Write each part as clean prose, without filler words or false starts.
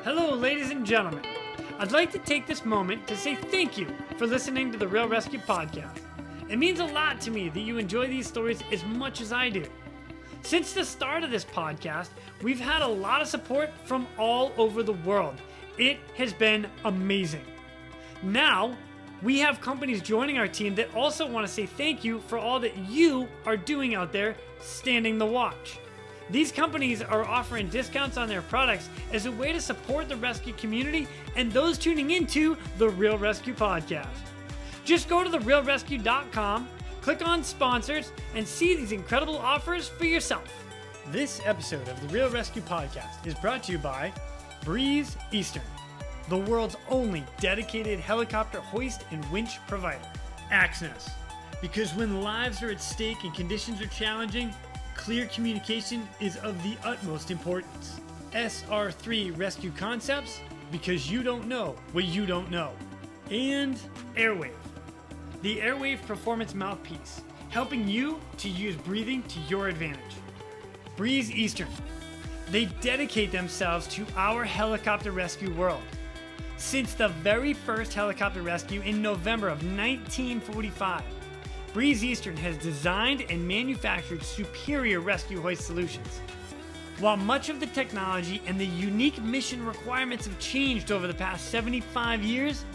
Hello, ladies and gentlemen. I'd like to take this moment to say thank you for listening to the Real ResQ podcast. It means a lot to me that you enjoy these stories as much as I do. Since the start of this podcast, we've had a lot of support from all over the world. It has been amazing. Now, we have companies joining our team that also want to say thank you for all that you are doing out there standing the watch. These companies are offering discounts on their products as a way to support the rescue community and those tuning into the Real ResQ podcast. Just go to therealresq.com, click on sponsors, and see these incredible offers for yourself. This episode of the Real ResQ podcast is brought to you by Breeze Eastern, the world's only dedicated helicopter hoist and winch provider. Axness, because when lives are at stake and conditions are challenging, clear communication is of the utmost importance. SR3 Rescue Concepts, because you don't know what you don't know. And Airwave, the Airwave Performance Mouthpiece, helping you to use breathing to your advantage. Breeze Eastern, they dedicate themselves to our helicopter rescue world. Since the very first helicopter rescue in November of 1945, Breeze Eastern has designed and manufactured superior rescue hoist solutions. While much of the technology and the unique mission requirements have changed over the past 75 years,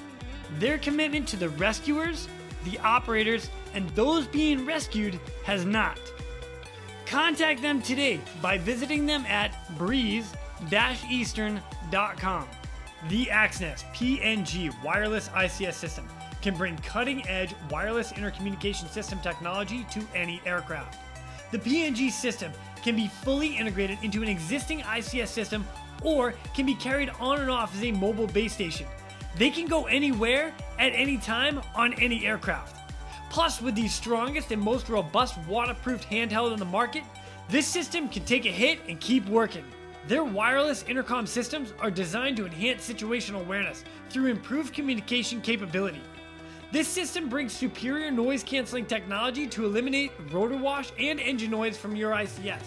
their commitment to the rescuers, the operators, and those being rescued has not. Contact them today by visiting them at breeze-eastern.com. The Axness PNG wireless ICS system can bring cutting-edge wireless intercommunication system technology to any aircraft. The PNG system can be fully integrated into an existing ICS system or can be carried on and off as a mobile base station. They can go anywhere at any time on any aircraft. Plus, with the strongest and most robust waterproofed handheld in the market, this system can take a hit and keep working. Their wireless intercom systems are designed to enhance situational awareness through improved communication capability. This system brings superior noise-canceling technology to eliminate rotor wash and engine noise from your ICS.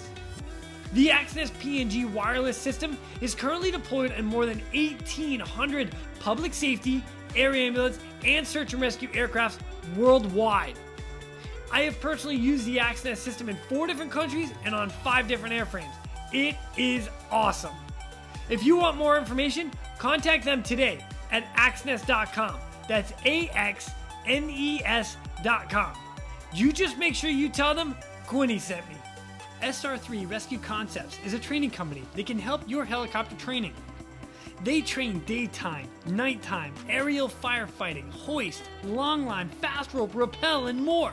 The Axness PNG wireless system is currently deployed in more than 1,800 public safety, air ambulance, and search and rescue aircrafts worldwide. I have personally used the Axness system in 4 different countries and on 5 different airframes. It is awesome. If you want more information, contact them today at axness.com. That's AXNES.com. You just make sure you tell them Quinny sent me. SR3 Rescue Concepts is a training company that can help your helicopter training. They train daytime, nighttime, aerial firefighting, hoist, long line, fast rope, rappel, and more.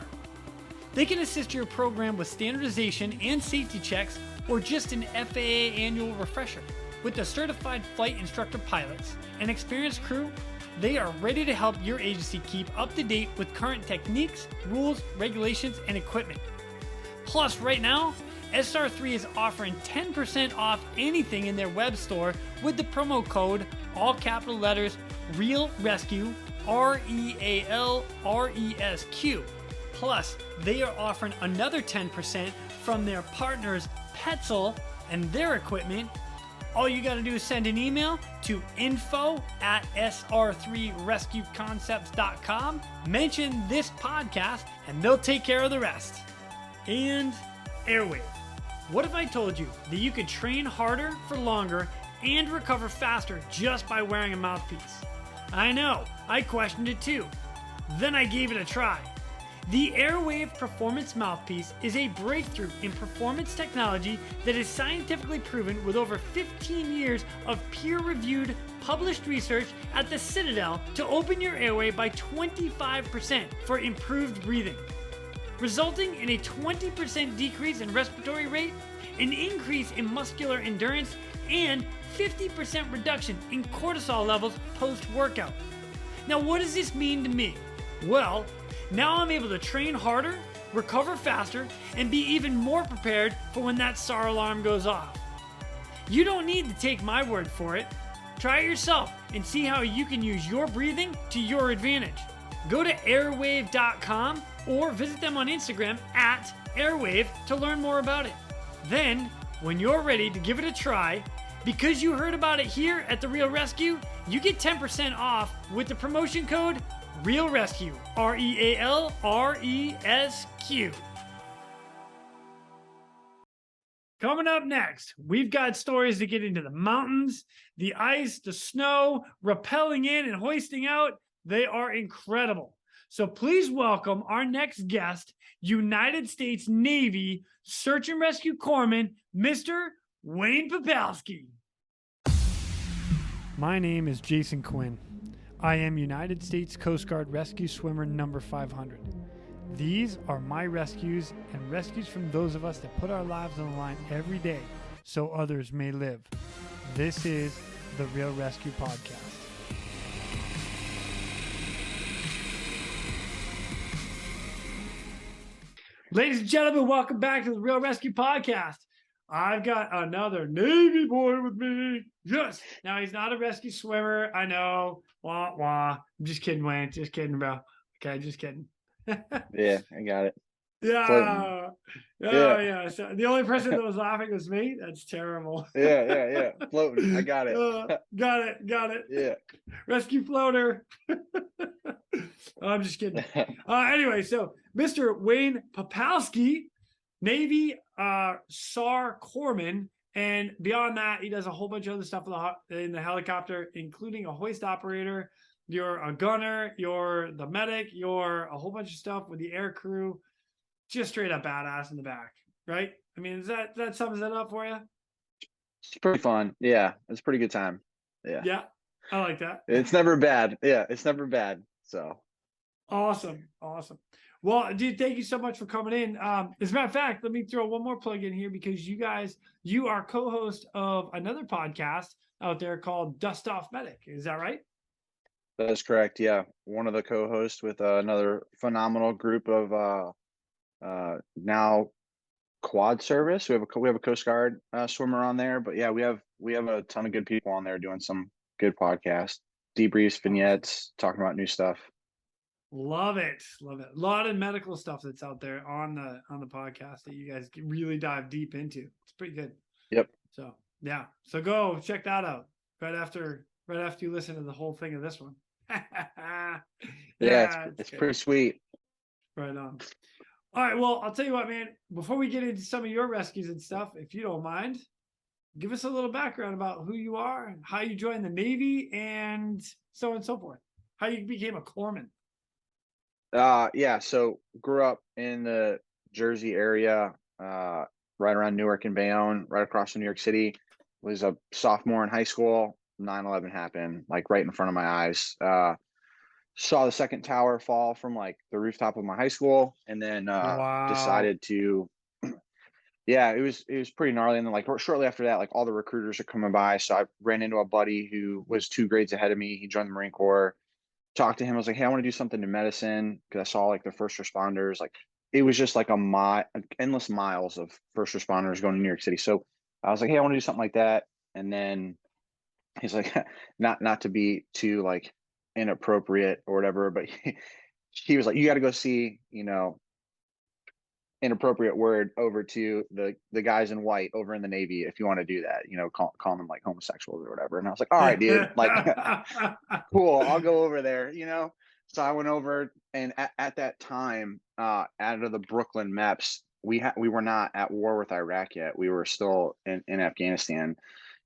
They can assist your program with standardization and safety checks or just an FAA annual refresher. With the certified flight instructor pilots and experienced crew, they are ready to help your agency keep up to date with current techniques, rules, regulations, and equipment. Plus, right now, SR3 is offering 10% off anything in their web store with the promo code, all capital letters, Real ResQ, REALRESQ. Plus, they are offering another 10% from their partners Petzl and their equipment. All you got to do is send an email to info@sr3rescueconcepts.com, mention this podcast, and they'll take care of the rest. And Airwave. What if I told you that you could train harder for longer and recover faster just by wearing a mouthpiece? I know, I questioned it too. Then I gave it a try. The Airwave Performance Mouthpiece is a breakthrough in performance technology that is scientifically proven with over 15 years of peer-reviewed, published research at the Citadel to open your airway by 25% for improved breathing, resulting in a 20% decrease in respiratory rate, an increase in muscular endurance, and 50% reduction in cortisol levels post-workout. Now, what does this mean to me? Well, now I'm able to train harder, recover faster, and be even more prepared for when that SAR alarm goes off. You don't need to take my word for it. Try it yourself and see how you can use your breathing to your advantage. Go to airwave.com or visit them on Instagram @airwave to learn more about it. Then, when you're ready to give it a try, Because you heard about it here at the Real ResQ, you get 10% off with the promotion code Real ResQ, RealResQ. Coming up next, we've got stories to get into the mountains, the ice, the snow, rappelling in and hoisting out. They are incredible. So please welcome our next guest, United States Navy Search and Rescue Corpsman, Mr. Wayne Papalski. My name is Jason Quinn. I am United States Coast Guard Rescue Swimmer number 500. These are my rescues and rescues from those of us that put our lives on the line every day so others may live. This is the Real ResQ Podcast. Ladies and gentlemen, welcome back to the Real ResQ Podcast. I've got another Navy boy with me. Yes. Now, he's not a rescue swimmer. I know. Wah, wah. I'm just kidding, Wayne. Just kidding, bro. Okay, just kidding. Yeah, I got it. Yeah. Floating. Oh, yeah. So the only person that was laughing was me. That's terrible. Yeah. Floating. I got it. Got it. Yeah. Rescue floater. I'm just kidding. Anyway, so Mr. Wayne Papalski, Navy SAR Corpsman, and beyond that, he does a whole bunch of other stuff in the helicopter, including a hoist operator. You're a gunner, you're the medic, you're a whole bunch of stuff with the air crew. Just straight up badass in the back, right? I mean, that sums it up for you? It's pretty fun. Yeah, it's a pretty good time. Yeah, I like that. It's never bad. Yeah, it's never bad. So awesome. Well, dude, thank you so much for coming in. As a matter of fact, let me throw one more plug in here because you are co-host of another podcast out there called Dust Off Medic. Is that right? that is correct. Yeah, one of the co-hosts with another phenomenal group of now quad service. We have a Coast Guard swimmer on there, but yeah, we have a ton of good people on there doing some good podcasts, debriefs, vignettes, talking about new stuff. Love it. A lot of medical stuff that's out there on the podcast that you guys can really dive deep into. It's pretty good. Yep. So yeah, so go check that out right after you listen to the whole thing of this one. Yeah, it's pretty sweet. Right on. All right, well, I'll tell you what, man, before we get into some of your rescues and stuff, if you don't mind, give us a little background about who you are, how you joined the Navy, and so on and so forth. How you became a corpsman. Yeah, so grew up in the Jersey area, right around Newark and Bayonne, right across from New York City. Was a sophomore in high school. 9/11 happened, like right in front of my eyes. Saw the second tower fall from like the rooftop of my high school, and then decided to yeah, it was pretty gnarly. And then like shortly after that, like all the recruiters are coming by, so I ran into a buddy who was 2 grades ahead of me. He joined the Marine Corps. Talked to him. I was like, hey, I want to do something in medicine, because I saw like the first responders. Like it was just like endless miles of first responders going to New York City. So I was like, hey, I want to do something like that. And then he's like, not to be too like inappropriate or whatever, but he was like, you got to go see, inappropriate word over to the guys in white over in the Navy if you want to do that, calling them like homosexuals or whatever. And I was like, all right, dude, like cool, I'll go over there, So I went over, and at that time, out of the Brooklyn MEPS, we were not at war with Iraq yet. We were still in Afghanistan,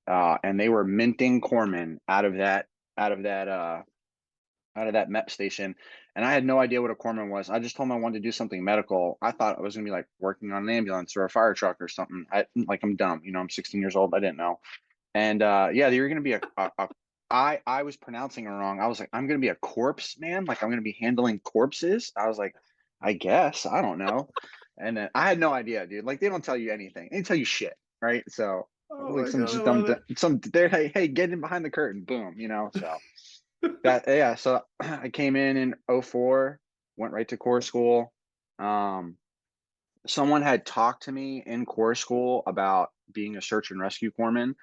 and they were minting corpsmen out of that MEP station. And I had no idea what a corpsman was. I just told them I wanted to do something medical. I thought I was gonna be like working on an ambulance or a fire truck or something. I'm dumb, I'm 16 years old. I didn't know. And yeah, you're gonna be I was pronouncing it wrong. I was like, I'm gonna be a corpse man. Like I'm gonna be handling corpses. I was like, I guess, I don't know. And then I had no idea, dude. Like they don't tell you anything. They tell you shit, right? So like they're like, hey, get in behind the curtain, boom, so. So I came in 04, went right to Corps school. Someone had talked to me in Corps school about being a search and rescue corpsman.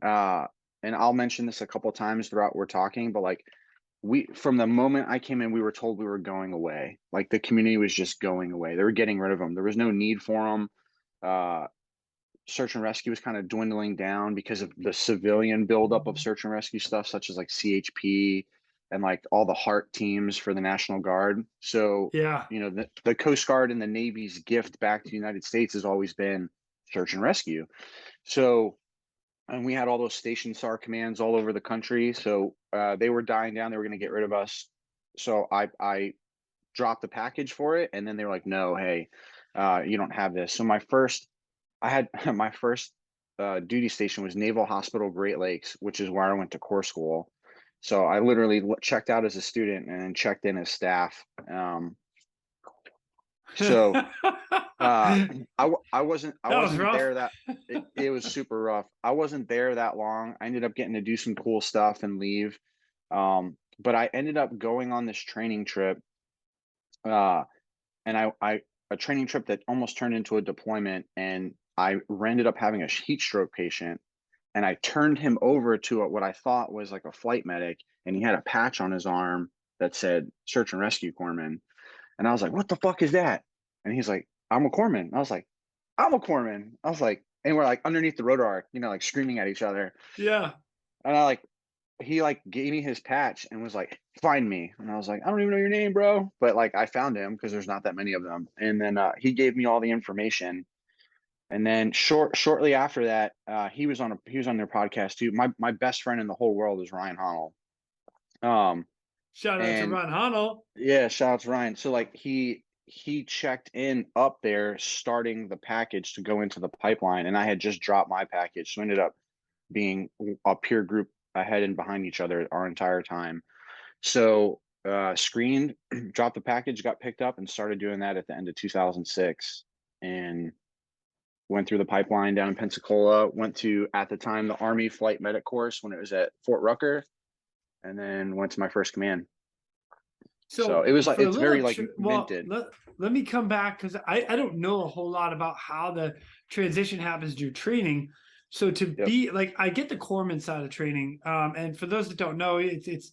And I'll mention this a couple of times throughout we're talking, but like from the moment I came in, we were told we were going away. Like the community was just going away. They were getting rid of them. There was no need for them. search and rescue was kind of dwindling down because of the civilian buildup of search and rescue stuff, such as like CHP and like all the heart teams for the National Guard. So, Yeah. you know, the Coast Guard and the Navy's gift back to the United States has always been search and rescue. So, and we had all those station SAR commands all over the country. So they were dying down. They were going to get rid of us. So I dropped the package for it. And then they were like, no, hey, you don't have this. So I had my first duty station was Naval Hospital Great Lakes, which is where I went to corps school. So I literally checked out as a student and then checked in as staff. So I wasn't rough. there it was super rough. I wasn't there that long. I ended up getting to do some cool stuff and leave. But I ended up going on this training trip. And I a training trip that almost turned into a deployment, and I ended up having a heat stroke patient, and I turned him over to what I thought was like a flight medic, and he had a patch on his arm that said search and rescue corpsman. And I was like, what the fuck is that? And he's like, I'm a corpsman. I was like, I'm a corpsman. I was like, and we're like underneath the rotor arc, you know, like screaming at each other. Yeah. And he like gave me his patch and was like, find me. And I was like, I don't even know your name, bro. But like I found him because there's not that many of them. And then he gave me all the information. And then shortly after that, he was on their podcast too. My best friend in the whole world is Ryan Honnell. Shout out to And Ron Honnell. yeah, shout out to Ryan. So like he checked in up there starting the package to go into the pipeline, and I had just dropped my package. So ended up being a peer group ahead and behind each other our entire time. So screened, dropped the package, got picked up, and started doing that at the end of 2006. And went through the pipeline down in Pensacola, went to, at the time, the Army Flight Medic course when it was at Fort Rucker, and then went to my first command. So it was like, it's very like minted. Let me come back because I don't know a whole lot about how the transition happens to your training. So to be like, I get the corpsman side of training, and for those that don't know, it's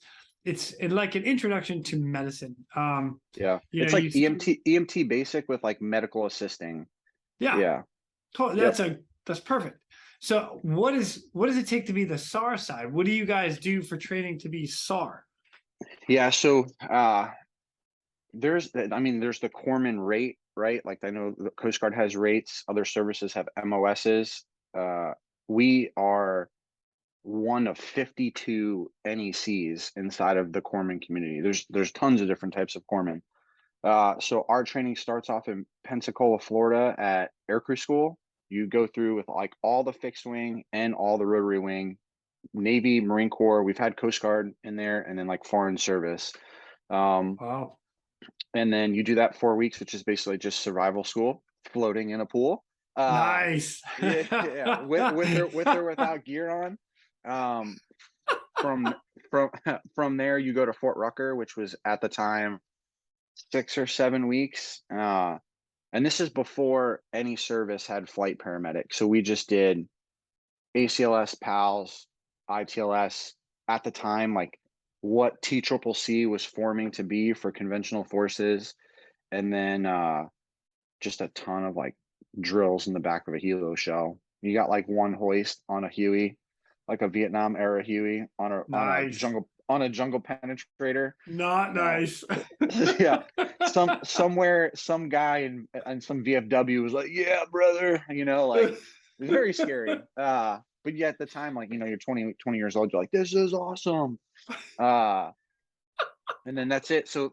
like an introduction to medicine. It's like EMT basic with like medical assisting. Yeah. That's perfect. So what does it take to be the SAR side? What do you guys do for training to be SAR? Yeah, so there's the corpsman rate, right? Like I know the Coast Guard has rates, other services have MOSs. We are one of 52 NECs inside of the corpsman community. There's tons of different types of corpsmen. So our training starts off in Pensacola, Florida at aircrew school. You go through with like all the fixed wing and all the rotary wing, Navy, Marine Corps. We've had Coast Guard in there, and then like foreign service. Wow. And then you do that 4 weeks, which is basically just survival school, floating in a pool. Nice. Yeah, with or without gear on. From there, you go to Fort Rucker, which was at the time 6 or 7 weeks. And this is before any service had flight paramedics. So we just did ACLS, PALS, ITLS at the time, like what TCCC was forming to be for conventional forces. And then just a ton of like drills in the back of a helo shell. You got like one hoist on a Huey, like a Vietnam era Huey on a jungle penetrator. Not nice. Yeah. Some guy in some VFW was like, yeah, brother, you know, like it was very scary. But yeah, at the time, like, you know, you're 20 years old, you're like, this is awesome. And then that's it. So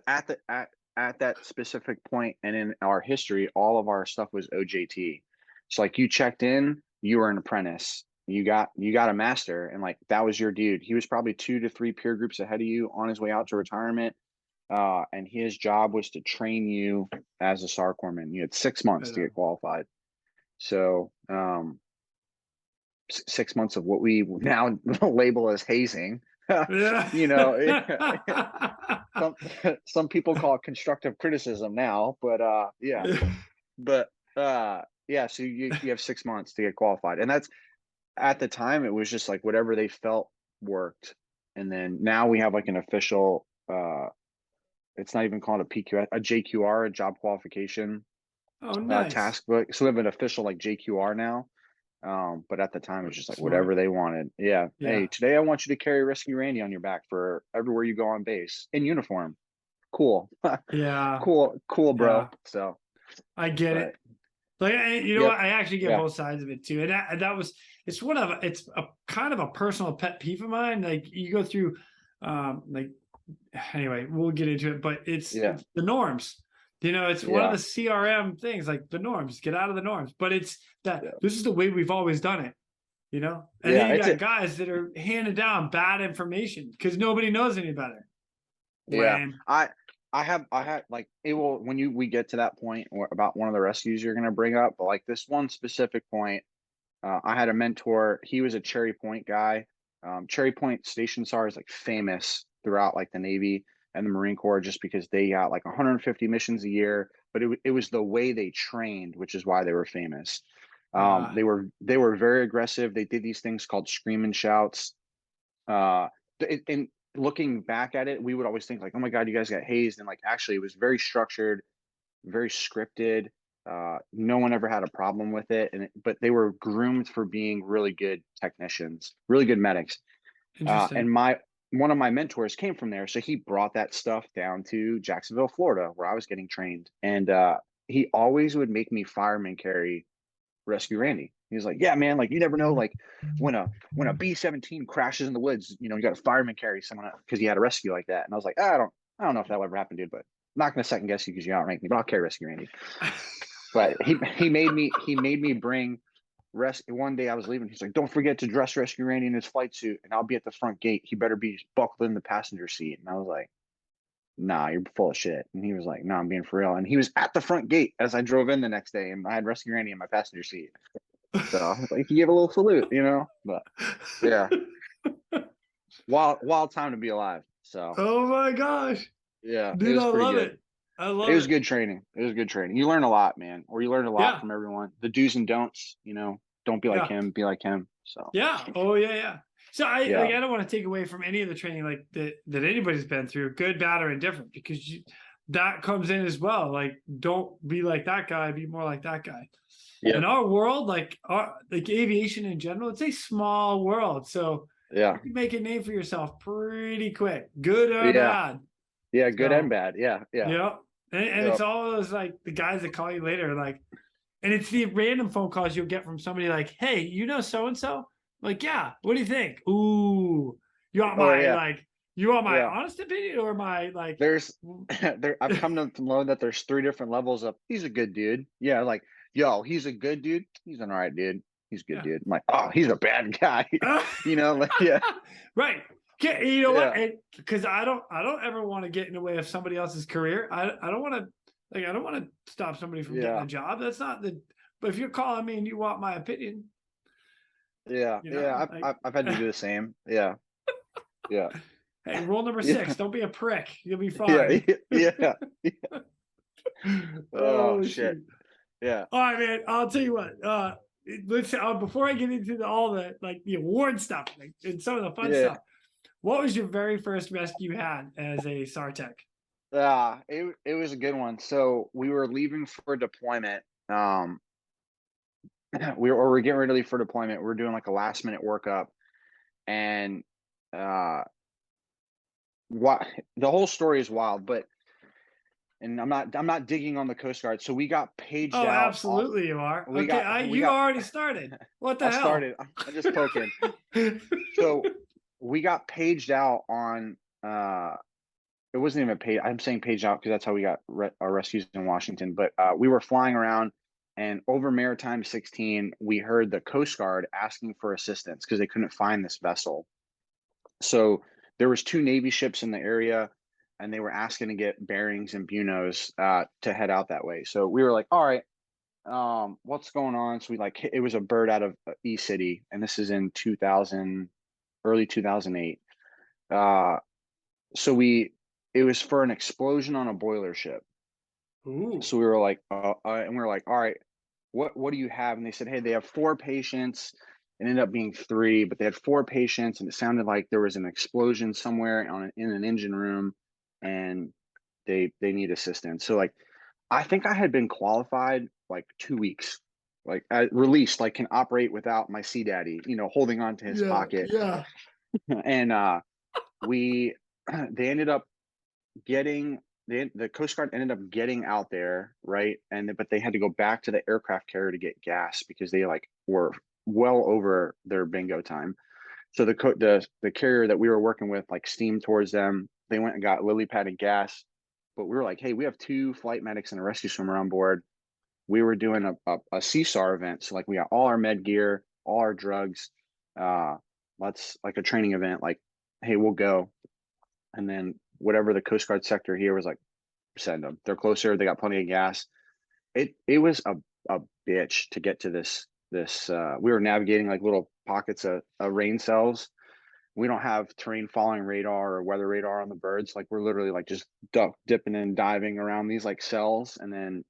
at that specific point and in our history, all of our stuff was OJT. So like you checked in, you were an apprentice, you got a master, and like that was your dude. He was probably 2 to 3 peer groups ahead of you on his way out to retirement. And his job was to train you as a SAR corpsman. You had 6 months to get qualified. So 6 months of what we now label as hazing. You know, some people call it constructive criticism now, but yeah, so you have 6 months to get qualified, and that's, at the time, it was just like whatever they felt worked. And then now we have like an official, it's not even called a PQ, a JQR, a job qualification. Oh, nice. task book. So we have an official like JQR now. But at the time it was just like Smart. whatever they wanted. Yeah. Hey, Yeah. today I want you to carry Rescue Randy on your back for everywhere you go on base in uniform. Cool. Yeah. Cool, Yeah. bro. So, I get but it. Like, you know yep. what? I actually get Yeah. both sides of it too. And it's a kind of a personal pet peeve of mine. Like you go through, like, anyway, we'll get into it, but Yeah. it's the norms. It's one of Yeah. the CRM things, like the norms, get out of the norms. But it's that Yeah. this is the way we've always done it, And then Yeah. you It's got it. guys that are handing down bad information because nobody knows any better. Yeah. Lame. I have like it will when we get to that point about one of the rescues you're gonna bring up, but like this one specific point, I had a mentor. He was a Cherry Point guy. Cherry Point Station SAR is like famous throughout like the Navy and the Marine Corps just because they got like 150 missions a year. But it was the way they trained, which is why they were famous. Uh, They were very aggressive. They did these things called scream and shouts. Uh, and looking back at it, we would always think like, oh my God, you guys got hazed. And like actually, it was very structured, very scripted. No one ever had a problem with it, but they were groomed for being really good technicians, really good medics. Interesting. And one of my mentors came from there, so he brought that stuff down to Jacksonville, Florida, where I was getting trained, and he always would make me fireman carry Rescue Randy. He was like, "Yeah, man, like you never know, like when a B-17 crashes in the woods, you got a fireman carry someone because he had a rescue like that." And I was like, I don't know if that will ever happen, dude, but I'm not gonna second guess you because you outrank me, but I'll carry Rescue Randy. But he made me bring rescue. One day I was leaving. He's like, "Don't forget to dress Rescue Randy in his flight suit, and I'll be at the front gate. He better be buckled in the passenger seat." And I was like, "Nah, you're full of shit." And he was like, "Nah, I'm being for real." And he was at the front gate as I drove in the next day, and I had Rescue Randy in my passenger seat. So I was like, he gave a little salute. But yeah, wild time to be alive. So Oh my gosh. yeah, it Dude, was I pretty love good. it. I It love was it. good training. It was good training. You learn a lot, man, or you learn a lot Yeah. from everyone. The do's and don'ts. Don't be like Yeah. him. Be like him. So Yeah. Oh yeah, yeah. So yeah, I don't want to take away from any of the training like that anybody's been through, good, bad, or indifferent, because that comes in as well. Like, don't be like that guy, be more like that guy. yeah, In our world, like aviation in general, it's a small world. So yeah, you can make a name for yourself pretty quick, good or yeah, bad. yeah. Good and So bad. Yeah, yeah, yeah. And it's yep. all those like the guys that call you later, like, and it's the random phone calls you'll get from somebody like, "Hey, so and so?" Like, "Yeah, what do you think?" Ooh, you want Or my yeah, like, you want my yeah. honest opinion or my like? There's I've come to learn that there's three different levels of he's a good dude. Yeah, like yo, he's a good dude. He's an all right dude. He's a good Yeah. dude. I'm like, oh, he's a bad guy. Like yeah, Right. Okay, you know what? yeah, Because I don't ever want to get in the way of somebody else's career. I don't want to I don't want to stop somebody from getting yeah, a job. That's not the. But if you're calling me and you want my opinion, yeah, yeah. like, I've had to do the same. Yeah, yeah, hey, rule number yeah, 6: don't be a prick. You'll be yeah, fine. yeah. Oh Oh shit. shoot! Yeah, All right, man. I'll tell you what. Let's before I get into all the like the award stuff and some of the fun yeah. stuff. What was your very first rescue you had as a SAR tech? It was a good one. So we were leaving for deployment. We were getting ready for deployment. We were doing like a last minute workup, and uh, what the whole story is wild. But and I'm not digging on the Coast Guard. So we got paged Oh, out. absolutely, you are. We Okay, got we you got. already started. What the I hell? started. I'm just poking. So we got paged out on. It wasn't even paid. I'm saying paged out because that's how we got our rescues in Washington. But we were flying around, and over Maritime 16, we heard the Coast Guard asking for assistance because they couldn't find this vessel. So there was two Navy ships in the area, and they were asking to get bearings and bunos to head out that way. So we were like, all right, what's going on? So it was a bird out of E City, and this is in 2000, early 2008. So it was for an explosion on a boiler ship. Ooh. So we were like, and we were like, all right, what do you have? And they said, hey, they have 4 patients. It ended up being 3, but they had 4 patients, and it sounded like there was an explosion somewhere in an engine room, and they need assistance. So like, I think I had been qualified like 2 weeks, like released, like can operate without my sea daddy, holding on to his Yeah, pocket. yeah. And we, they ended up getting the Coast Guard ended up getting out there, right? But they had to go back to the aircraft carrier to get gas because they like were well over their bingo time. So the carrier that we were working with like steamed towards them. They went and got lily padded gas, but we were like, hey, we have two flight medics and a rescue swimmer on board. We were doing a CSAR event, so like we got all our med gear, all our drugs. Uh, let's like a training event. Like, hey, we'll go, and then whatever the Coast Guard sector here was like, send them. They're closer. They got plenty of gas. It was a bitch to get to this. We were navigating like little pockets of rain cells. We don't have terrain following radar or weather radar on the birds. Like we're literally like just dipping and diving around these like cells. And then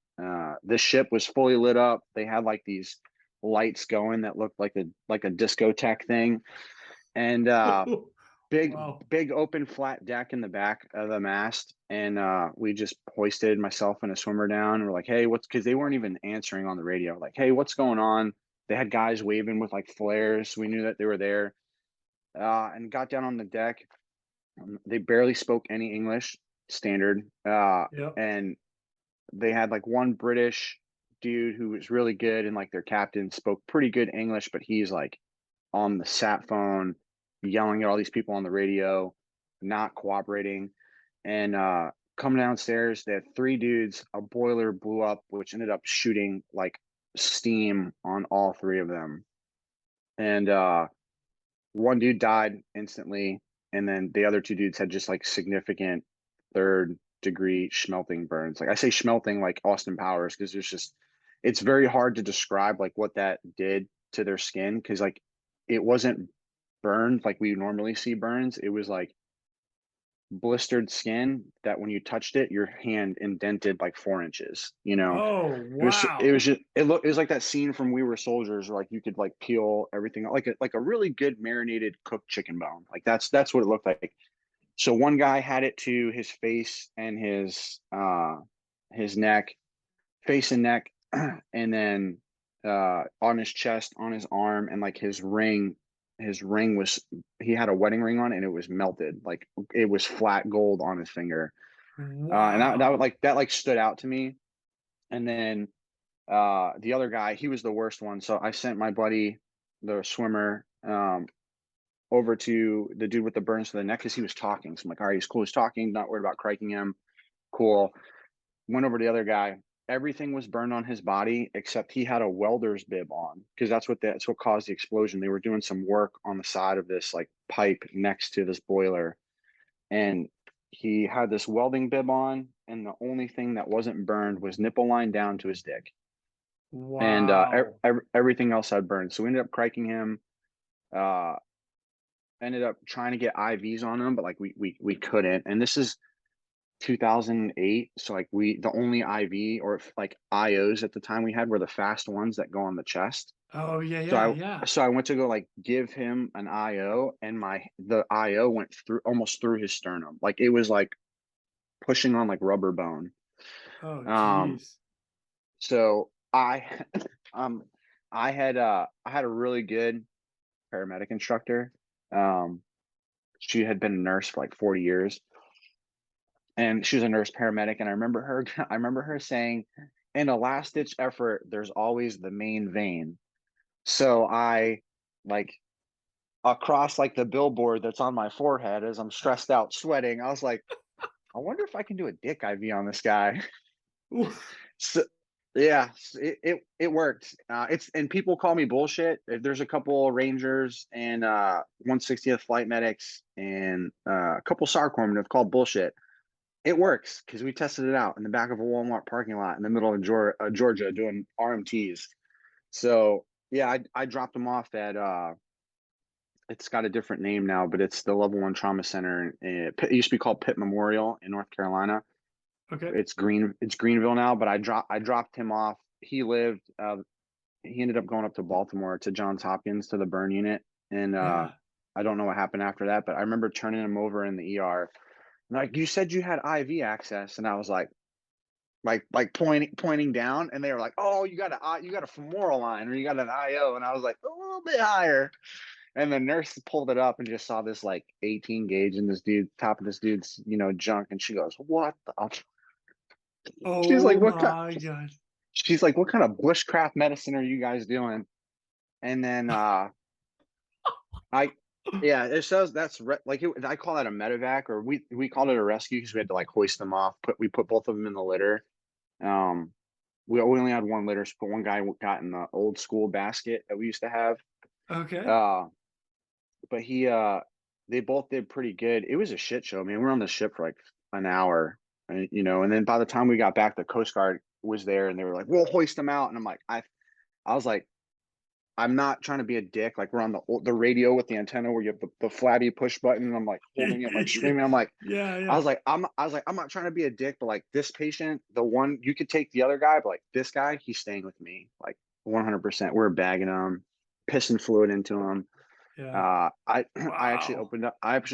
this ship was fully lit up. They had like these lights going that looked like a discotheque thing. And big Wow. big open flat deck in the back of the mast. And we just hoisted myself and a swimmer down. We're like, hey, what's, because they weren't even answering on the radio, like, hey, what's going on? They had guys waving with like flares. We knew that they were there. And got down on the deck. They barely spoke any English, standard. Yep. And they had like one British dude who was really good, and like their captain spoke pretty good English, but he's like on the sat phone, yelling at all these people on the radio, not cooperating. And coming downstairs, they had three dudes. A boiler blew up, which ended up shooting like steam on all three of them. And one dude died instantly, and then the other two dudes had just like significant third degree schmelting burns. Like I say schmelting like Austin Powers, because it's very hard to describe like what that did to their skin, because like it wasn't burned like we normally see burns. It was like blistered skin that when you touched it, your hand indented like 4 inches. Oh, It wow. was just it was like that scene from We Were Soldiers, where like you could like peel everything like a really good marinated cooked chicken bone. Like that's what it looked like. So one guy had it to his face and his neck, face and neck, and then on his chest, on his arm, and like his ring was, he had a wedding ring on, and it was melted. Like it was flat gold on his finger. And that would Wow. like that like stood out to me. And then the other guy, he was the worst one. So I sent my buddy, the swimmer, over to the dude with the burns to the neck, because he was talking. So I'm like, all right, he's cool. He's talking, not worried about criking him. Cool. Went over to the other guy. Everything was burned on his body except he had a welder's bib on, because that's what caused the explosion. They were doing some work on the side of this like pipe next to this boiler, and he had this welding bib on, and the only thing that wasn't burned was nipple line down to his dick, and Wow. everything else had burned. So we ended up criking him. Uh, Ended up trying to get IVs on him, but like we couldn't. And this is 2008, so like the only IV or like IOs at the time we had were the fast ones that go on the chest. Oh, yeah, So yeah, I yeah. so I went to go like give him an IO, and the IO went through almost through his sternum. Like it was like pushing on like rubber bone. Oh, Um, geez. so um I had a really good paramedic instructor. Um, she had been a nurse for like 40 years, and she was a nurse paramedic. And I remember her saying, in a last ditch effort, there's always the main vein. So I like across like the billboard that's on my forehead as I'm stressed out sweating, I was like, I wonder if I can do a dick IV on this guy. So yeah, it worked. It's, and people call me bullshit. There's a couple Rangers and 160th flight medics and a couple SAR corpsmen have called bullshit. It works because we tested it out in the back of a Walmart parking lot in the middle of Georgia doing RMTs. So yeah, I dropped them off at it's got a different name now, but it's the Level 1 Trauma Center. It used to be called Pitt Memorial in North Carolina. Okay. It's Greenville now, but I dropped him off. He ended up going up to Baltimore to Johns Hopkins to the burn unit, and Yeah. I don't know what happened after that, but I remember turning him over in the ER. Like, you said you had IV access, and I was like, like pointing down, and they were like, "Oh, you got a femoral line, or you got an IO," and I was like, "A little bit higher." And the nurse pulled it up and just saw this like 18 gauge in this dude, top of this dude's, junk, and she goes, "What the?" She's like, Oh "What kind?" my God. She's like, "What kind of bushcraft medicine are you guys doing?" And then I yeah, it says I call that a medevac, or we called it a rescue because we had to like hoist them off. We put both of them in the litter. Um, we only had one litter, but one guy got in the old school basket that we used to have. Okay. Uh, but they both did pretty good. It was a shit show, man. We were on the ship for like an hour, and then by the time we got back, the Coast Guard was there, and they were like, "We'll hoist them out," and I was like, I'm not trying to be a dick. Like, we're on the radio with the antenna where you have the flabby push button, and I'm like holding it, like screaming. I'm like, Yeah, I yeah. was like, I'm not trying to be a dick, but like this patient, the one you could take the other guy, but like this guy, he's staying with me, like 100%. We're bagging him, pissing fluid into him. Yeah. I Wow. I actually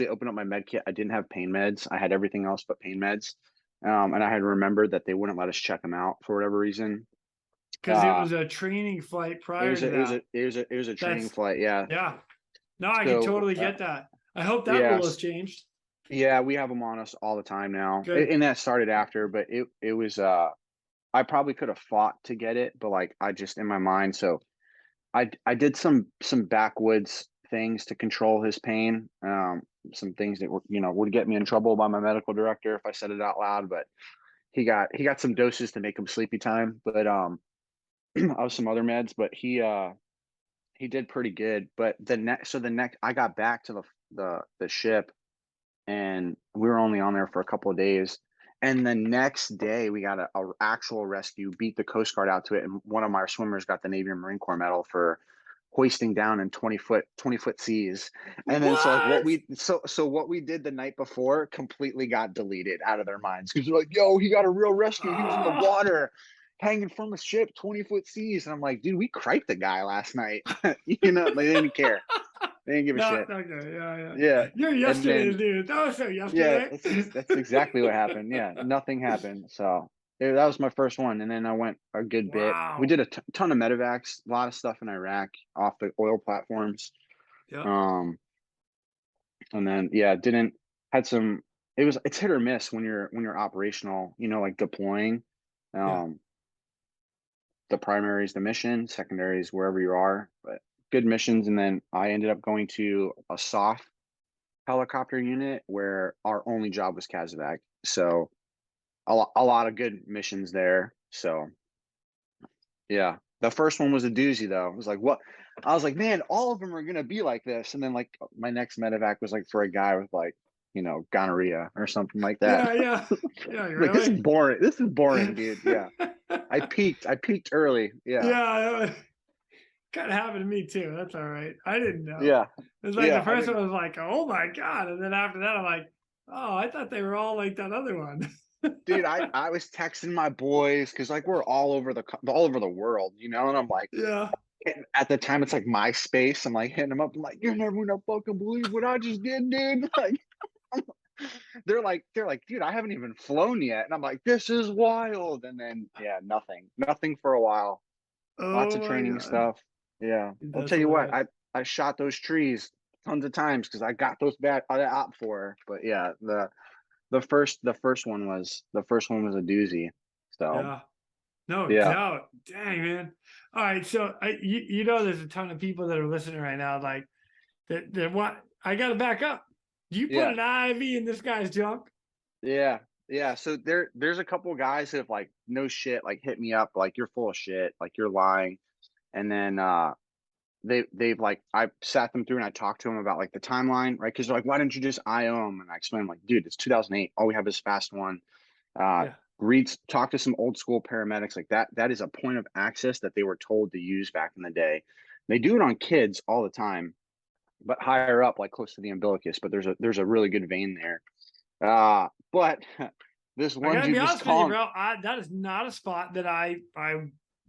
opened up my med kit. I didn't have pain meds. I had everything else but pain meds. And I had remembered that they wouldn't let us check them out for whatever reason. Because it Uh, was a training flight it prior was to a it was that. a it was a it was a training That's, flight. Yeah. yeah. No, I can So totally get that. I hope that yeah, rule has changed. yeah, we have them on us all the time now, Good. and that started after, but it was I probably could have fought to get it, but like I just in my mind, so I did some backwoods things to control his pain, some things that would get me in trouble by my medical director if I said it out loud, but he got some doses to make him sleepy time, but I was some other meds, but he did pretty good. But the next I got back to the ship, and we were only on there for a couple of days. And the next day, we got a actual rescue, beat the Coast Guard out to it, and one of our swimmers got the Navy and Marine Corps medal for hoisting down in 20-foot seas. And then so like What? what we did the night before completely got deleted out of their minds, because they're like, "Yo, he got a real rescue. He was in the Oh. water, hanging from a ship, 20-foot seas." And I'm like, "Dude, we criped the guy last night." They didn't care. They didn't give a No, shit. okay, yeah, yeah. Yeah. You're And yesterday's then dude. That was so yeah, yesterday. that's exactly what happened. Yeah, nothing happened. So that was my first one, and then I went a good bit. We Wow. did a ton of medevacs, a lot of stuff in Iraq off the oil platforms. Yeah. Um, and then yeah, didn't had some. It's hit or miss when you're operational. Like deploying. Yeah. Um, the primary is the mission, secondary is wherever you are, but good missions. And then I ended up going to a soft helicopter unit where our only job was CASEVAC. So a lot of good missions there. So yeah, the first one was a doozy though. It was like, what? I was like, man, all of them are gonna be like this. And then like my next medevac was like for a guy with like gonorrhea or something like that. Yeah, yeah. Yeah, Like, this is really? boring. This is boring, dude. Yeah, I peaked early. Yeah, Yeah, kind of happened to me too. That's all right. I didn't know. yeah, It was like the yeah. I first one didn't. was like, oh my God. And then after that, I'm like, oh, I thought they were all like that other one. Dude, I was texting my boys because like we're all over the world, and I'm like, Yeah. at the time it's like MySpace. I'm like hitting them up. I'm like, "You're never gonna fucking believe what I just did, dude." Like, they're like, "Dude, I haven't even flown yet," and I'm like, "This is wild." And then yeah, nothing for a while. Lots of Oh my training God. stuff. Yeah, I'll That's tell you what, hilarious. I shot those trees tons of times because I got those bad op for. But yeah, the first one was a doozy. So Yeah. No yeah, doubt. Dang, man. All right. So there's a ton of people that are listening right now, like that what I gotta back up. You put yeah, an IV in this guy's junk? yeah, yeah. So there's a couple guys who have like no shit, like hit me up like, "You're full of shit, like you're lying," and then they've like I sat them through and I talked to them about like the timeline, right? Because they're like, "Why didn't you just IO them?" And I explained, like, "Dude, it's 2008. All we have is fast one." Uh, Yeah. talk to some old school paramedics like that. That is a point of access that they were told to use back in the day. They do it on kids all the time, but higher up, like close to the umbilicus. But there's a really good vein there. But this I one gotta be dude was honest with you, calling. bro. That is not a spot that I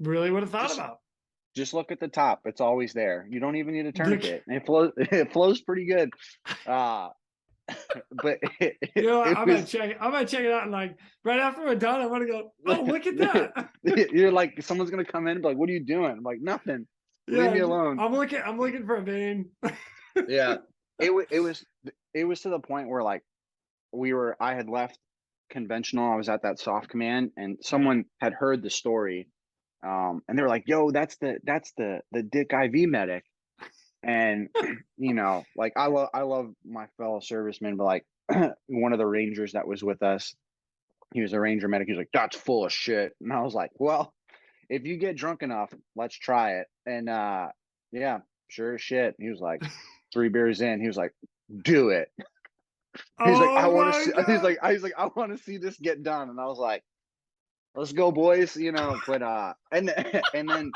really would have thought Just about. just look at the top. It's always there. You don't even need a The, tourniquet. It flows. It flows pretty good. Uh, but You know, it I might check it out, and like right after we're done, I want to go, oh, look at that. You're like, someone's gonna come in and be like, what are you doing? I'm like, nothing. Leave Yeah, me alone. I'm looking for a vein. Yeah. It was to the point where like I had left conventional. I was at that soft command, and someone had heard the story. And they were like, yo, that's the Dick IV medic. And like I love my fellow servicemen, but like one of the Rangers that was with us, he was a Ranger medic. He was like, that's full of shit. And I was like, well, if you get drunk enough, let's try it. And yeah, sure as shit. He was like, 3 beers in, he was like, do it. He's like, I Oh want to my see. god. He's like, I want to see this get done. And I was like, let's go, boys. But and then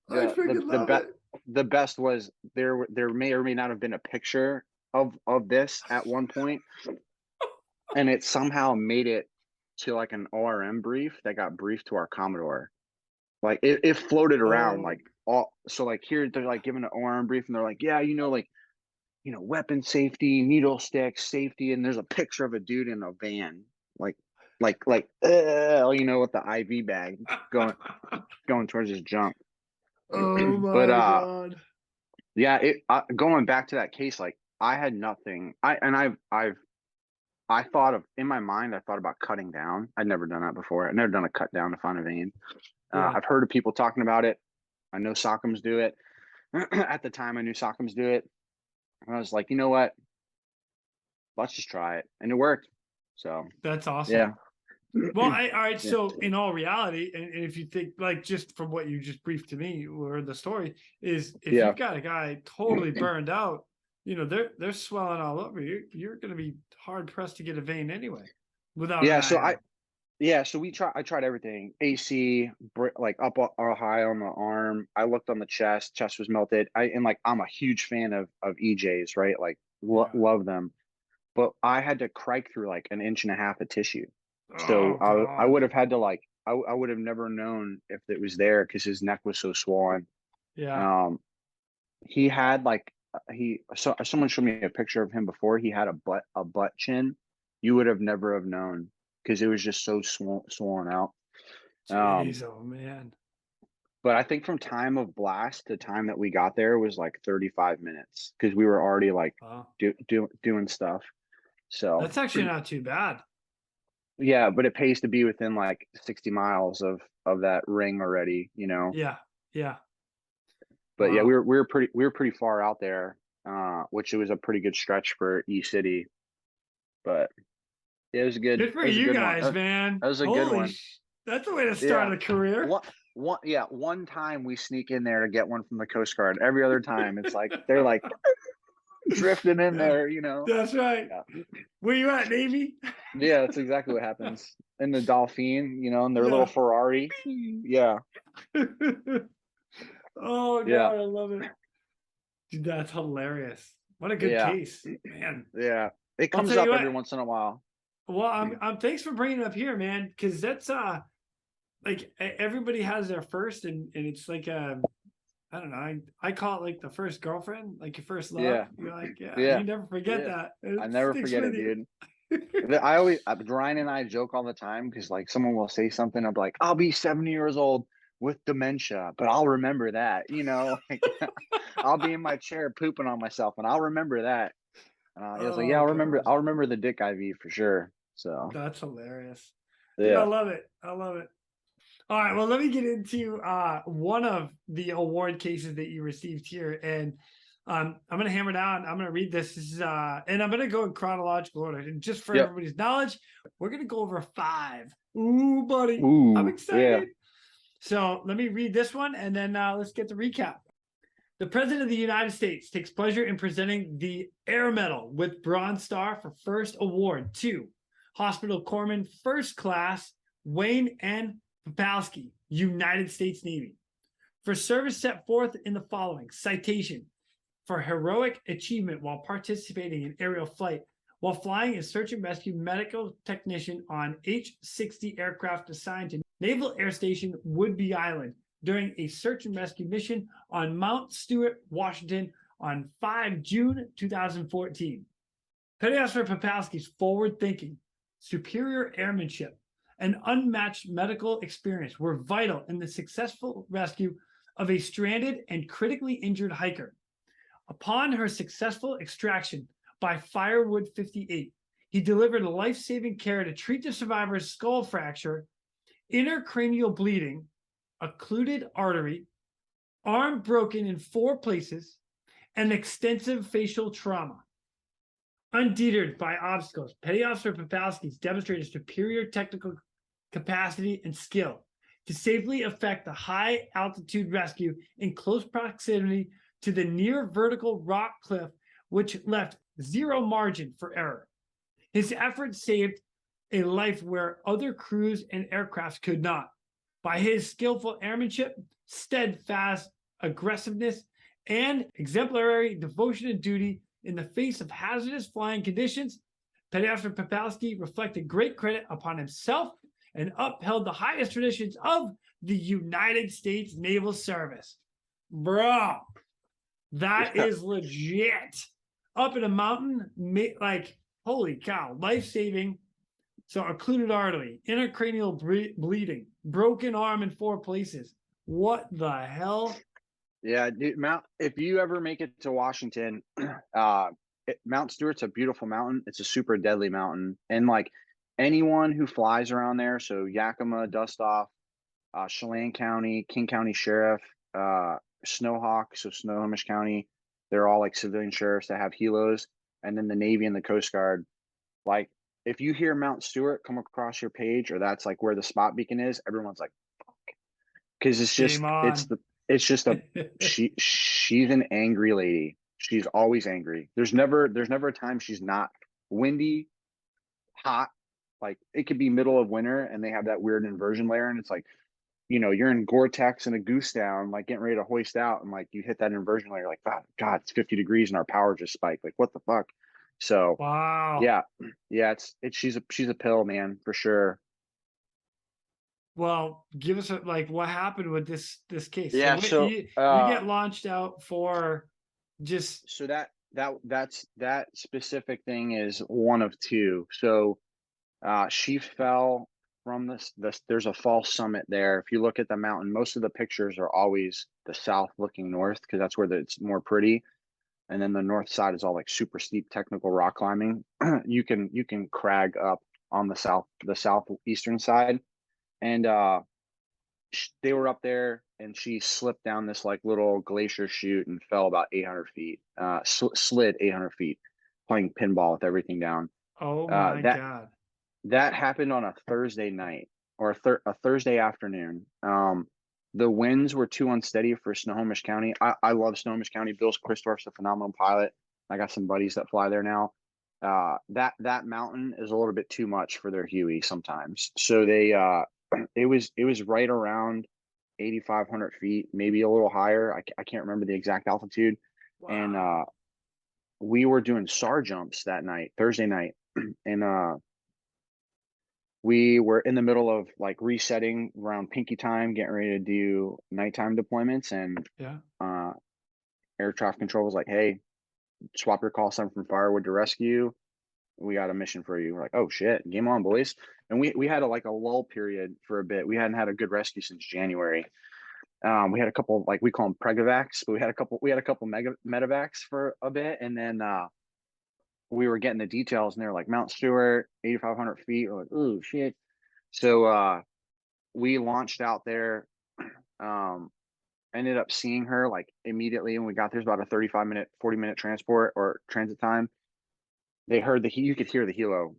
I freaking love it. the best was there may or may not have been a picture of this at one point, and it somehow made it to like an ORM brief that got briefed to our Commodore. Like it floated around like all. So like here they're like giving an ORM brief, and they're like, yeah, weapon safety, needle stick safety, and there's a picture of a dude in a van, with the IV bag going towards his junk. Oh my But god. yeah, going back to that case, like I had nothing. I thought of, in my mind, I thought about cutting down. I'd never done that before. I'd never done a cut down to find a vein. Yeah. I've heard of people talking about it. I know SOCMs do it. At the time, I knew SOCMs do it. And I was like, you know what? Let's just try it, and it worked. So That's awesome. yeah. Well, all right. Yeah. So, in all reality, and if you think, like, just from what you just briefed to me or the story, is if Yeah. you've got a guy totally burned out, they're swelling all over you. You're going to be hard pressed to get a vein anyway. Without Yeah. an So IR. I tried everything. AC, like up or high on the arm. I looked on the chest. Chest was melted. I'm a huge fan of EJs, right? Like love them. But I had to crike through like 1.5 inches of tissue. So I would have had to I would have never known if it was there because his neck was so swollen. Yeah. He had someone showed me a picture of him before. He had a butt chin. You would have never have known because it was just so swollen out. Jeez, oh man. But I think from time of blast to time that we got there was like 35 minutes because we were already like doing stuff. So that's actually not too bad. Yeah, but it pays to be within like 60 miles of that ring already, Yeah. Yeah. But yeah, we were pretty far out there, which it was a pretty good stretch for E-City. But yeah, it was good. Good for you guys, man. That was a good one. That's the way to start a career. One time we sneak in there to get one from the Coast Guard. Every other time it's like they're like drifting in there, That's right. Yeah. Where you at, Navy? Yeah, that's exactly what happens. In the Dolphin, in their little Ferrari. Yeah. Oh god, I love it. Dude, that's hilarious. What a good case, man. Yeah. It comes up every once in a while. Well, I'm thanks for bringing it up here, man, because that's like everybody has their first, and it's like I don't know, I call it like the first girlfriend, like your first love. Yeah. You're like, you never forget that. I never forget it, dude. I always, Brian and I joke all the time because like someone will say something, I'm like, I'll be 70 years old with dementia, but I'll remember that, like, I'll be in my chair pooping on myself, and I'll remember that. He was like, yeah, I'll remember the Dick IV for sure. So that's hilarious. Yeah. Dude, I love it. All right, well, let me get into one of the award cases that you received here, and I'm going to hammer down. I'm going to read this. This is, and I'm going to go in chronological order. And just for everybody's knowledge, we're going to go over 5. Ooh, buddy. Ooh, I'm excited. Yeah. So let me read this one, and then let's get the recap. The President of the United States takes pleasure in presenting the Air Medal with Bronze Star for first award to Hospital Corpsman First Class Wayne N. Papalski, United States Navy, for service set forth in the following: citation for heroic achievement while participating in aerial flight while flying as search and rescue medical technician on H-60 aircraft assigned to Naval Air Station Woodby Island during a search and rescue mission on Mount Stewart, Washington on 5 June 2014. Petty Officer Papalski's forward-thinking, superior airmanship, and unmatched medical experience were vital in the successful rescue of a stranded and critically injured hiker. Upon her successful extraction by Firewood 58, he delivered life-saving care to treat the survivor's skull fracture, intracranial bleeding, occluded artery, arm broken in 4 places, and extensive facial trauma. Undeterred by obstacles, Petty Officer Papalski's demonstrated superior technical capacity and skill to safely effect the high-altitude rescue in close proximity to the near vertical rock cliff, which left zero margin for error. His efforts saved a life where other crews and aircrafts could not. By his skillful airmanship, steadfast aggressiveness, and exemplary devotion to duty in the face of hazardous flying conditions, Petty Officer Papalski reflected great credit upon himself and upheld the highest traditions of the United States Naval Service. Bro, that is legit. Up in a mountain, like, holy cow, life-saving. So occluded artery, intracranial bleeding, broken arm in 4 places. What the hell? Yeah, dude, if you ever make it to Washington, Mount Stewart's a beautiful mountain. It's a super deadly mountain. And like anyone who flies around there, so Yakima, Dustoff, Chelan County, King County Sheriff, Snowhawk, so Snohomish County, they're all like civilian sheriffs that have helos, and then the Navy and the Coast Guard. Like, if you hear Mount Stewart come across your page, or that's like where the spot beacon is, everyone's like, because it's just she's an angry lady. She's always angry. There's never a time she's not windy, hot. Like, it could be middle of winter and they have that weird inversion layer, and it's like, you're in Gore-Tex and a goose down, like getting ready to hoist out, and like you hit that inversion layer, like, God, it's 50 degrees and our power just spiked. Like, what the fuck? So wow. Yeah, she's a pill, man, for sure. Well, give us what happened with this case? Yeah, so you get launched out for just so that specific thing is one of 2. So she fell from this there's a false summit there. If you look at the mountain, most of the pictures are always the south looking north, because that's where it's more pretty, and then the north side is all like super steep technical rock climbing. you can crag up on the southeastern side, and they were up there, and she slipped down this like little glacier chute and fell about 800 feet, slid 800 feet, playing pinball with everything down. Oh my God. That happened on a Thursday night, or a Thursday afternoon. The winds were too unsteady for Snohomish County. I love Snohomish County. Bill Christorf's a phenomenal pilot. I got some buddies that fly there now. That mountain is a little bit too much for their Huey sometimes. So they it was right around 8,500 feet, maybe a little higher. I can't remember the exact altitude. Wow. And we were doing SAR jumps that night, Thursday night, and we were in the middle of like resetting around pinky time, getting ready to do nighttime deployments, and air traffic control was like, "Hey, swap your call sign from Firewood to Rescue. We got a mission for you." We're like, "Oh shit, game on, boys!" And we had a lull period for a bit. We hadn't had a good rescue since January. We had a couple, like, we call them pregovacs, but we had a couple medevacs for a bit, and then we were getting the details, and they were like, Mount Stewart, 8,500 feet. We're like, oh shit. So we launched out there. Ended up seeing her like immediately when we got there. It was about a 35-minute, 40-minute transport or transit time. They heard you could hear the helo,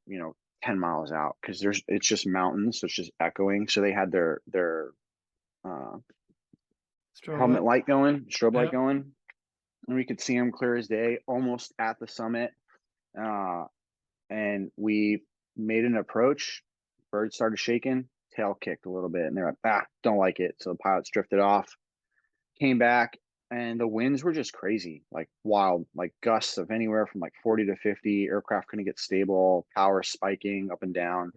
10 miles out, because it's just mountains, so it's just echoing. So they had their helmet light going, strobe light going, and we could see them clear as day, almost at the summit. And we made an approach. Bird started shaking, tail kicked a little bit, and they're like, don't like it. So the pilots drifted off, came back, and the winds were just crazy, like wild, like gusts of anywhere from like 40 to 50. Aircraft couldn't get stable, power spiking up and down.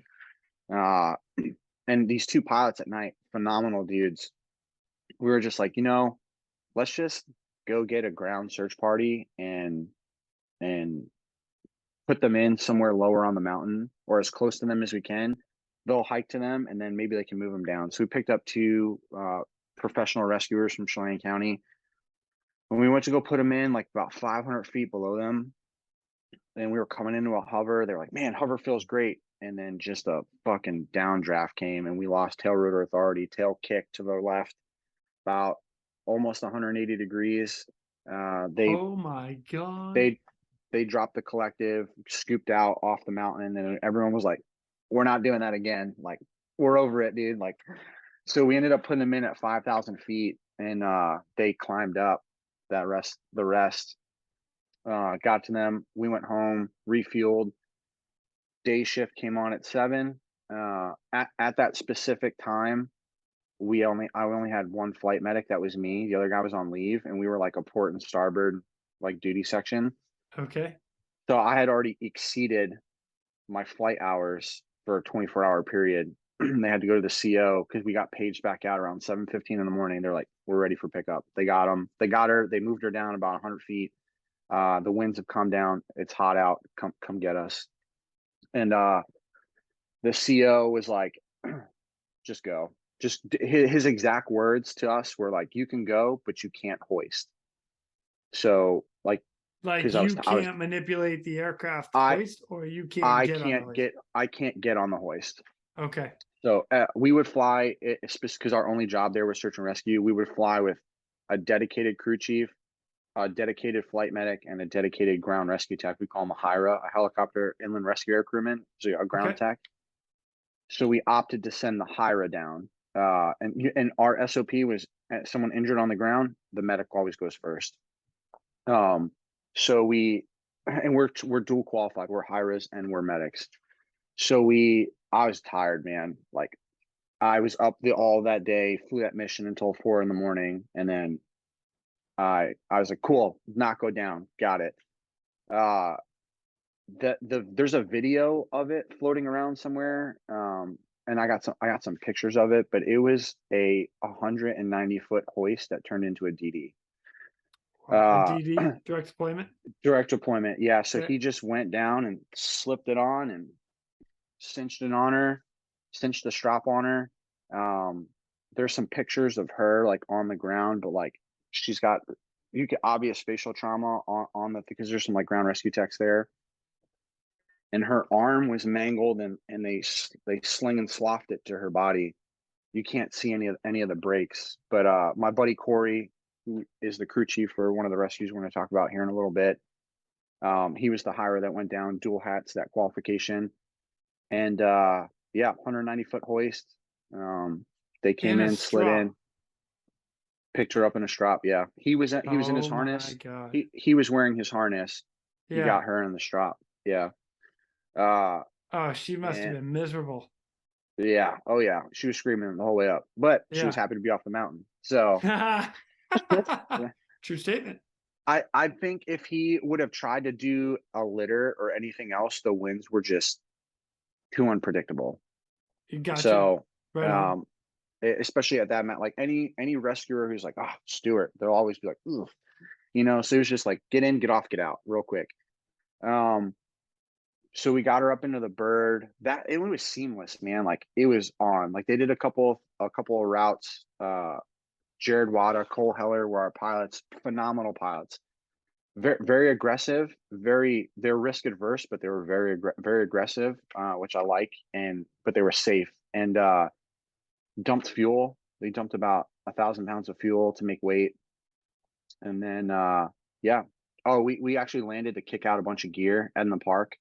And these 2 pilots at night, phenomenal dudes. We were just like, let's just go get a ground search party and put them in somewhere lower on the mountain or as close to them as we can. They'll hike to them and then maybe they can move them down. So we picked up 2 professional rescuers from Chelan County. When we went to go put them in, like about 500 feet below them, and we were coming into a hover, they're like, man, hover feels great. And then just a fucking downdraft came and we lost tail rotor authority, tail kick to the left about almost 180 degrees. Oh my God. They dropped the collective, scooped out off the mountain, and everyone was like, we're not doing that again. Like, we're over it, dude. Like, so we ended up putting them in at 5,000 feet and they climbed up the rest, got to them. We went home, refueled. Day shift came on at 7. At that specific time, I only had 1 flight medic. That was me. The other guy was on leave, and we were like a port and starboard like duty section. Okay. So I had already exceeded my flight hours for a 24-hour period. They had to go to the CO because we got paged back out around 7:15 in the morning. They're like, we're ready for pickup. They got them. They got her. They moved her down about 100 feet. The winds have come down. It's hot out. Come get us. And the CO was like, just go. Just his exact words to us were like, you can go, but you can't hoist. So like you can't manipulate the aircraft hoist, or you can't get on the hoist. I can't get on the hoist. Okay. So we would fly, because our only job there was search and rescue. We would fly with a dedicated crew chief, a dedicated flight medic, and a dedicated ground rescue tech. We call him a HIRA, a helicopter inland rescue air crewman, so a ground tech. So we opted to send the HIRA down. And our SOP was someone injured on the ground, the medic always goes first. So we're dual qualified. We're HIRAs and we're medics. So I was tired, man. Like I was up all that day, flew that mission until 4 a.m. And then I was like, cool, not go down. Got it. There's a video of it floating around somewhere. And I got some pictures of it, but it was a 190-foot hoist that turned into a DD. A DD, direct deployment? Direct deployment, yeah. So he just went down and slipped it on and cinched it on her, cinched the strap on her. There's some pictures of her like on the ground, but like she's got obvious facial trauma on because there's some like ground rescue techs there. And her arm was mangled and they sling and sloughed it to her body. You can't see any of the breaks. But my buddy Corey, who is the crew chief for one of the rescues we're going to talk about here in a little bit, he was the HIRA that went down, dual hats, that qualification. And 190-foot hoist. They came in, slid in, picked her up in a strap. Yeah, he was in his harness. He was wearing his harness. He got her in the strap. Yeah. She must have been miserable. Yeah. Oh yeah. She was screaming the whole way up, but she was happy to be off the mountain. So true statement. I think if he would have tried to do a litter or anything else, the winds were just too unpredictable. Gotcha. So especially at that amount, like any rescuer who's like, oh, Stuart, they'll always be like, ooh, so it was just like, get in, get off, get out real quick. So we got her up into the bird. It was seamless, man. Like it was on. Like they did a couple of routes. Jared Wada, Cole Heller were our pilots. Phenomenal pilots. Very, very aggressive. They're risk adverse, but they were very aggressive, which I like. But they were safe and dumped fuel. They dumped about 1,000 pounds of fuel to make weight. And then we actually landed to kick out a bunch of gear in the park.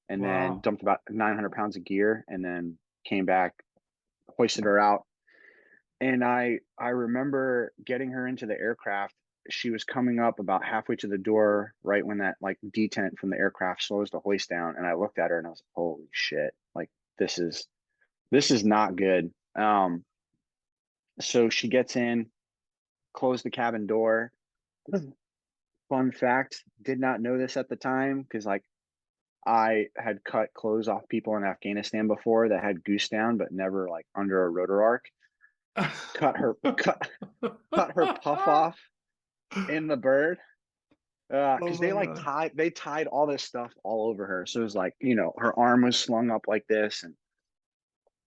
And then dumped about 900 pounds of gear and then came back, hoisted her out. And I remember getting her into the aircraft. She was coming up about halfway to the door, right when that like detent from the aircraft slows the hoist down. And I looked at her and I was like, holy shit, like this is not good. So she gets in, closed the cabin door. Fun fact, did not know this at the time because like I had cut clothes off people in Afghanistan before that had goose down, but never like under a rotor arc. Cut her puff off in the bird. Oh Because my God. they tied all this stuff all over her. So it was like, her arm was slung up like this, and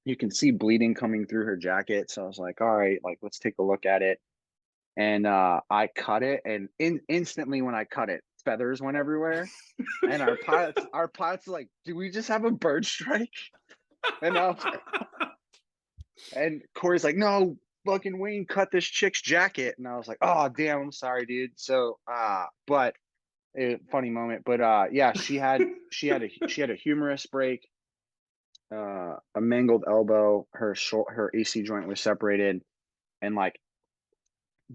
you can see bleeding coming through her jacket. So I was like, all right, like let's take a look at it. And I cut it, and instantly when I cut it, feathers went everywhere. And our pilots are like, "Do we just have a bird strike?" And and Corey's like, "No, fucking Wayne cut this chick's jacket." And I was like, "Oh damn, I'm sorry, dude." So but funny moment. But yeah, she had a humerus break, a mangled elbow, her AC joint was separated, and like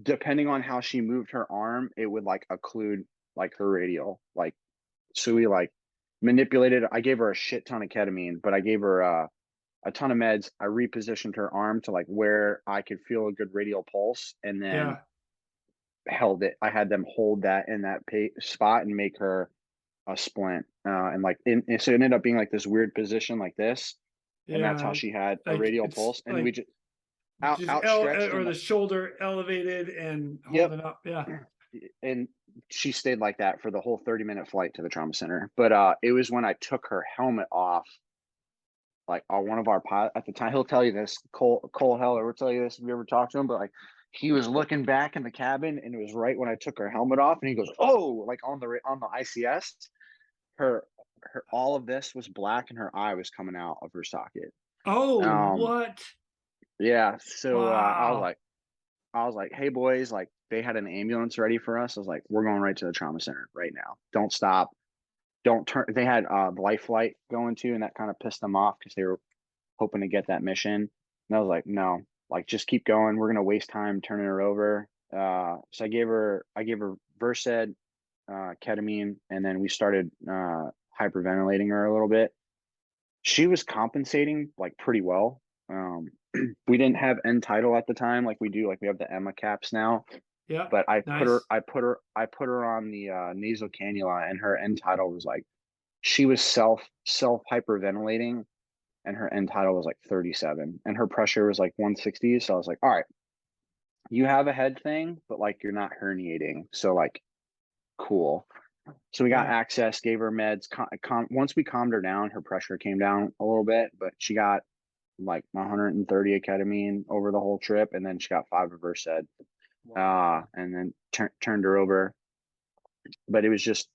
depending on how she moved her arm, it would like occlude like her radial. Like, so we like manipulated. I gave her a shit ton of ketamine, but I gave her a ton of meds. I repositioned her arm to like where I could feel a good radial pulse, and then Yeah. held it. I had them hold that in that spot and make her a splint. And like, so it ended up being like this weird position like this. And that's how Yeah. she had a Like radial it's pulse. And we like just just outstretched or and the shoulder elevated and yep. holding up. Yeah. And she stayed like that for the whole 30-minute flight to the trauma center. But it was when I took her helmet off, like one of our pilots at the time, he'll tell you this, Cole Heller will tell you this if you ever talk to him, but like he was looking back in the cabin, and it was right when I took her helmet off, and he goes, "Oh," like on the ICS, her all of this was black, and her eye was coming out of her socket. Oh, Um, what? yeah. So Wow. I was like, "Hey boys, like they had an ambulance ready for us." I was like, "We're going right to the trauma center right now. Don't stop. Don't turn." They had the life flight going to, and that kind of pissed them off because they were hoping to get that mission. And I was like, "No, like just keep going. We're gonna waste time turning her over." So I gave her Versed, ketamine, and then we started hyperventilating her a little bit. She was compensating like pretty well. We didn't have end tidal at the time like we do, like we have the Emma caps now. Yep. But Nice. I put her on the nasal cannula, and her end tidal was like she was self hyperventilating, and her end tidal was like 37, and her pressure was like 160. So I was like, all right, you have a head thing, but like you're not herniating, so like cool. So we got Yeah. access, gave her meds. Once we calmed her down, her pressure came down a little bit, but she got like 130 of ketamine over the whole trip, and then she got 5 of Versed, Wow. and then turned her over. But it was just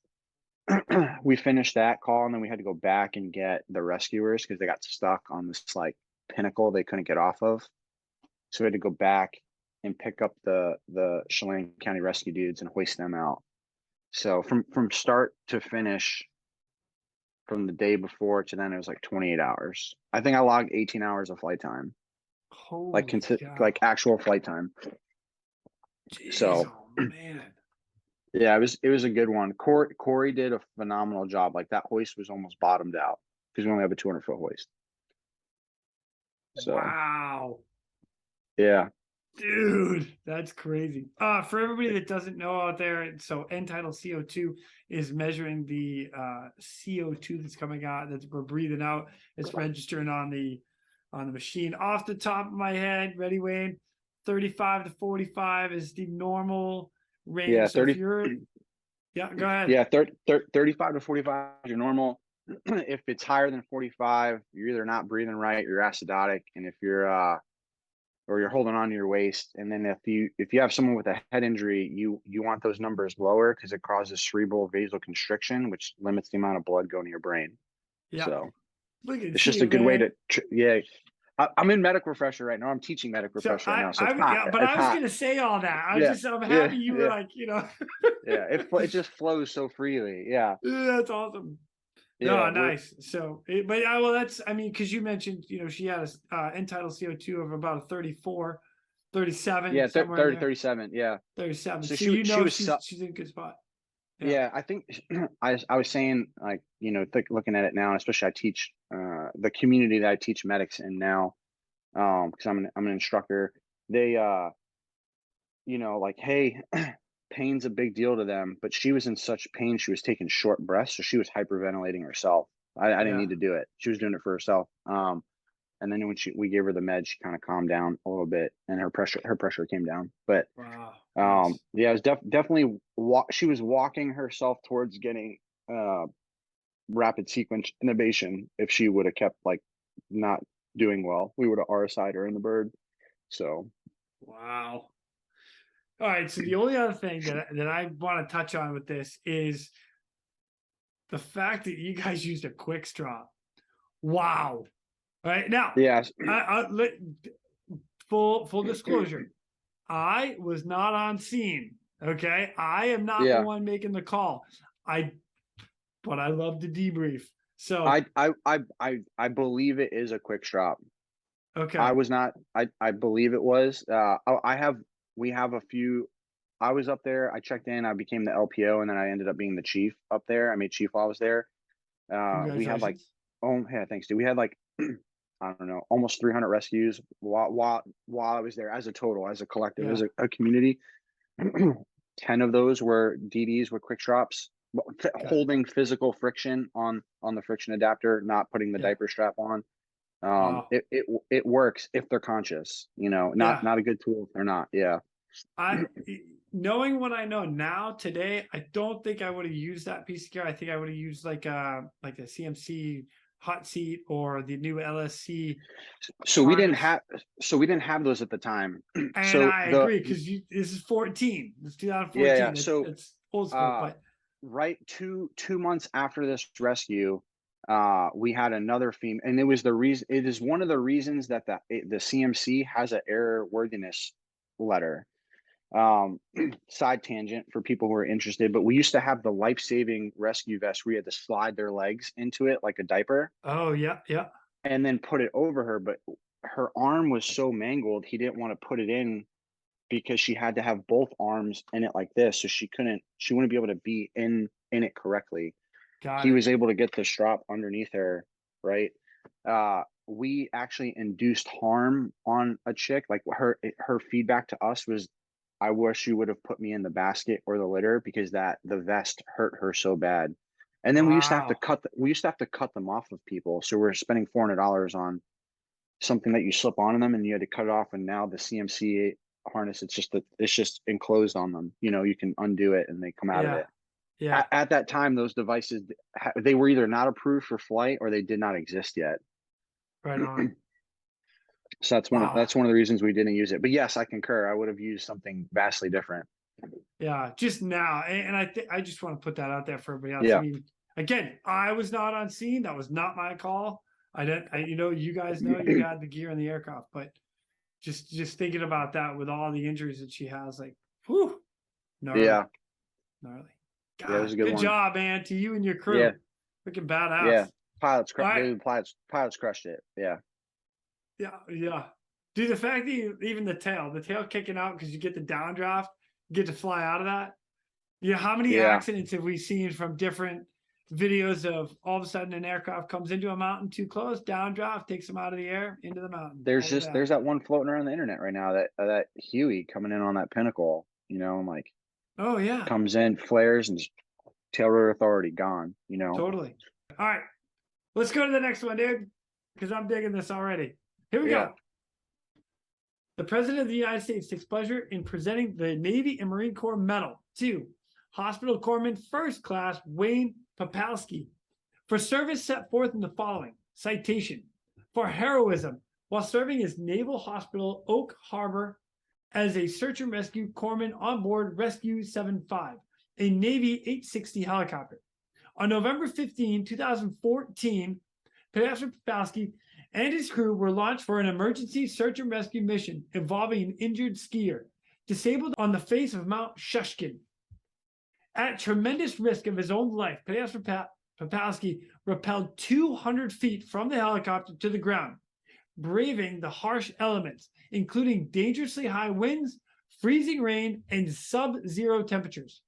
we finished that call, and then we had to go back and get the rescuers because they got stuck on this like pinnacle they couldn't get off of. So we had to go back and pick up the Chelan County rescue dudes and hoist them out. So from start to finish, from the day before to then, it was like 28 hours. I think I logged 18 hours of flight time, like Holy like cow. actual flight time. Jeez, So oh man. yeah, it was a good one. Corey did a phenomenal job. Like that hoist was almost bottomed out because we only have a 200-foot hoist. So Wow. yeah, Dude, that's crazy. For everybody that doesn't know out there, so end-tidal CO2 is measuring the CO2 that's coming out, that we're breathing out. It's registering on the machine. Off the top of my head, ready, Wayne? 35 to 45 is the normal yeah, range. So if 30, you're, yeah, go ahead. yeah, 35 to 45 is your normal. If it's higher than 45, you're either not breathing right, you're acidotic, and if you're or you're holding on to your waist. And then if you have someone with a head injury, you want those numbers lower because it causes cerebral vasoconstriction, which limits the amount of blood going to your brain. Yeah, So look at it's just you, a good way man. to yeah. I'm in medical refresher right now. I'm teaching medical So refresher right now, so it's hot. yeah, but It's I was hot. gonna say all that. Yeah, I'm yeah, happy you were yeah, like, yeah. It just flows so freely. Yeah, that's awesome. yeah. No, nice. So, but yeah, well, I mean, because you mentioned, she had a end-tidal CO2 of about a 34, 37, Yeah, somewhere in 30, there, 37. Yeah. 37. So So she was she's in a good spot. Yeah, yeah, I think I was saying like looking at it now, and especially I teach the community that I teach medics in now, because I'm an instructor. They like, hey, pain's a big deal to them, but she was in such pain, she was taking short breaths, so she was hyperventilating herself. I didn't yeah. need to do it. She was doing it for herself. And then when we gave her the med, she kind of calmed down a little bit, and her pressure came down. But Wow. Nice. Yeah, it was definitely she was walking herself towards getting rapid sequence intubation. If she would have kept like not doing well, we would have RSI'd her in the bird. So Wow. All right. So the only other thing that I want to touch on with this is the fact that you guys used a quick straw. Wow. All right. Now, yeah, full disclosure. I was not on scene. Okay. I am not the yeah. one making the call. But I love to debrief. So, I believe it is a quick drop. I okay. was not. I believe it was. We have a few. I was up there. I checked in. I became the LPO, and then I ended up being the chief up there. I made chief while I was there. We had like, Congratulations. oh yeah, thanks, dude. We had like, I don't know, almost 300 rescues while I was there as a total, as a collective, Yeah. as a community. 10 of those were DDs with quick drops, Got it. holding physical friction on the friction adapter, not putting the Yeah. diaper strap on. Wow. It works if they're conscious, Yeah. not a good tool if they're not. Yeah. I knowing what I know now today, I don't think I would have used that piece of gear. I think I would have used like a CMC hot seat or the new LSC So we didn't harness. have so we didn't have those at the time. And So I the agree because this is 14. It's yeah. 2014. So It's old school, uh but right 2 months after this rescue, we had another female, and it is one of the reasons that the CMC has an airworthiness letter. Side tangent for people who are interested, but we used to have the life-saving rescue vest where you had to slide their legs into it like a diaper oh yeah, yeah. and then put it over her, but her arm was so mangled he didn't want to put it in because she had to have both arms in it like this, so she wouldn't be able to be in it correctly. Got He it. was able to get the strap underneath her, right? We actually induced harm on a chick. Like her feedback to us was, I wish you would have put me in the basket or the litter because the vest hurt her so bad. And then Wow. we used to have to cut them off of people. So we're spending $400 on something that you slip on them and you had to cut it off. And now the CMC harness, it's just enclosed on them. You can undo it and they come out of Yeah. it. Yeah. At that time, those devices, they were either not approved for flight or they did not exist yet. Right on. So Wow. that's one of the reasons we didn't use it. But yes, I concur. I would have used something vastly different. Yeah, just now, and I just want to put that out there for everybody else. I Yeah, mean, again, I was not on scene. That was not my call. I didn't. You guys know you had the gear in the aircraft, but just thinking about that with all the injuries that she has, like, whew, gnarly, yeah, gnarly. yeah. It was God, a good good one. job, man, to you and your Yeah, crew. Freaking badass. yeah. Pilots, All right, pilots crushed it. Yeah, yeah, yeah. Dude, the fact that even the tail kicking out because you get the downdraft, you get to fly out of that. Yeah, how many yeah. accidents have we seen from different videos of all of a sudden an aircraft comes into a mountain too close, downdraft, takes them out of the air, into the mountain, all the way back. There's that one floating around the internet right now that Huey coming in on that pinnacle. And like Oh yeah, comes in, flares, and just tail rotor authority gone. totally. All right, let's go to the next one, dude, because I'm digging this already. Here we Yeah. go. The President of the United States takes pleasure in presenting the Navy and Marine Corps Medal to Hospital Corpsman First Class Wayne Papalski for service set forth in the following citation: for heroism while serving as Naval Hospital Oak Harbor as a search and rescue corpsman on board Rescue 75, a Navy 860 helicopter. On November 15, 2014, Pastor Papalski and his crew were launched for an emergency search and rescue mission involving an injured skier disabled on the face of Mount Shushkin. At tremendous risk of his own life, Pastor Papalski rappelled 200 feet from the helicopter to the ground, braving the harsh elements, including dangerously high winds, freezing rain, and sub-zero temperatures.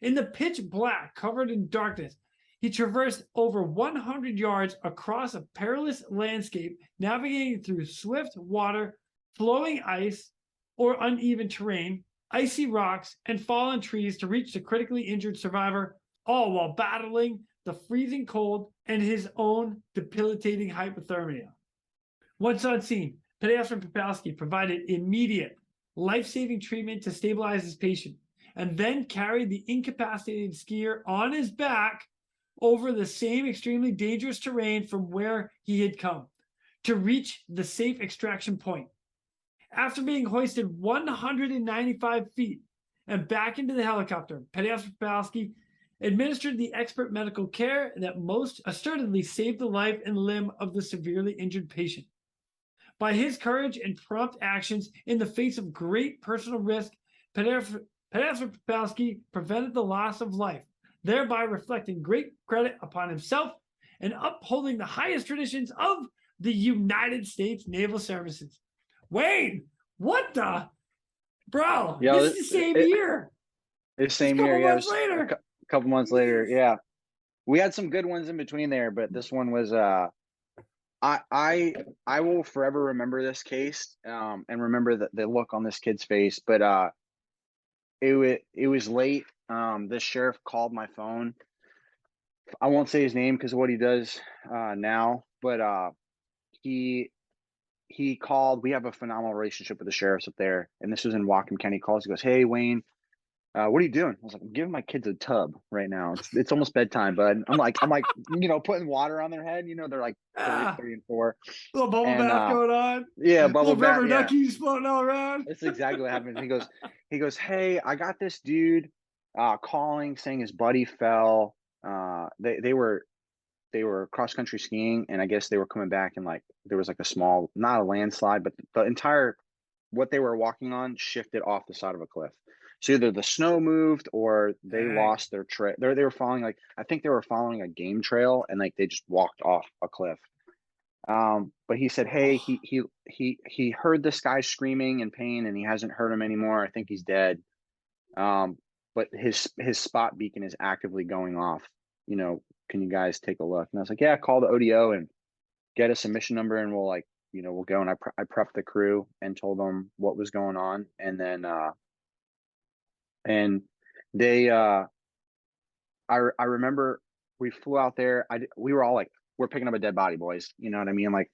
In the pitch black, covered in darkness, he traversed over 100 yards across a perilous landscape, navigating through swift water, flowing ice or uneven terrain, icy rocks, and fallen trees to reach the critically injured survivor, all while battling the freezing cold and his own debilitating hypothermia. Once on scene, Pastor Papalski provided immediate life-saving treatment to stabilize his patient, and then carried the incapacitated skier on his back over the same extremely dangerous terrain from where he had come to reach the safe extraction point. After being hoisted 195 feet and back into the helicopter, Papalski administered the expert medical care that most assertedly saved the life and limb of the severely injured patient. By his courage and prompt actions in the face of great personal risk, Papalski prevented the loss of life, thereby reflecting great credit upon himself and upholding the highest traditions of the United States Naval Services. Wayne, what the? Bro, Yeah, this is the same year. The same year, yeah. Months later. A couple months later, yeah. We had some good ones in between there, but this one was I will forever remember this case and remember the look on this kid's face. But it was late. The sheriff called my phone. I won't say his name because of what he does now, but he called. We have a phenomenal relationship with the sheriffs up there, and this was in Whatcom County. He calls. He goes, "Hey, Wayne, what are you doing?" I was like, "I'm giving my kids a tub right now. It's almost bedtime, bud." I'm like, putting water on their head. They're like 3 and 4. Little bubble And bath going on. yeah, bubble little bath. Rubber Yeah, duckies floating all around. that's exactly what happened. He goes, "Hey, I got this dude calling saying his buddy fell. They were cross country skiing, and I guess they were coming back, and like there was like a small, not a landslide, but the entire what they were walking on shifted off the side of a cliff. So either the snow moved or they lost their trail. They were following, like, I think they were following a game trail, and like they just walked off a cliff. But he said, hey, he heard this guy screaming in pain, and he hasn't heard him anymore. I think he's dead. But his spot beacon is actively going off. Can you guys take a look?" And I was like, "Yeah, call the ODO and get a submission number, and we'll we'll go." And I prepped the crew and told them what was going on, and then and they I remember we flew out there. We were all like, "We're picking up a dead body, boys." You know what I mean? Like,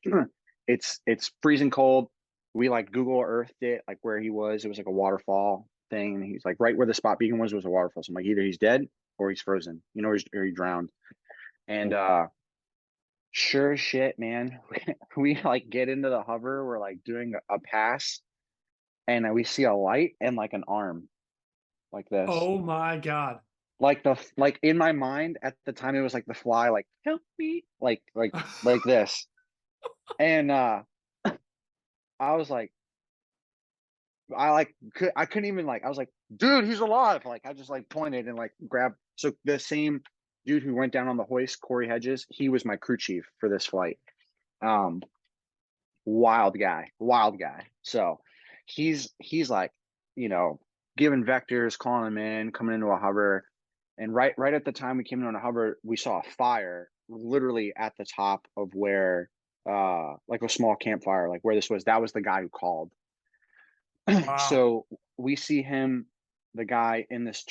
it's freezing cold. We like Google Earthed it, like where he was. It was like a waterfall thing, and he's like right where the spot beacon was a waterfall. So I'm like, either he's dead or he's frozen, or he drowned. And sure as shit, man, we like get into the hover. We're like doing a pass, and we see a light and like an arm, like this. Oh my God! Like in my mind at the time, it was like the Fly, like help me, like this. And I was like, I couldn't even I was like, "Dude, he's alive!" Like I just like pointed and like grabbed. So the same dude who went down on the hoist, Corey Hedges, he was my crew chief for this flight. Wild guy. So he's like, giving vectors, calling him in, coming into a hover. And right at the time we came in on a hover, we saw a fire literally at the top of where like a small campfire, like where this was. That was the guy who called. Wow. So we see him, the guy in this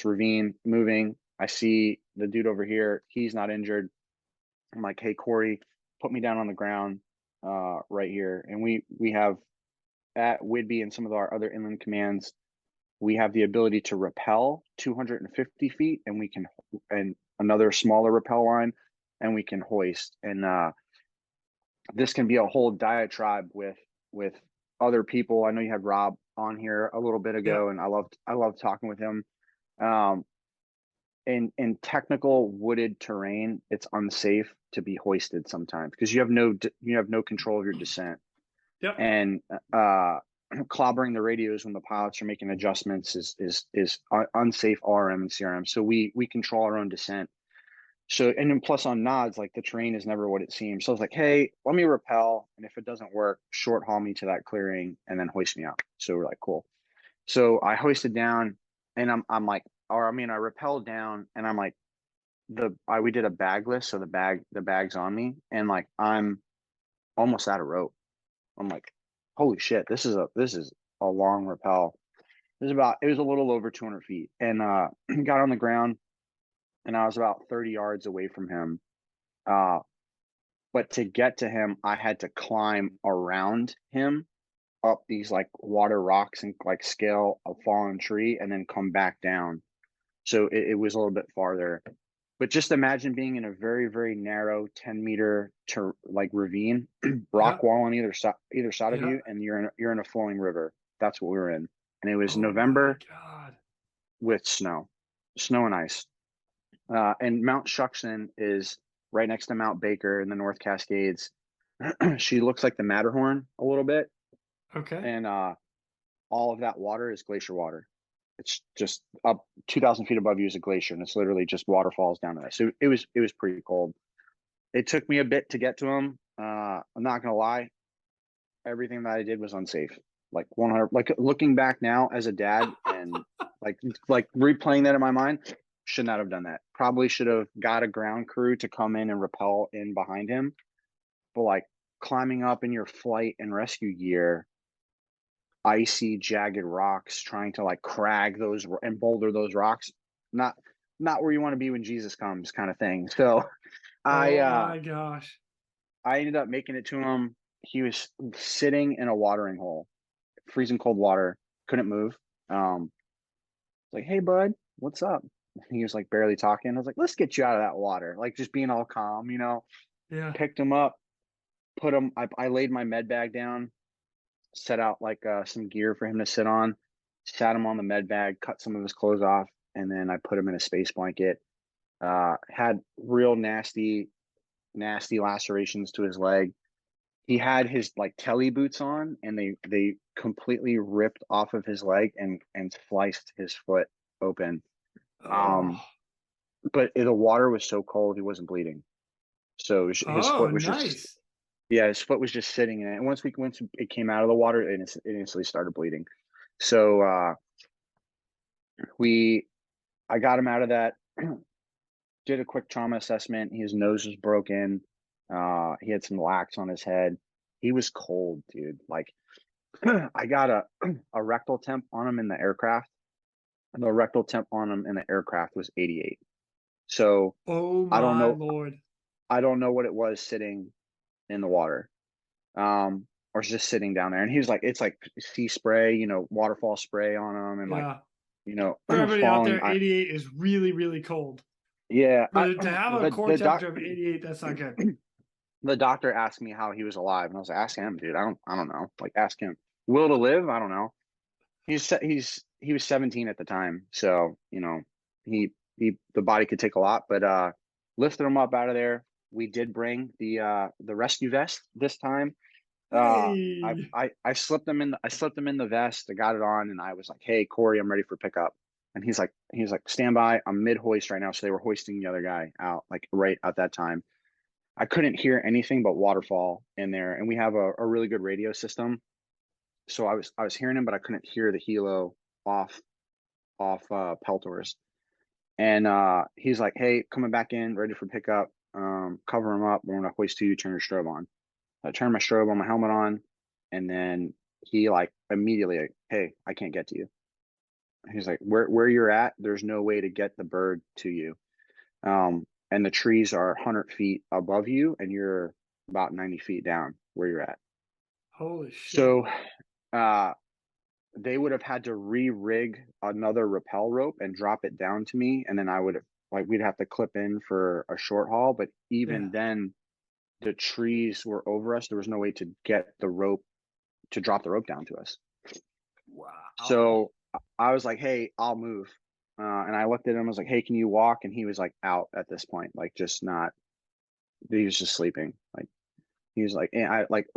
ravine moving. I see the dude over here. He's not injured. I'm like, "Hey, Corey, put me down on the ground right here." And we have at Whidbey and some of our other inland commands, we have the ability to rappel 250 feet, and another smaller rappel line, and we can hoist. And this can be a whole diatribe with other people. I know you had Rob on here a little bit ago, and I love talking with him. In technical wooded terrain, it's unsafe to be hoisted sometimes because you have no control of your descent. Yep. And clobbering the radios when the pilots are making adjustments is unsafe RM and CRM. So we control our own descent. So, and then plus on nods, like the terrain is never what it seems. So I was like, "Hey, let me rappel, and if it doesn't work, short haul me to that clearing and then hoist me out." So we're like, "Cool." So I hoisted down, and I'm like, I rappelled down, and I'm like, we did a bagless, so the bag's on me, and like I'm almost out of rope. I'm like, "Holy shit, this is a long rappel." It was a little over 200 feet, and got on the ground, and I was about 30 yards away from him. But to get to him, I had to climb around him up these like water rocks and like scale a fallen tree and then come back down. So it was a little bit farther. But just imagine being in a very, very narrow 10-meter to like ravine, Yeah. rock wall on either side of Yeah. you, and you're in a flowing river. That's what we were in. And it was Oh my November God. with snow and ice. And Mount Shuxon is right next to Mount Baker in the North Cascades. She looks like the Matterhorn a little bit, Okay. and all of that water is glacier water. It's just up 2,000 feet above you is a glacier, and it's literally just waterfalls down there. So it was pretty cold. It took me a bit to get to them. I'm not gonna lie, everything that I did was unsafe. Like 100. Like looking back now as a dad and like replaying that in my mind, should not have done that. Probably should have got a ground crew to come in and rappel in behind him. But like climbing up in your flight and rescue gear, icy, jagged rocks, trying to like crag those and boulder those rocks, not not where you want to be when Jesus comes, kind of thing. So I Oh uh my gosh. I ended up making it to him. He was sitting in a watering hole, freezing cold water, couldn't move. Like, hey bud, what's up? He was like barely talking. I was like, let's get you out of that water. Like just being all calm, Yeah. picked him up, put him, I laid my med bag down, set out like some gear for him to sit on, sat him on the med bag, cut some of his clothes off, and then I put him in a space blanket. Had real nasty lacerations to his leg. He had his like telly boots on, and they completely ripped off of his leg and sliced his foot open. Oh. Um, but the water was so cold he wasn't bleeding. So his Oh, foot was just nice. yeah, his foot was just sitting in it. And once it came out of the water, it instantly started bleeding. So we I got him out of that. Did a quick trauma assessment. His nose was broken. He had some lax on his head. He was cold, dude. Like I got a rectal temp on him in the aircraft. And the rectal temp on him in the aircraft was 88. So Oh I don't my know. Lord. I don't know what it was sitting in the water, or just sitting down there. And he was like, it's like sea spray, waterfall spray on him, and like, Yeah. you know, For everybody out falling. there, 88 is really, really cold. Yeah, But to have a core the doc, temperature of 88, that's not good. the doctor asked me how he was alive, and I was like, ask him, dude. I don't know. Like, ask him. Will to live? I don't know. He was 17 at the time, so the body could take a lot, but lifted him up out of there. We did bring the rescue vest this time. Hey. I slipped him in the vest. I got it on, and I was like, "Hey, Corey, I'm ready for pickup." And he's like, "Stand by. I'm mid hoist right now." So they were hoisting the other guy out, like right at that time. I couldn't hear anything but waterfall in there, and we have a really good radio system. So I was hearing him, but I couldn't hear the helo off Peltor's. And he's like, "Hey, coming back in, ready for pickup. Cover him up. We're gonna hoist you. Turn your strobe on." I turned my strobe on, my helmet on, and then he like immediately like, "Hey, I can't get to you." He's like, "Where you're at, there's no way to get the bird to you. And the trees are 100 feet above you, and you're about 90 feet down where you're at." Holy shit. So uh, they would have had to re-rig another rappel rope and drop it down to me, and then I would have like we'd have to clip in for a short haul. But Yeah. even then, the trees were over us. There was no way to get the rope to drop the rope down to us. Wow. So I was like, "Hey, I'll move." And I looked at him. I was like, "Hey, can you walk?" And he was like out at this point, like just not. He was just sleeping. Like he was like, and I like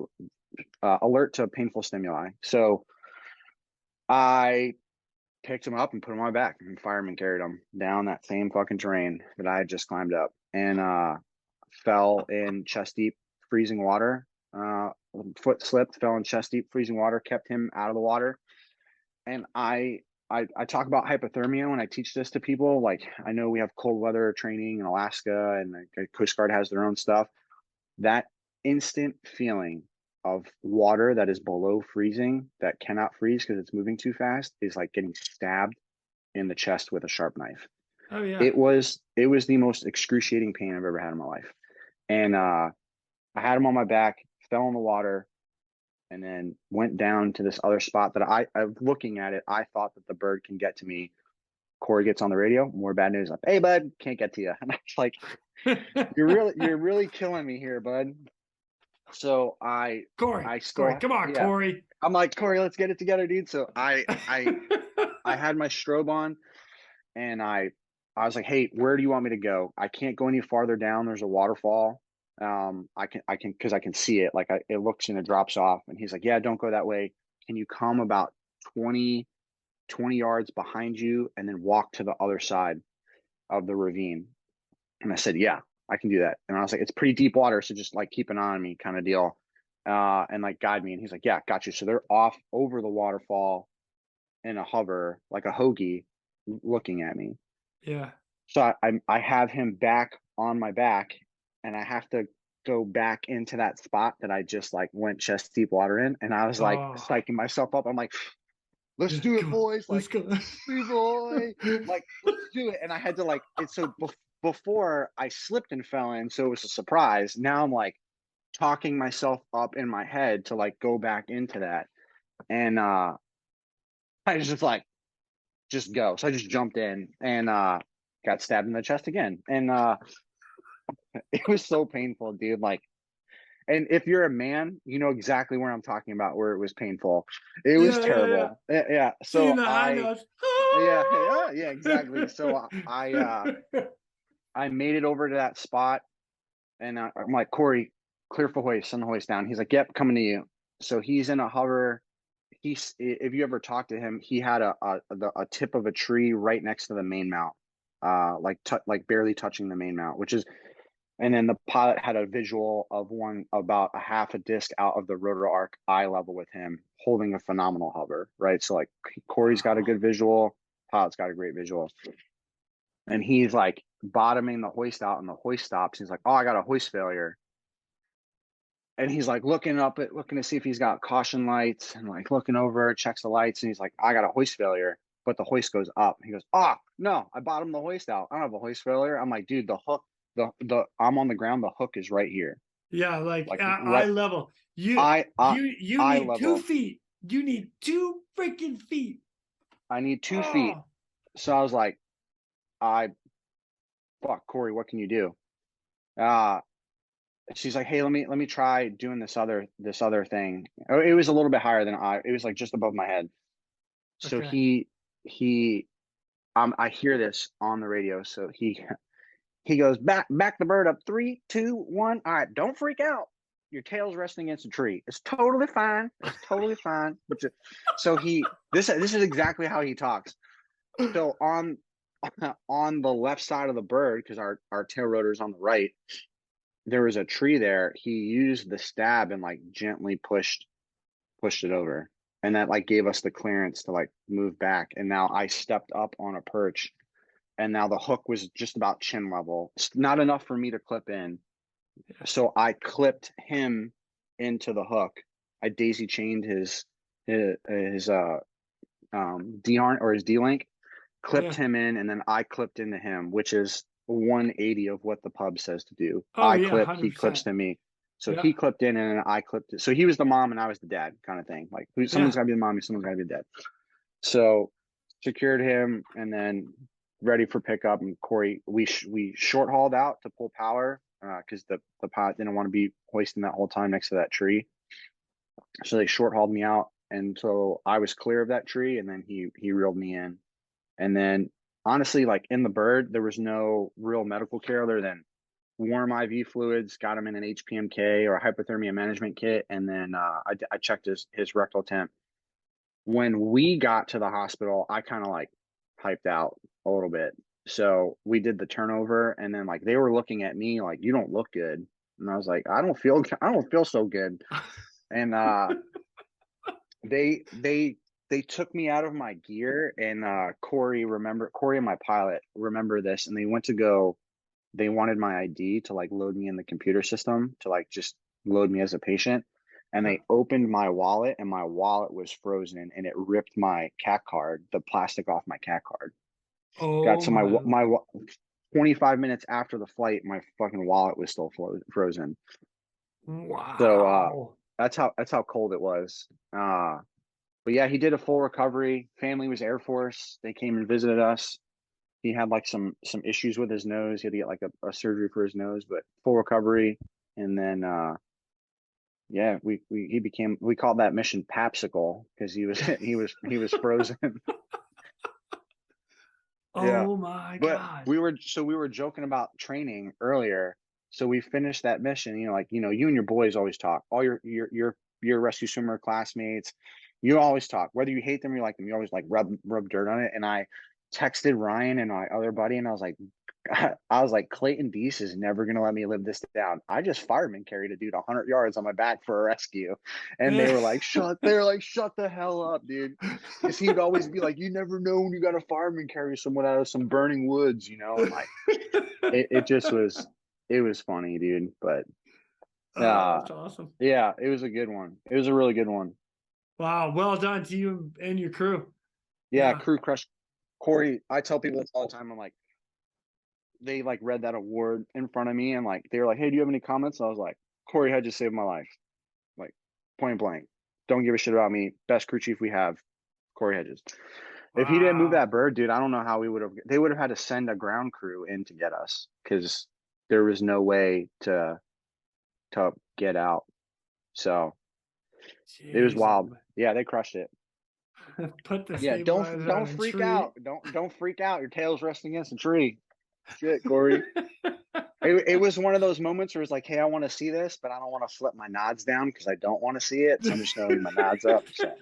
alert to painful stimuli. So I picked him up and put him on my back, and fireman carried him down that same fucking terrain that I had just climbed up, and fell in chest deep freezing water. Foot slipped, fell in chest deep freezing water, kept him out of the water. And I talk about hypothermia when I teach this to people. Like I know we have cold weather training in Alaska, and the Coast Guard has their own stuff. That instant feeling of water that is below freezing, that cannot freeze because it's moving too fast, is like getting stabbed in the chest with a sharp knife. Oh yeah. It was the most excruciating pain I've ever had in my life. And I had him on my back, fell in the water, and then went down to this other spot that I looking at it, I thought that the bird can get to me. Corey gets on the radio, more bad news. Like, hey bud, can't get to you. And I was like, you're really killing me here, bud. So Corey, I still, Corey, come on, yeah. Corey. I'm like, Corey, let's get it together, dude. So I had my strobe on, and I was like, hey, where do you want me to go? I can't go any farther down. There's a waterfall. I can because I can see it. Like it looks and it drops off. And he's like, yeah, don't go that way. Can you come about 20 yards behind you and then walk to the other side of the ravine? And I said, yeah, I can do that. And I was like, it's pretty deep water, so just like keep an eye on me kind of deal. And like guide me. And he's like, yeah, got you. So they're off over the waterfall in a hover, like a hoagie, looking at me. Yeah. So I have him back on my back, and I have to go back into that spot that I just like went chest deep water in. And I was like psyching myself up. I'm like, let's do it, boys. Like, boy, like, let's do it. And I had to like, it's so before I slipped and fell in, so it was a surprise. Now I'm like talking myself up in my head to like go back into that. And I was just like, just go. So I just jumped in and got stabbed in the chest again. And it was so painful, dude. Like, and if you're a man, you know exactly where I'm talking about, where it was painful. It was terrible. Yeah. Seeing So the high notes. yeah, exactly. So I made it over to that spot, and I'm like, Corey, clear for hoist, send the hoist down. He's like, yep, coming to you. So he's in a hover. If you ever talk to him, he had a tip of a tree right next to the main mount, like barely touching the main mount, which is. And then the pilot had a visual of one about a half a disc out of the rotor arc eye level with him holding a phenomenal hover, right? So like Corey's got a good visual, pilot's got a great visual. And he's like bottoming the hoist out, and the hoist stops. He's like, oh, I got a hoist failure. And he's like looking to see if he's got caution lights, and like looking over, checks the lights, and he's like, I got a hoist failure, but the hoist goes up. He goes, oh no, I bottomed the hoist out. I don't have a hoist failure. I'm like, dude, the hook, I'm on the ground, the hook is right here. Yeah, like right eye level. You need level. 2 feet. You need 2 freaking feet. I need 2 feet. So I was like, fuck, Corey, what can you do? She's like, hey, let me try doing this other thing. It was a little bit higher than it was like just above my head. So Okay. I hear this on the radio. So he goes, back the bird up, 3, 2, 1. All right, don't freak out. Your tail's resting against a tree. It's totally fine. It's totally fine. So this is exactly how he talks. So on the left side of the bird, because our tail rotor is on the right, there was a tree there. He used the stab and like gently pushed it over, and that like gave us the clearance to like move back. And now I stepped up on a perch, and now the hook was just about chin level. It's not enough for me to clip in. So I clipped him into the hook. I daisy chained his D-harn or his D-link, clipped him in, and then I clipped into him, which is 180 of what the pub says to do. I clip, 100%. He clips to me. So he clipped in, and then I clipped it. So he was the mom and I was the dad kind of thing. Like someone's got to be the mom, someone's got to be the dad. So secured him, and then ready for pickup. And Corey, we short hauled out to pull power because the pilot didn't want to be hoisting that whole time next to that tree. So they short hauled me out, and so I was clear of that tree, and then he reeled me in. And then honestly, like in the bird, there was no real medical care other than warm IV fluids, got him in an HPMK or a hypothermia management kit, and then I checked his rectal temp. When we got to the hospital, I kind of like hyped out a little bit. So we did the turnover, and then like they were looking at me like, you don't look good. And I was like, I don't feel so good. And they took me out of my gear, and Corey and my pilot remember this, and they wanted my ID to like load me in the computer system to like just load me as a patient. And they opened my wallet, and my wallet was frozen, and it ripped my CAC card, the plastic off my CAC card. Oh, my 25 minutes after the flight, my fucking wallet was still frozen. Wow. So that's how cold it was. But yeah, he did a full recovery. Family was Air Force. They came and visited us. He had like some issues with his nose. He had to get like a surgery for his nose, but full recovery. And then yeah, we called that mission Papsicle because he was frozen. Yeah. Oh my But God. we were joking about training earlier. So we finished that mission, like, you and your boys always talk. All your rescue swimmer classmates, you always talk. Whether you hate them or you like them, you always like rub dirt on it. And I texted Ryan and my other buddy, and I was like, Clayton Deese is never gonna let me live this down. I just fireman carried a dude 100 yards on my back for a rescue. And they were like, shut the hell up, dude. Because he would always be like, you never know when you got a fireman carry someone out of some burning woods, and like it was funny, dude. But That's awesome. yeah, it was a good one. It was a really good one. Wow. Well done to you and your crew. Yeah, crew crush. Corey, I tell people this all the time. I'm like, they like read that award in front of me, and like they were like, hey, do you have any comments? And I was like, Corey had just saved my life. Like, point blank. Don't give a shit about me. Best crew chief we have, Corey Hedges. If he didn't move that bird, dude, I don't know how they would have had to send a ground crew in to get us, because there was no way to get out. So it was wild. Yeah, they crushed it. Put the Yeah, don't freak out. Don't freak out. Your tail's resting against a tree. Shit, Corey. It was one of those moments where it's like, hey, I want to see this, but I don't want to flip my nods down because I don't want to see it. So I'm just gonna leave my nods up. So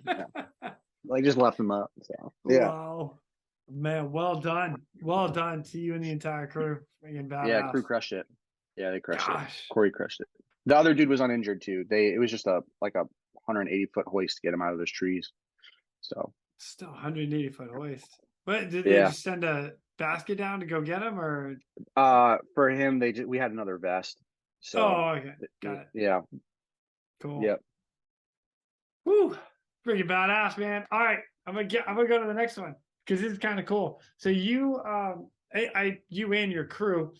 I just left them up. So yeah. Wow. Man, well done. Well done to you and the entire crew. Yeah, crew crushed it. Yeah, they crushed it. Corey crushed it. The other dude was uninjured too. It was just a 180-foot hoist to get him out of those trees. So still 180-foot hoist. But did they just send a basket down to go get him, or for him we had another vest. So okay, got it. Yeah, cool. Yep. Woo, pretty badass, man. All right, I'm gonna go to the next one because this is kind of cool. So you you and your crew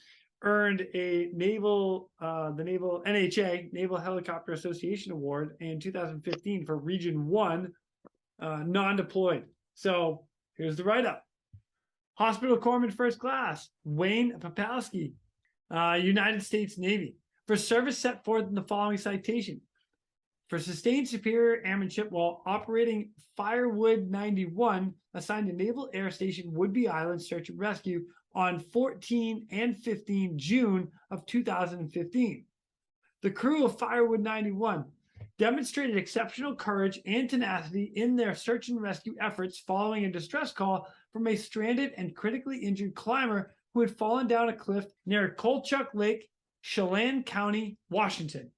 earned a the Naval NHA Naval Helicopter Association Award in 2015 for Region 1 non-deployed. So here's the write-up. Hospital Corpsman First Class, Wayne Papalski, United States Navy, for service set forth in the following citation. For sustained superior airmanship while operating Firewood 91, assigned to Naval Air Station Woodby Island Search and Rescue on 14 and 15 June of 2015. The crew of Firewood 91 demonstrated exceptional courage and tenacity in their search and rescue efforts following a distress call from a stranded and critically injured climber who had fallen down a cliff near Kolchak Lake, Chelan County, Washington.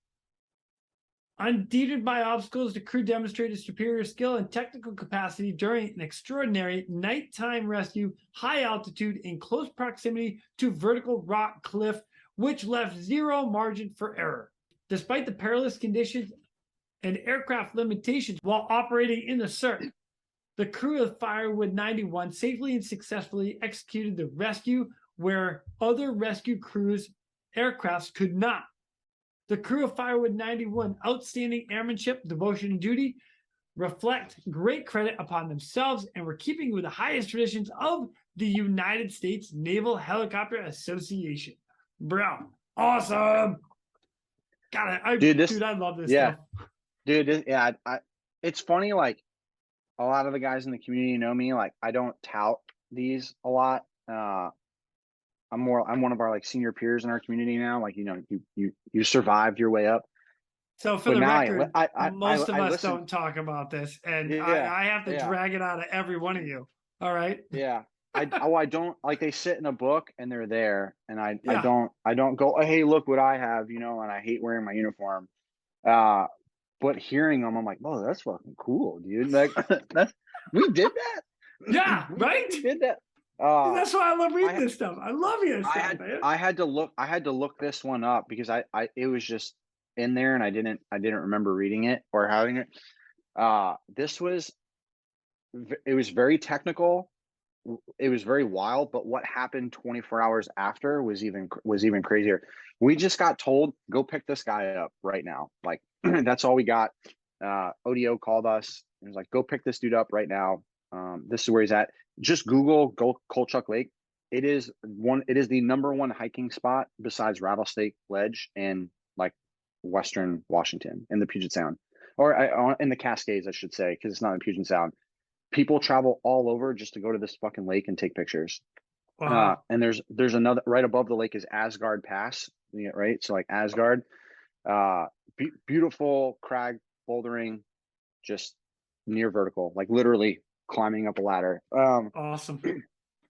Undeterred by obstacles, the crew demonstrated superior skill and technical capacity during an extraordinary nighttime rescue, high altitude, in close proximity to vertical rock cliff, which left zero margin for error. Despite the perilous conditions and aircraft limitations while operating in the search, the crew of Firewood 91 safely and successfully executed the rescue where other rescue crews' aircrafts could not. The crew of Firewood 91 outstanding airmanship, devotion, and duty reflect great credit upon themselves and were keeping with the highest traditions of the United States Naval Helicopter Association. Bro, awesome. God, dude, I love this stuff. Dude, yeah, it's funny, like, a lot of the guys in the community know me. Like, I don't tout these a lot. I'm one of our like senior peers in our community now. Like, you survived your way up. So for the record, most of us don't talk about this, and I have to drag it out of every one of you. All right. Yeah. I don't, like, they sit in a book and they're there, and I don't go, oh, hey, look what I have, and I hate wearing my uniform. But hearing them, I'm like, whoa, that's fucking cool, dude. Like, we did that. Yeah, right. We did that. That's why I love reading this stuff. I love you. I had to look this one up because it was just in there and I didn't remember reading it or having it. It was very technical. It was very wild, but what happened 24 hours after was even crazier. We just got told, go pick this guy up right now. Like, That's all we got. ODO called us and was like, go pick this dude up right now. This is where he's at. Just Google Kolchak Lake. It is the number one hiking spot besides Rattlesnake Ledge in like Western Washington in the Puget Sound, or in the Cascades, I should say, because it's not in Puget Sound. People travel all over just to go to this fucking lake and take pictures. Wow. And there's another right above the lake is Asgard Pass, right? So like Asgard, beautiful crag bouldering, just near vertical, like literally climbing up a ladder. Awesome.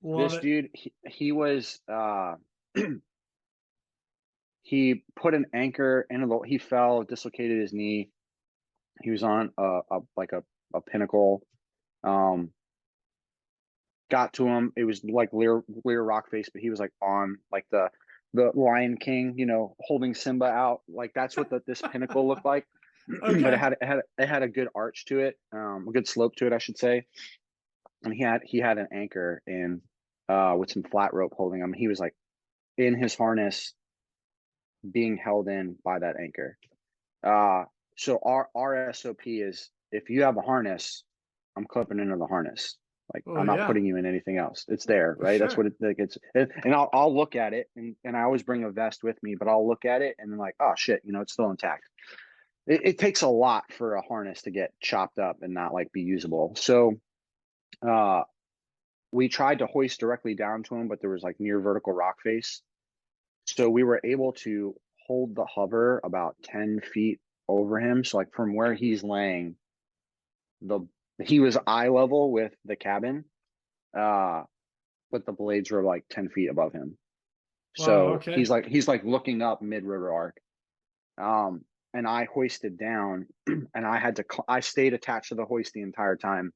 This dude, he was he put an anchor in he fell, dislocated his knee. He was on a pinnacle. Got to him. It was like Lear rock face, but he was like on like the Lion King, holding Simba out. Like that's what this pinnacle looked like. Okay. But it had a good arch to it, a good slope to it, I should say. And he had an anchor in with some flat rope holding him. He was like in his harness, being held in by that anchor. So our SOP is, if you have a harness, I'm clipping into the harness. Like I'm not putting you in anything else. It's there, right? Sure. That's what and I'll look at it, and I always bring a vest with me, but I'll look at it and then like, oh shit, it's still intact. It takes a lot for a harness to get chopped up and not like be usable. So we tried to hoist directly down to him, but there was like near vertical rock face. So we were able to hold the hover about 10 feet over him. So like from where he's laying, he was eye level with the cabin, but the blades were like 10 feet above him. Wow, so okay. he's like looking up mid river arc. And I hoisted down, and I stayed attached to the hoist the entire time.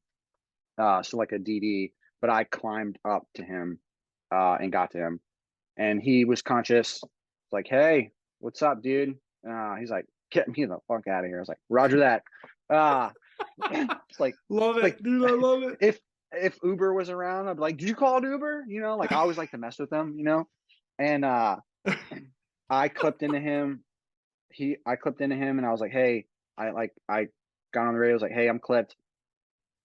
So like a DD, but I climbed up to him, and got to him, and he was conscious. Like, hey, what's up, dude? He's like, get me the fuck out of here. I was like, Roger that. It's like, love it, like, dude. I love it. If Uber was around, I'd be like, did you call an Uber? Like I always like to mess with them, and I clipped into him. I clipped into him, and I was like, hey, I got on the radio. I was like, hey, I'm clipped.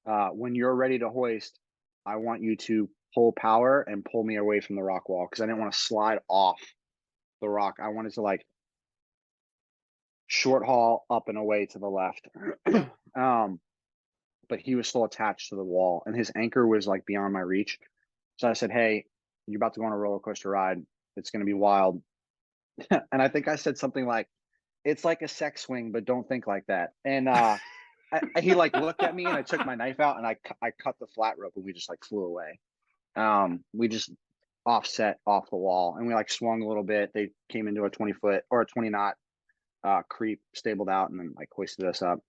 When you're ready to hoist, I want you to pull power and pull me away from the rock wall, because I didn't want to slide off the rock. I wanted to like short haul up and away to the left. But he was still attached to the wall, and his anchor was like beyond my reach. So I said, hey, you're about to go on a roller coaster ride. It's going to be wild. And I think I said something like, it's like a sex swing, but don't think like that. And he like looked at me, and I took my knife out, and I cut the flat rope, and we just like flew away. We just offset off the wall, and we like swung a little bit. They came into a 20-foot or a 20-knot creep, stabled out, and then like hoisted us up.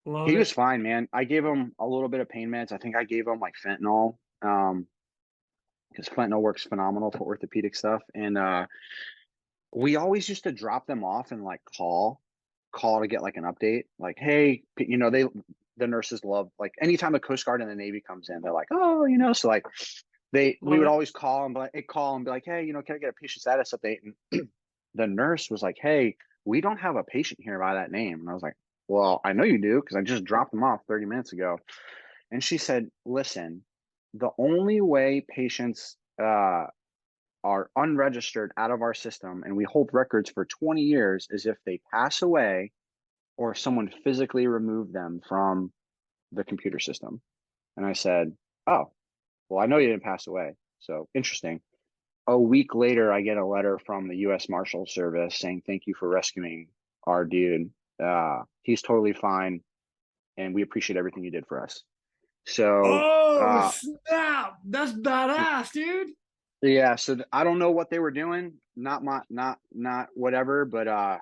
He was fine, man. I gave him a little bit of pain meds. I think I gave him like fentanyl, because fentanyl works phenomenal for orthopedic stuff. And we always used to drop them off and like call to get like an update. Like, hey, the nurses love, like anytime the Coast Guard and the Navy comes in, they're like, oh, so like we would always call and be like, hey, can I get a patient status update? And the nurse was like, hey, we don't have a patient here by that name. And I was like, well, I know you do, because I just dropped them off 30 minutes ago. And she said, listen, the only way patients are unregistered out of our system, and we hold records for 20 years, is if they pass away or someone physically removed them from the computer system. And I said, oh, well, I know you didn't pass away. So interesting. A week later, I get a letter from the U.S. Marshal Service saying, thank you for rescuing our dude. He's totally fine, and we appreciate everything you did for us. So, snap! That's badass, dude. Yeah. So I don't know what they were doing. Not whatever. But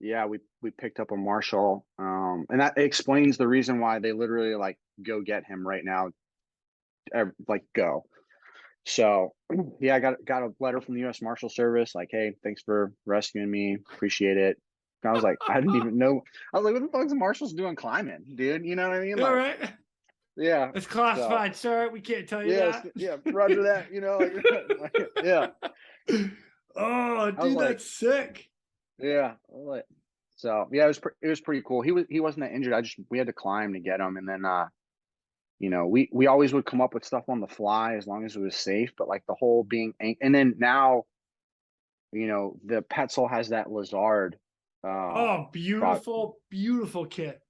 yeah, we picked up a marshal, and that explains the reason why they literally like go get him right now. Like go. So yeah, I got a letter from the U.S. Marshal Service like, hey, thanks for rescuing me. Appreciate it. I was like, I didn't even know. I was like, what the fuck's the marshals doing climbing, dude? You know what I mean? All like, right. Yeah. It's classified, sir. We can't tell you that. Yeah, roger that. Like, yeah. Oh, dude, that's sick. Yeah. Like, So yeah, it was pretty cool. He wasn't that injured. We had to climb to get him, and then we always would come up with stuff on the fly as long as it was safe. But like the whole being, and then now the Petzl has that Lazard. Oh, Pro- beautiful, beautiful kit.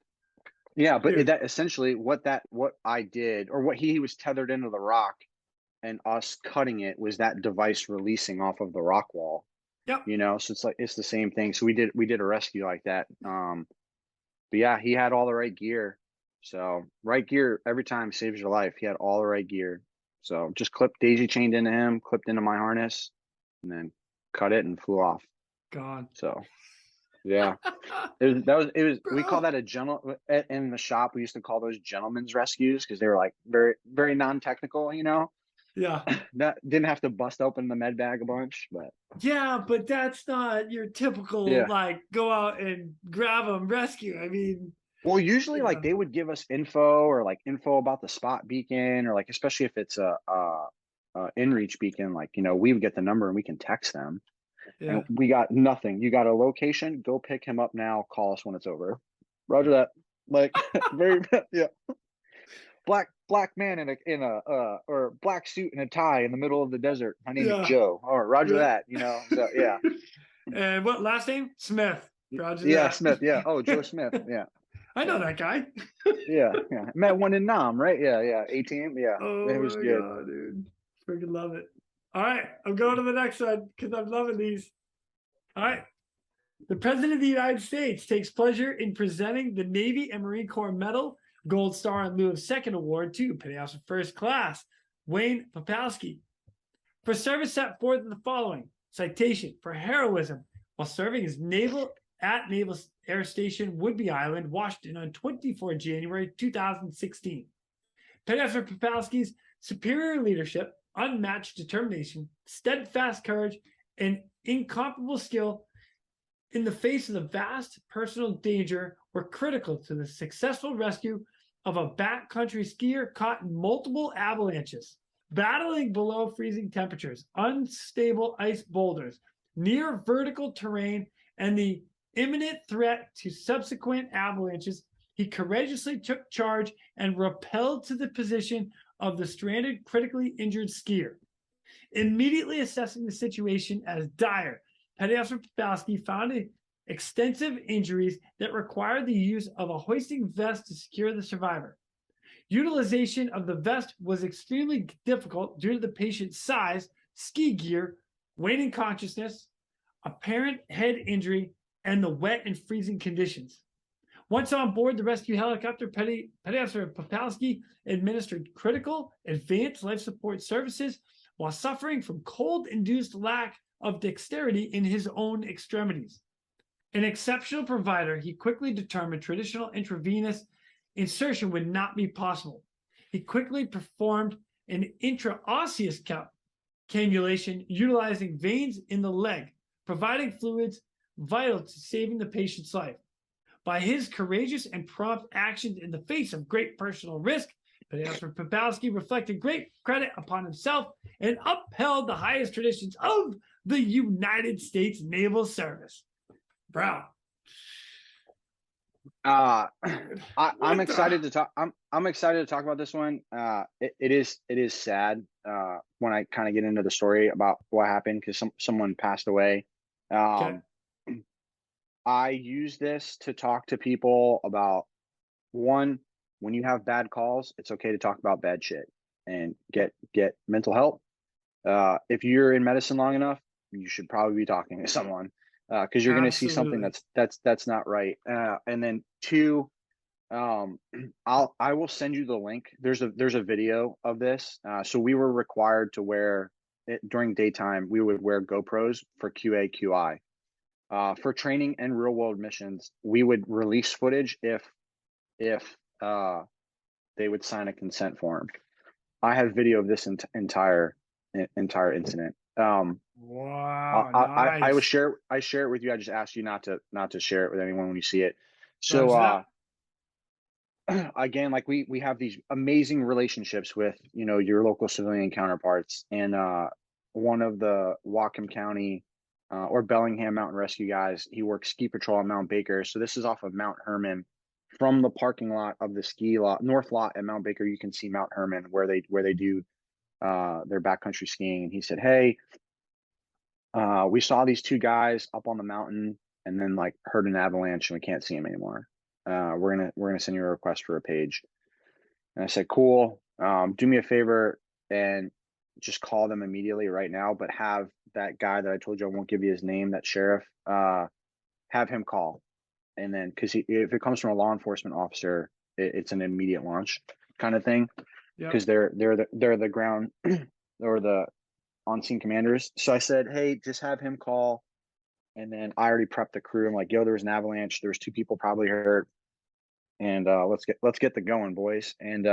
yeah, but Dude. that essentially what I did, or what he was tethered into the rock, and us cutting it was that device releasing off of the rock wall. Yep. So it's the same thing. So we did a rescue like that. But yeah, he had all the right gear. So right gear every time saves your life. He had all the right gear. So just daisy chained into him, clipped into my harness, and then cut it and flew off. God. So yeah, we call Bro. that in the shop. We used to call those gentlemen's rescues because they were like very, very non-technical, Yeah. that didn't have to bust open the med bag a bunch, but Yeah, but that's not your typical, yeah. like, go out and grab them rescue. I mean, Well, usually like yeah. they would give us info about the spot beacon, or like especially if it's a inReach beacon, like we would get the number and we can text them. And Yeah. we got nothing. You got a location, go pick him up now, call us when it's over. Roger that. Like very yeah. Black man in a or black suit and a tie in the middle of the desert. My name is Yeah. Joe. All right, Roger Yeah. that, So yeah. And what last name? Smith. Roger Yeah, that. Smith. Yeah. Oh, Joe Smith. Yeah. I know Yeah. that guy. Yeah. Yeah. Met one in Nam, right? Yeah. Yeah. A-team. Yeah. It Oh was my good. God, dude. Freaking love it. All right. I'm going to the next one because I'm loving these. All right. The President of the United States takes pleasure in presenting the Navy and Marine Corps Medal, Gold Star in lieu of second award to Petty Officer First Class, Wayne Papalski, for service set forth in the following citation for heroism while serving as Naval Air Station Whidbey Island, Washington on 24 January 2016. Petty Officer Papalski's superior leadership, unmatched determination, steadfast courage, and incomparable skill in the face of the vast personal danger were critical to the successful rescue of a backcountry skier caught in multiple avalanches, battling below freezing temperatures, unstable ice boulders, near vertical terrain, and the imminent threat to subsequent avalanches. He courageously took charge and rappelled to the position of the stranded, critically injured skier. Immediately assessing the situation as dire, Petty Officer Papalski found extensive injuries that required the use of a hoisting vest to secure the survivor. Utilization of the vest was extremely difficult due to the patient's size, ski gear, waning consciousness, apparent head injury, and the wet and freezing conditions. Once on board the rescue helicopter, Petty Officer Papalski administered critical advanced life support services while suffering from cold-induced lack of dexterity in his own extremities. An exceptional provider, he quickly determined traditional intravenous insertion would not be possible. He quickly performed an intraosseous cannulation utilizing veins in the leg, providing fluids vital to saving the patient's life. By his courageous and prompt actions in the face of great personal risk, Petty Officer Papalski reflected great credit upon himself and upheld the highest traditions of the United States Naval Service. Bro. I'm excited to talk. I'm excited to talk about this one. It is sad when I kind of get into the story about what happened because someone passed away. Okay. I use this to talk to people about one, when you have bad calls, it's okay to talk about bad shit and get mental help. If you're in medicine long enough, you should probably be talking to someone because you're going to see something that's not right. And then two, I will send you the link. There's a video of this. So we were required to wear it during daytime. We would wear GoPros for QA QI. For training and real world missions, we would release footage if they would sign a consent form. I have video of this entire incident. Wow, I nice. share it with you. I just asked you not to share it with anyone when you see it. So again, like we have these amazing relationships with your local civilian counterparts, and one of the Whatcom County or Bellingham Mountain Rescue guys. He works ski patrol on Mount Baker. So this is off of Mount Herman. From the parking lot of the ski lot, north lot at Mount Baker, you can see Mount Herman where they do their backcountry skiing. And he said, "Hey, we saw these two guys up on the mountain, and then like heard an avalanche, and we can't see them anymore. We're gonna send you a request for a page." And I said, "Cool. Do me a favor and just call them immediately right now, but have that guy that I told you I won't give you his name, that sheriff, have him call. And then, because if it comes from a law enforcement officer, it's an immediate launch kind of thing, Yep. because they're the ground or the on scene commanders." So I said, "Hey, just have him call." And then I already prepped the crew. I'm like, "Yo, there was an avalanche. There was 2 people probably hurt, and let's get the going, boys." And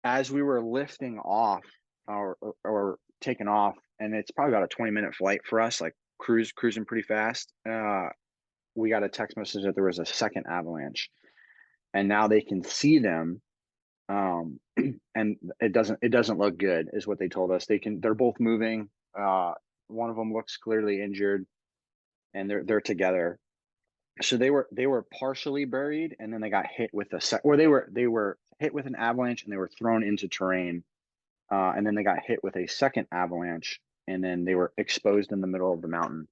as we were lifting off or taking off, and it's probably about a 20-minute flight for us, like cruising pretty fast. We got a text message that there was a second avalanche, and now they can see them. And it doesn't look good, is what they told us. They're both moving. One of them looks clearly injured, and they're together. So they were partially buried, and then they got hit with or they were hit with an avalanche, and they were thrown into terrain. And then they got hit with a second avalanche, and then they were exposed in the middle of the mountain.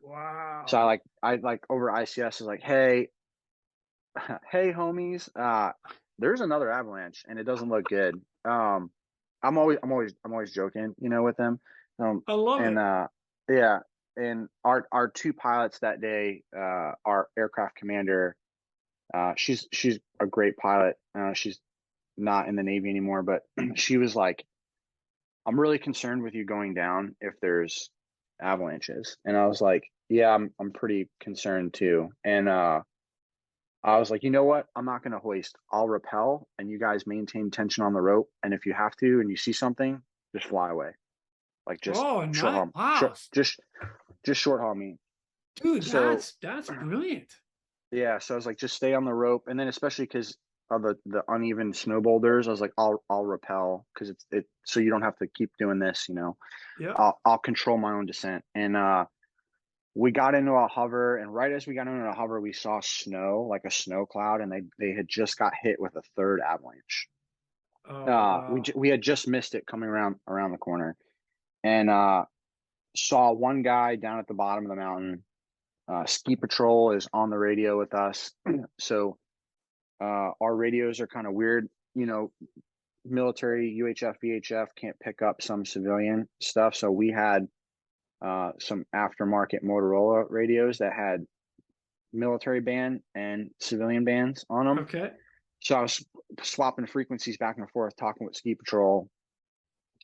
Wow. So I like over ICS is like, "Hey, hey, homies, there's another avalanche, and it doesn't look good." I'm always joking, with them. I love And it. yeah, and our 2 pilots that day, our aircraft commander, she's a great pilot. She's not in the Navy anymore, but she was like, "I'm really concerned with you going down if there's avalanches." And I was like, "Yeah, I'm pretty concerned too." And I was like, "You know what? I'm not going to hoist. I'll rappel, and you guys maintain tension on the rope. And if you have to, and you see something, just fly away. Like just Oh, short nice. haul, Wow. just short haul me." Dude, So that's brilliant. yeah, so I was like, "Just stay on the rope," and then especially because of the uneven snow boulders, I was like, I'll rappel, because it so you don't have to keep doing this. Yep. I'll control my own descent." And we got into a hover, and right as we got into a hover, we saw snow, like a snow cloud, and they had just got hit with a third avalanche. Oh, wow. We had just missed it coming around the corner, and saw one guy down at the bottom of the mountain. Ski patrol is on the radio with us, so our radios are kind of weird. Military UHF, VHF can't pick up some civilian stuff, so we had some aftermarket Motorola radios that had military band and civilian bands on them. Okay. So I was swapping frequencies back and forth, talking with ski patrol,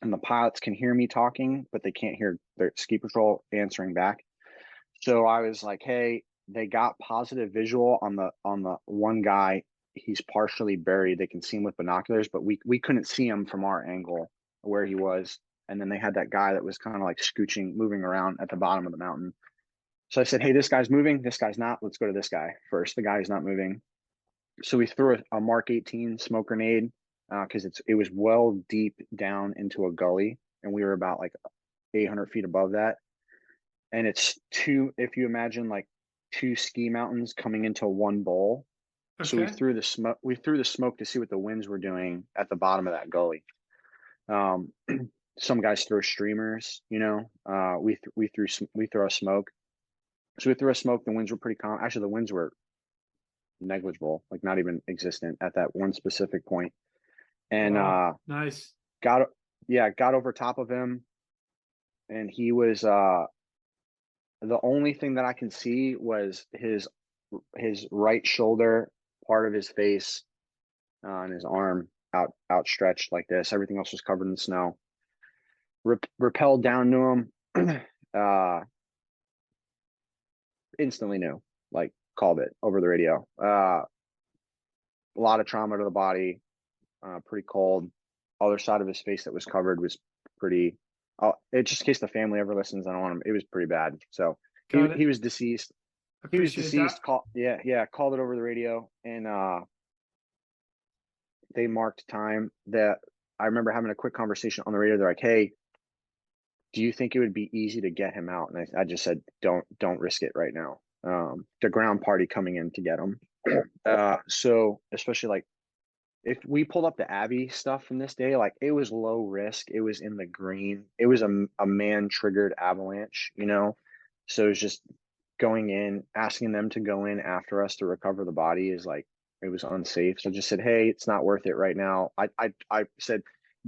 and the pilots can hear me talking, but they can't hear their ski patrol answering back. So I was like, "Hey, they got positive visual on the one guy. He's partially buried. They can see him with binoculars, but we couldn't see him from our angle where he was." And then they had that guy that was kind of like moving around at the bottom of the mountain. So I said, "Hey, this guy's moving. This guy's not. Let's go to this guy first. The guy who's not moving." So we threw a Mark 18 smoke grenade, because it was well deep down into a gully, and we were about like 800 feet above that. And it's if you imagine like 2 ski mountains coming into one bowl. So we Okay. threw the smoke. We threw the smoke to see what the winds were doing at the bottom of that gully. Um, some guys throw streamers. We throw a smoke. So we threw a smoke. The winds were pretty calm. Actually, the winds were negligible, like not even existent at that one specific point. And Wow. Nice. got over top of him, and he was the only thing that I can see was his right shoulder, part of his face, and his arm outstretched like this. Everything else was covered in snow. Rappelled down to him, instantly knew, like called it over the radio. A lot of trauma to the body, pretty cold. Other side of his face that was covered was pretty. It's just in case the family ever listens, I don't want him. It was pretty bad. So Got it. he was deceased. He was Appreciate that. deceased. Called it over the radio, and they marked time. That I remember having a quick conversation on the radio. They're like, "Hey, do you think it would be easy to get him out? And I just said, don't risk it right now. The ground party coming in to get him. So especially like if we pulled up the Abby stuff from this day, like it was low risk. It was in the green. It was a man triggered avalanche, you know? So it's just going in, asking them to go in after us to recover the body is like, it was unsafe. So I just said, hey, it's not worth it right now. I said,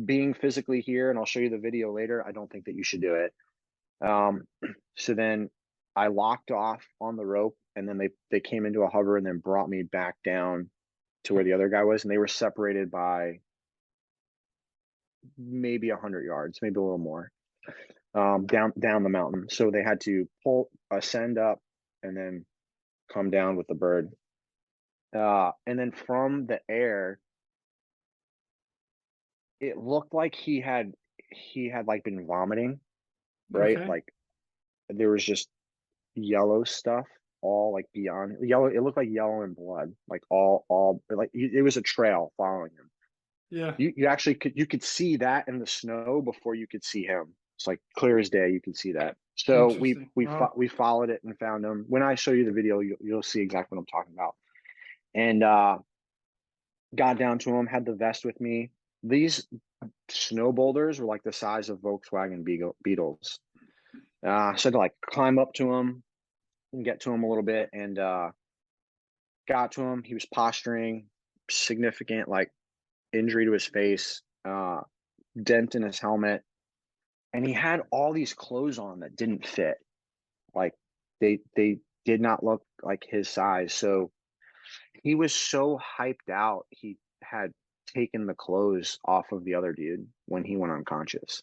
being physically here, and I'll show you the video later, I don't think that you should do it. So then I locked off on the rope, and then they came into a hover and then brought me back down to where the other guy was, and they were separated by maybe 100 yards, maybe a little more, down the mountain. So they had to ascend up and then come down with the bird. And then from the air, it looked like he had like been vomiting, right? Okay. Like there was just yellow stuff all like beyond yellow. It looked like yellow and blood, like all like it was a trail following him. Yeah. You actually could see that in the snow before you could see him. It's like clear as day. You could see that. So Interesting. Wow. we followed it and found him. When I show you the video, you'll see exactly what I'm talking about. And got down to him. Had the vest with me. These snow boulders were like the size of Volkswagen Beetles. So I had to like climb up to him and get to him a little bit, and got to him. He was posturing, significant like injury to his face, dent in his helmet, and he had all these clothes on that didn't fit. Like they did not look like his size. So he was so hyped out, he had taken the clothes off of the other dude when he went unconscious.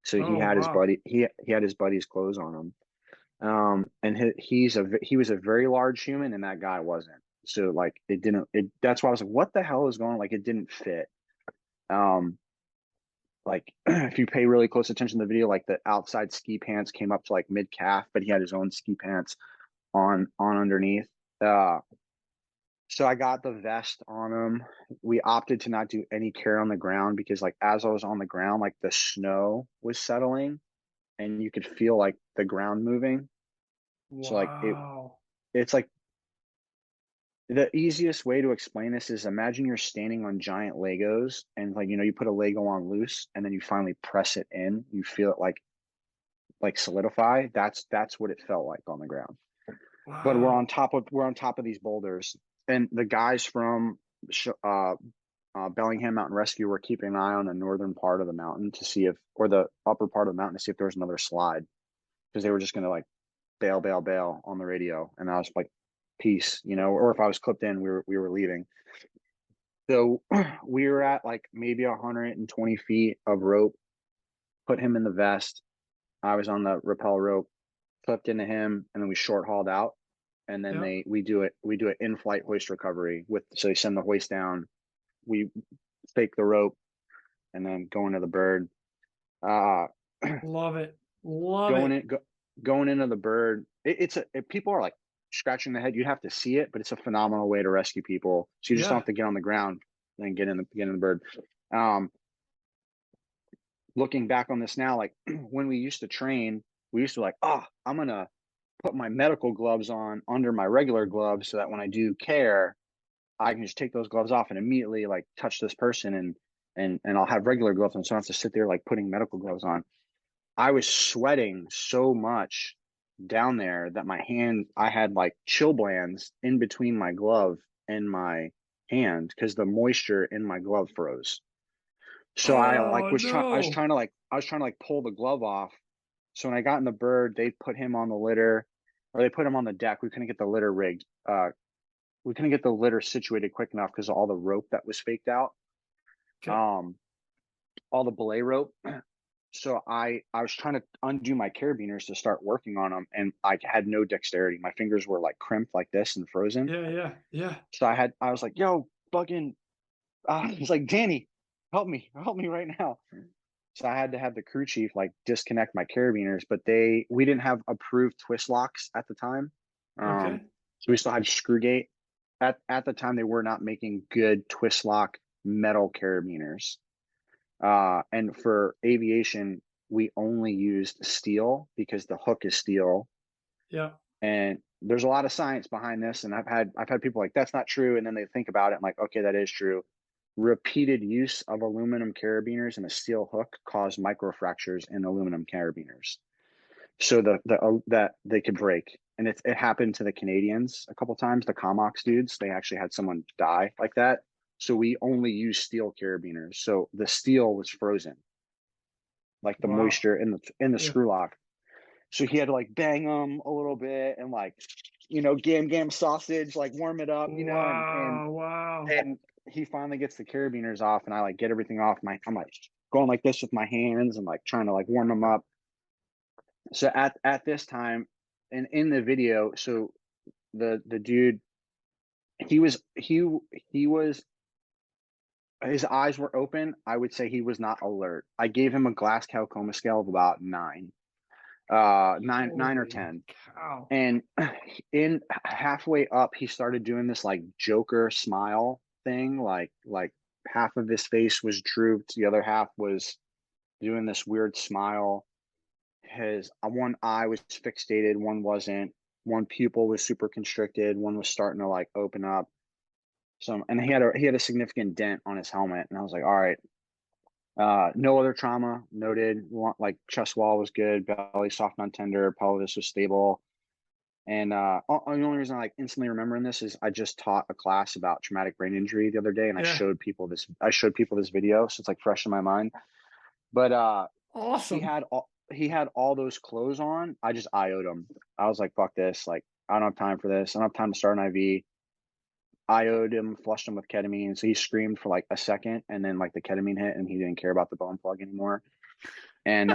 So he Oh, had his wow. buddy, he had his buddy's clothes on him. And he was a very large human, and that guy wasn't. So like that's why I was like, what the hell is going on? Like it didn't fit. Like if you pay really close attention to the video, like the outside ski pants came up to like mid calf, but he had his own ski pants on underneath. So I got the vest on him. We opted to not do any care on the ground because like as I was on the ground, like the snow was settling and you could feel like the ground moving. So like Wow. it's like the easiest way to explain this is imagine you're standing on giant Legos and like, you know, you put a Lego on loose and then you finally press it in, you feel it like solidify. That's what it felt like on the ground. But Wow. we're on top of these boulders, and the guys from Bellingham Mountain Rescue were keeping an eye on the northern part of the mountain to see if, or the upper part of the mountain to see if there was another slide, because they were just going to like bail on the radio. And I was like, peace, you know, or if I was clipped in, we were leaving. So we were at like maybe 120 feet of rope, put him in the vest. I was on the rappel rope, clipped into him, and then we short hauled out. And then Yeah. we do it in-flight hoist recovery so they send the hoist down. We fake the rope and then go into the bird. Uh, Love it. Love going it. in, going into the bird. People are like scratching their head. You have to see it, but it's a phenomenal way to rescue people. So you just don't Yeah. have to get on the ground and get in the bird. Looking back on this now, like when we used to train, we used to like, I'm gonna put my medical gloves on under my regular gloves so that when I do care, I can just take those gloves off and immediately like touch this person and I'll have regular gloves on, so I don't have to sit there like putting medical gloves on. I was sweating so much down there that I had like chill glands in between my glove and my hand because the moisture in my glove froze. So I like Oh, no. I was trying to like pull the glove off. So when I got in the bird, they put him on the litter, or they put him on the deck. We couldn't get the litter rigged. We couldn't get the litter situated quick enough because of all the rope that was faked out. Okay. All the belay rope. So I was trying to undo my carabiners to start working on them, and I had no dexterity. My fingers were like crimped like this and frozen. Yeah. Yeah. Yeah. So I was like, yo, fucking, he's like, Danny, help me right now. So I had to have the crew chief like disconnect my carabiners, but we didn't have approved twist locks at the time. Okay. So we still had screw gate. At the time, they were not making good twist lock metal carabiners. And for aviation, we only used steel because the hook is steel. Yeah. And there's a lot of science behind this. And I've had people like, that's not true. And then they think about it. I'm like, okay, that is true. Repeated use of aluminum carabiners and a steel hook caused microfractures in aluminum carabiners. So that they could break. And it happened to the Canadians a couple times, the Comox dudes, they actually had someone die like that. So we only use steel carabiners. So the steel was frozen, like the Wow. moisture in the Yeah. screw lock. So he had to like bang them a little bit and like, gam sausage, like warm it up, Wow. and he finally gets the carabiners off, and I like get everything off. I'm like going like this with my hands and like trying to like warm them up. So at this time, and in the video, so the dude, he was his eyes were open. I would say he was not alert. I gave him a Glasgow coma scale of about 9, 9 or Holy 10. cow. And in halfway up, he started doing this like Joker smile thing. Like half of his face was drooped, the other half was doing this weird smile. His one eye was fixated, one wasn't. One pupil was super constricted, one was starting to like open up. So, and he had a significant dent on his helmet, and I was like, all right. No other trauma noted. Like chest wall was good, belly soft, non-tender, pelvis was stable. And the only reason I like instantly remembering this is I just taught a class about traumatic brain injury the other day, and Yeah. I showed people this video, so it's like fresh in my mind. But Awesome. he had all those clothes on. I just IO'd him. I was like, fuck this. Like, I don't have time for this. I don't have time to start an IV. IO'd him, flushed him with ketamine. So he screamed for like a second, and then like the ketamine hit, and he didn't care about the bone plug anymore. And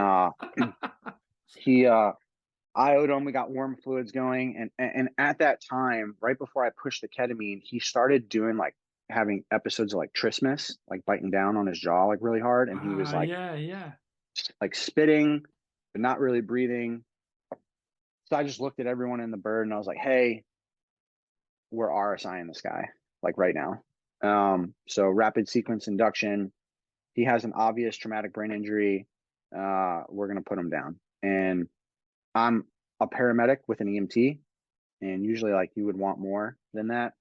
he IO'd him. We got warm fluids going, and at that time, right before I pushed the ketamine, he started doing like having episodes of like trismus, like biting down on his jaw like really hard, and he was like spitting, but not really breathing. So I just looked at everyone in the bird, and I was like, "Hey, we're RSIing this guy like right now." So rapid sequence induction. He has an obvious traumatic brain injury. We're gonna put him down, and I'm a paramedic with an EMT, and usually like you would want more than that.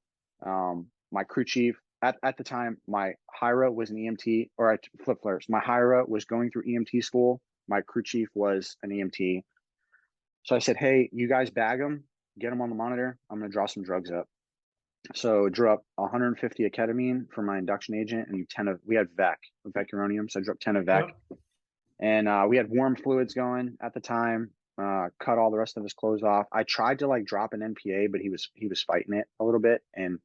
My crew chief at the time, my HIRA was an EMT, or I flip flips. My HIRA was going through EMT school. My crew chief was an EMT. So I said, hey, you guys bag him, get him on the monitor. I'm going to draw some drugs up. So drew up 150 of ketamine for my induction agent, and 10 of, we had vecuronium. So I drew up 10 of vec. Yep. And we had warm fluids going at the time. Cut all the rest of his clothes off. I tried to like drop an NPA, but he was fighting it a little bit. And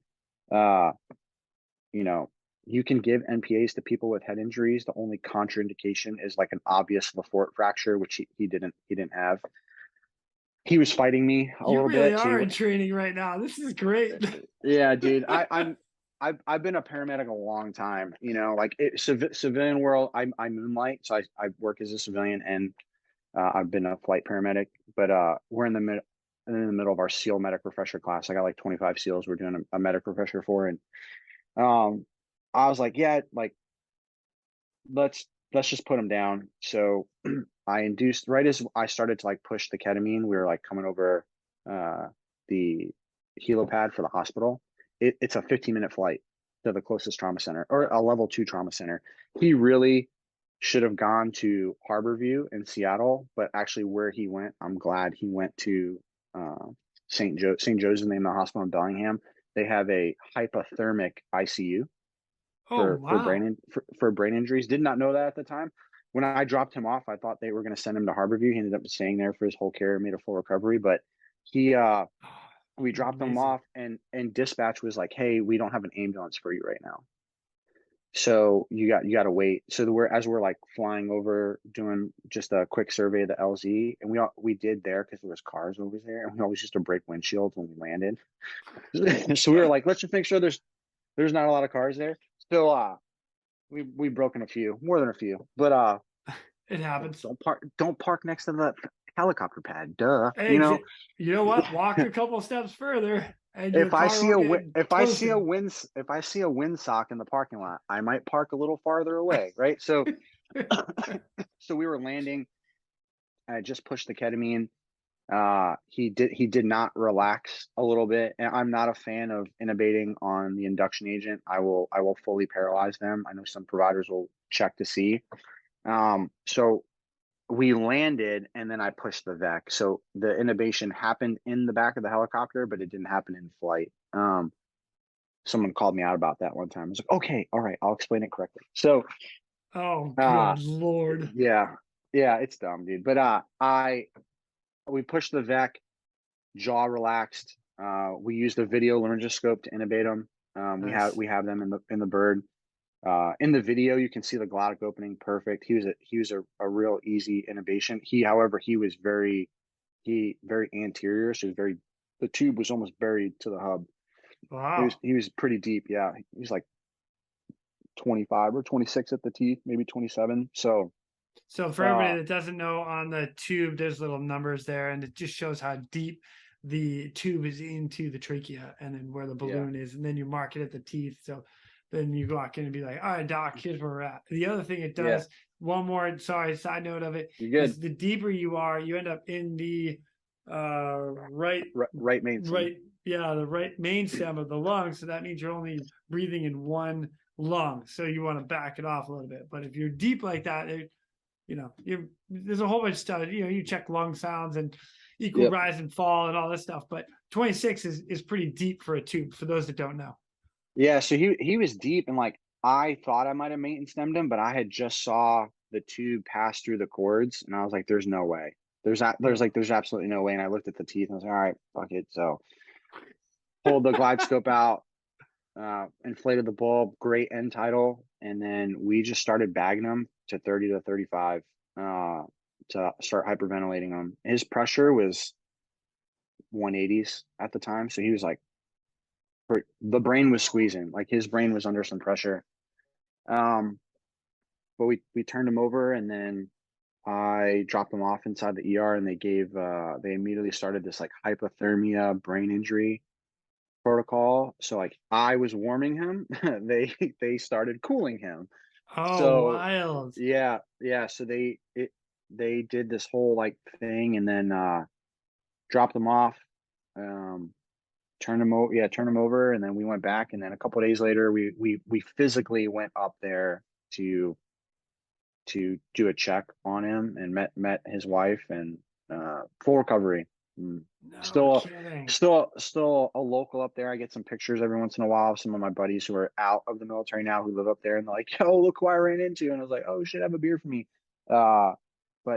you can give NPAs to people with head injuries. The only contraindication is like an obvious Lefort fracture, which he didn't have. He was fighting me a little bit. You really are in training right now. This is great. Yeah, dude. I've been a paramedic a long time. Like civilian world. I moonlight, so I work as a civilian, and I've been a flight paramedic. But we're in the middle of our SEAL medic refresher class. I got like 25 SEALs we're doing a medic refresher for, and I was like, yeah, like let's just put him down. So I induced, right as I started to like push the ketamine, we were like coming over the helipad for the hospital. It's a 15-minute flight to the closest trauma center, or a level 2 trauma center. He really should have gone to Harborview in Seattle, but actually where he went, I'm glad he went to St. Joe's is the name of the hospital in Bellingham. They have a hypothermic ICU for brain injuries. Did not know that at the time. When I dropped him off, I thought they were going to send him to Harborview. He ended up staying there for his whole care, made a full recovery. But we dropped him off, and dispatch was like, "Hey, we don't have an ambulance for you right now, so you got to wait." So we're like flying over, doing just a quick survey of the LZ, and we did there because there was cars over there, and we always used to break windshields when we landed. So we were like, let's just make sure there's not a lot of cars there. So we've broken a few, more than a few, but it happens. Don't park next to the helicopter pad. Duh. Hey, you know what? Walk a couple steps further, and if I see a windsock in the parking lot, I might park a little farther away, right? So so we were landing, I just pushed the ketamine. He did not relax a little bit. And I'm not a fan of intubating on the induction agent. I will fully paralyze them. I know some providers will check to see. So we landed and then I pushed the VEC. So the intubation happened in the back of the helicopter, but it didn't happen in flight. Someone called me out about that one time. I was like, okay, all right, I'll explain it correctly. So, Oh, good Lord. yeah, it's dumb, dude. But we pushed the VEC, jaw relaxed. We used a video laryngoscope to intubate him. Nice. We have them in the bird. In the video, you can see the glottic opening perfect. He was a real easy intubation. However, he was very anterior, so the tube was almost buried to the hub. Wow. He was pretty deep. Yeah, he was like 25 or 26 at the teeth, maybe 27. So for everybody that doesn't know, on the tube, there's little numbers there, and it just shows how deep the tube is into the trachea, and then where the balloon is, and then you mark it at the teeth. So then you walk in and be like, all right, doc, here's where we're at. The other thing it does, one more, side note of it, is the deeper you are, you end up in the right main stem. The right main stem of the lung. So that means you're only breathing in one lung. So you want to back it off a little bit. But if you're deep like that, there's a whole bunch of stuff. You check lung sounds and equal rise and fall and all this stuff. But 26 is pretty deep for a tube, for those that don't know. Yeah, so he was deep, and like I thought I might have maintenance stemmed him, but I had just saw the tube pass through the cords, and I was like, "There's no way. There's absolutely no way." And I looked at the teeth, and I was like, "All right, fuck it." So pulled the glide scope out, inflated the bulb, great end tidal, and then we just started bagging him to 30 to 35 to start hyperventilating him. His pressure was 180s at the time, so he was like, the brain was squeezing, like his brain was under some pressure. But we turned him over, and then I dropped him off inside the ER, and they immediately started this like hypothermia brain injury protocol. So like I was warming him, they started cooling him. Oh, so wild. Yeah. So they did this whole like thing, and then dropped them off, turned him over, and then we went back, and then a couple of days later we physically went up there to do a check on him, and met his wife, and full recovery. No still kidding. still a local up there. I get some pictures every once in a while of some of my buddies who are out of the military now, who live up there, and they're like, "Yo, look who I ran into," and I was like, "Oh shit, have a beer for me." But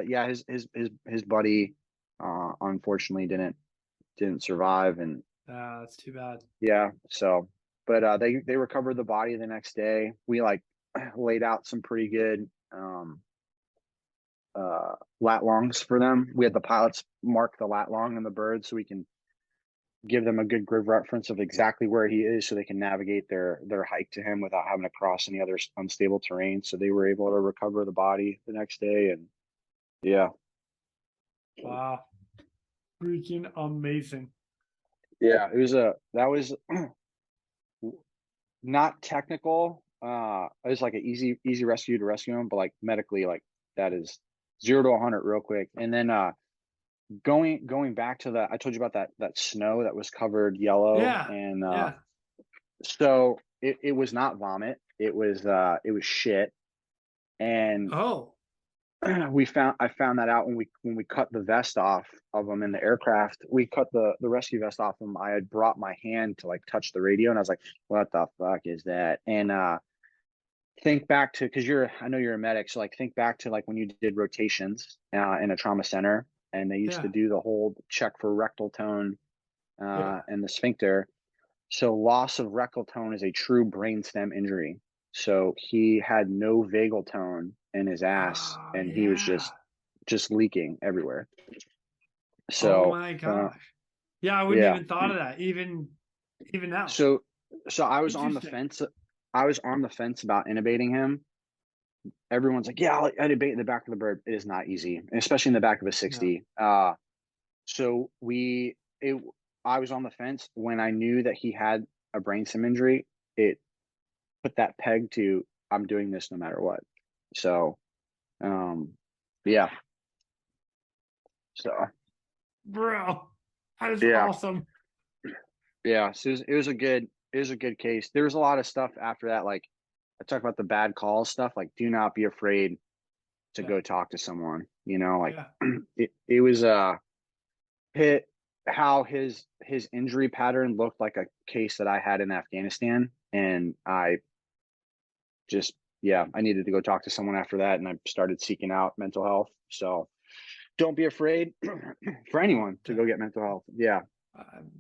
yeah, his buddy unfortunately didn't survive, and that's too bad. Yeah, so but they recovered the body the next day. We like laid out some pretty good lat longs for them. We had the pilots mark the lat long in the bird, so we can give them a good grid reference of exactly where he is, so they can navigate their hike to him without having to cross any other unstable terrain. So they were able to recover the body the next day, and yeah. Wow, freaking amazing. Yeah, that was not technical. It was like an easy rescue to rescue him, but like medically, like that is 0 to 100 real quick. And then going back to I told you about that snow that was covered yellow, and so it was not vomit. It was shit. And I found that out when we cut the vest off of him in the aircraft. We cut the rescue vest off him. I had brought my hand to like touch the radio, and I was like, "What the fuck is that?" And think back to, because I know you're a medic, so like think back to like when you did rotations in a trauma center, and they used to do the whole check for rectal tone and the sphincter. So loss of rectal tone is a true brainstem injury. So he had no vagal tone in his ass, and he was just leaking everywhere. So, oh my gosh. I wouldn't even thought of that, even now. So I was on the fence. I was on the fence about intubating him. Everyone's like, "Yeah, I'll intubate in the back of the bird." It is not easy, especially in the back of a 60. No. So I was on the fence. When I knew that he had a brainstem injury, it put that peg to, I'm doing this no matter what. So, yeah. So Bro, that is yeah, awesome. yeah. So it was a good case. There was a lot of stuff after that. Like I talked about the bad calls stuff. Like, do not be afraid to Yeah, go talk to someone. You know, like yeah, it was hit how his injury pattern looked like a case that I had in Afghanistan, and I just yeah, I needed to go talk to someone after that, and I started seeking out mental health. So don't be afraid for no, anyone to go get mental health. Yeah,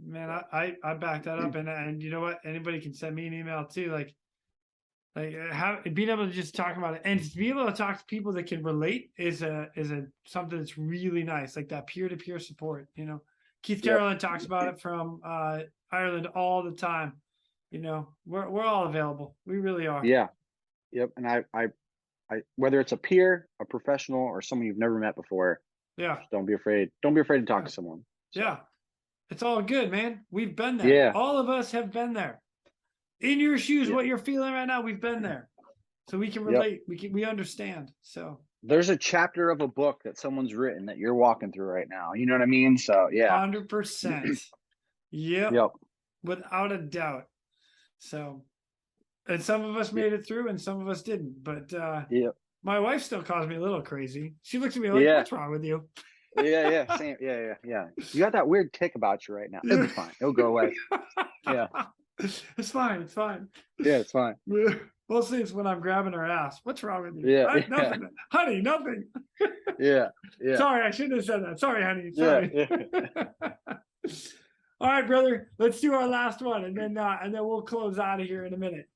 man, I back that up, and you know what? Anybody can send me an email too, like how being able to just talk about it and to be able to talk to people that can relate is a something that's really nice, like that peer to peer support. You know, Keith yep, Caroline talks about it from Ireland all the time. You know, we're all available. We really are. yeah, yep. And I whether it's a peer, a professional, or someone you've never met before, Yeah, just don't be afraid. Don't be afraid to talk yeah, to someone. So yeah. It's all good, man. We've been there. yeah, All of us have been there. In your shoes, yeah, what you're feeling right now, we've been there. So we can yep. relate. We understand. So There's a chapter of a book that someone's written that you're walking through right now. You know what I mean? So yeah, 100%. Yep, yep, without a doubt. So, and some of us made it through and some of us didn't. But yep, my wife still calls me a little crazy. She looks at me like, yeah, what's wrong with you? yeah, same, yeah. You got that weird tick about you right now. It'll be fine. It'll go away. Yeah, It's fine. It's fine. yeah, it's fine. Mostly it's when I'm grabbing her ass. What's wrong with you? Yeah, yeah, Nothing. Honey, nothing. yeah, yeah, Sorry, I shouldn't have said that. Sorry, honey. yeah, Sorry. yeah. All right, brother. Let's do our last one, and then we'll close out of here in a minute.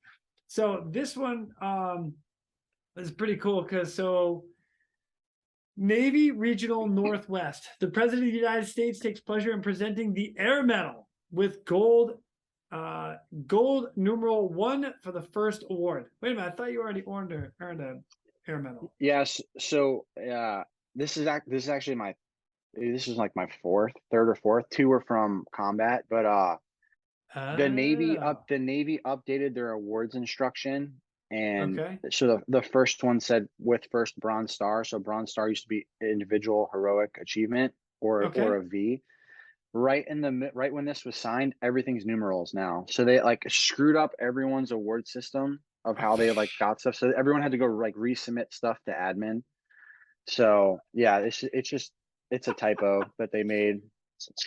So this one is pretty cool because Navy Regional Northwest. The President of the United States takes pleasure in presenting the Air Medal with gold numeral 1 for the first award. Wait a minute, I thought you already earned an Air Medal. Yes. So this is actually this is like my third or fourth. Two were from combat, but the Oh, Navy updated their awards instruction, and okay. so the first one said with first Bronze Star. So Bronze Star used to be individual heroic achievement or Okay. a V. Right when this was signed, everything's numerals now. So they like screwed up everyone's award system of how they like got stuff. So everyone had to go like resubmit stuff to admin. So yeah, it's a typo that they made.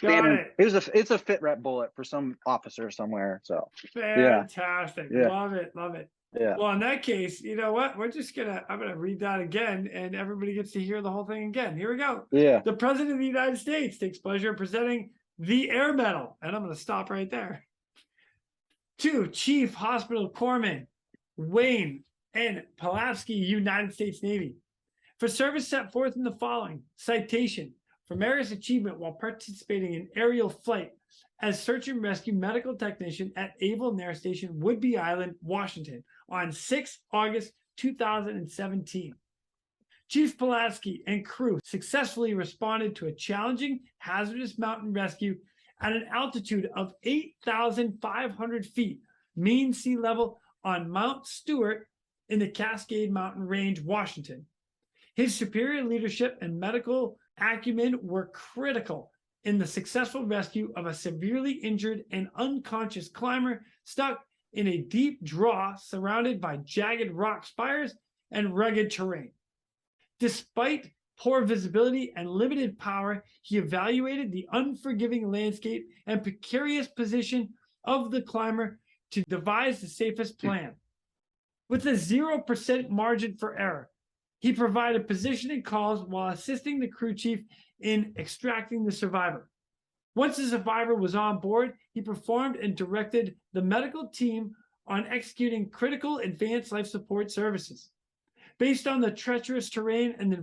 Got it. It's a fit rep bullet for some officer somewhere. So yeah, Fantastic. yeah, Love it. Love it. yeah, Well, in that case, you know what? I'm gonna read that again and everybody gets to hear the whole thing again. Here we go. yeah. The President of the United States takes pleasure in presenting the Air Medal. And I'm gonna stop right there. To Chief Hospital Corpsman Wayne N. Papalski, United States Navy, for service set forth in the following citation for meritorious achievement while participating in aerial flight as search and rescue medical technician at Able Air Station, Whidbey Island, Washington, on 6 August 2017. Chief Pulaski and crew successfully responded to a challenging, hazardous mountain rescue at an altitude of 8,500 feet, mean sea level, on Mount Stewart in the Cascade Mountain Range, Washington. His superior leadership and medical acumen were critical in the successful rescue of a severely injured and unconscious climber stuck in a deep draw surrounded by jagged rock spires and rugged terrain. Despite poor visibility and limited power, he evaluated the unforgiving landscape and precarious position of the climber to devise the safest plan. With a 0% margin for error, he provided positioning calls while assisting the crew chief in extracting the survivor. Once the survivor was on board, he performed and directed the medical team on executing critical advanced life support services. Based on the treacherous terrain and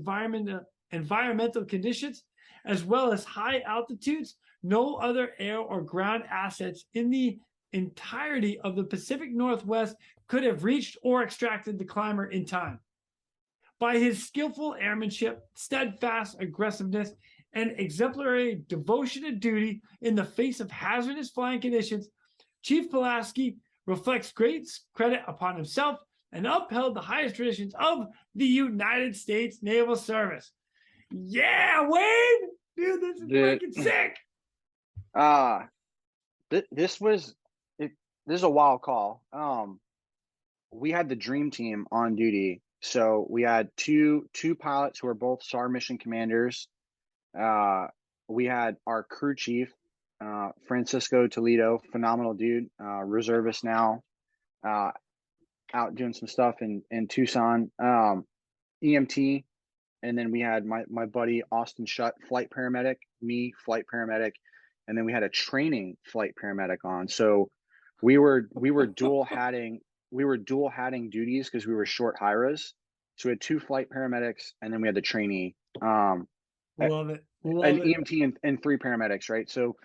environmental conditions, as well as high altitudes, no other air or ground assets in the entirety of the Pacific Northwest could have reached or extracted the climber in time. By his skillful airmanship, steadfast aggressiveness, and exemplary devotion to duty in the face of hazardous flying conditions, Chief Pulaski reflects great credit upon himself and upheld the highest traditions of the United States Naval Service. Yeah, Wayne! Dude, this is The fucking sick. uh this was it. This is a wild call. We had the dream team on duty, so we had two pilots who were both SAR mission commanders. We had our crew chief, Francisco Toledo, phenomenal dude, reservist now, out doing some stuff in Tucson. EMT, and then we had my buddy Austin Shutt, flight paramedic, me, flight paramedic, and then we had a training flight paramedic on. So we were dual hatting duties because we were short HIRAs. So we had two flight paramedics, and then we had the trainee, Love it. an Love it. EMT and three paramedics, right? So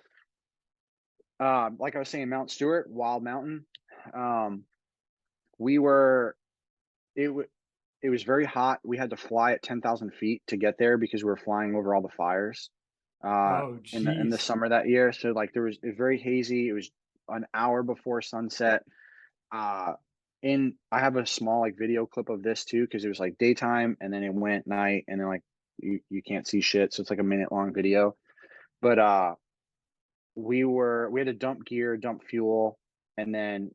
like I was saying, Mount Stewart, Wild Mountain, we were it was very hot. We had to fly at 10,000 feet to get there because we were flying over all the fires Oh, in the jeez. summer that year. So like it was very hazy. It was an hour before sunset. I have a small like video clip of this too because it was like daytime and then it went night and then like you can't see shit. So it's like a minute long video. But we had to dump gear, dump fuel, and then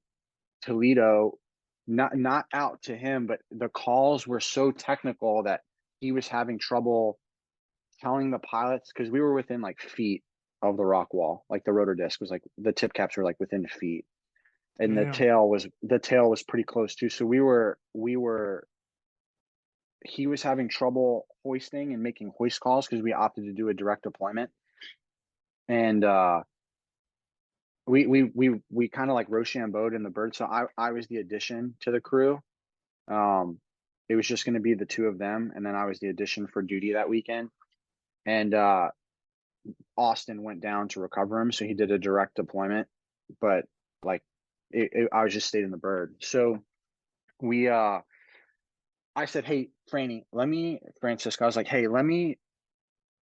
Toledo, not out to him, but the calls were so technical that he was having trouble telling the pilots because we were within like feet of the rock wall. Like the rotor disc was like the tip caps were like within feet. And Damn. the tail was pretty close too. So he was having trouble hoisting and making hoist calls because we opted to do a direct deployment. And we kind of like Rochambeau'd in the bird. So I was the addition to the crew. It was just going to be the two of them, and then I was the addition for duty that weekend. And Austin went down to recover him, so he did a direct deployment. But like, I was just stayed in the bird. So I said, "Hey, Francisco, I was like, hey,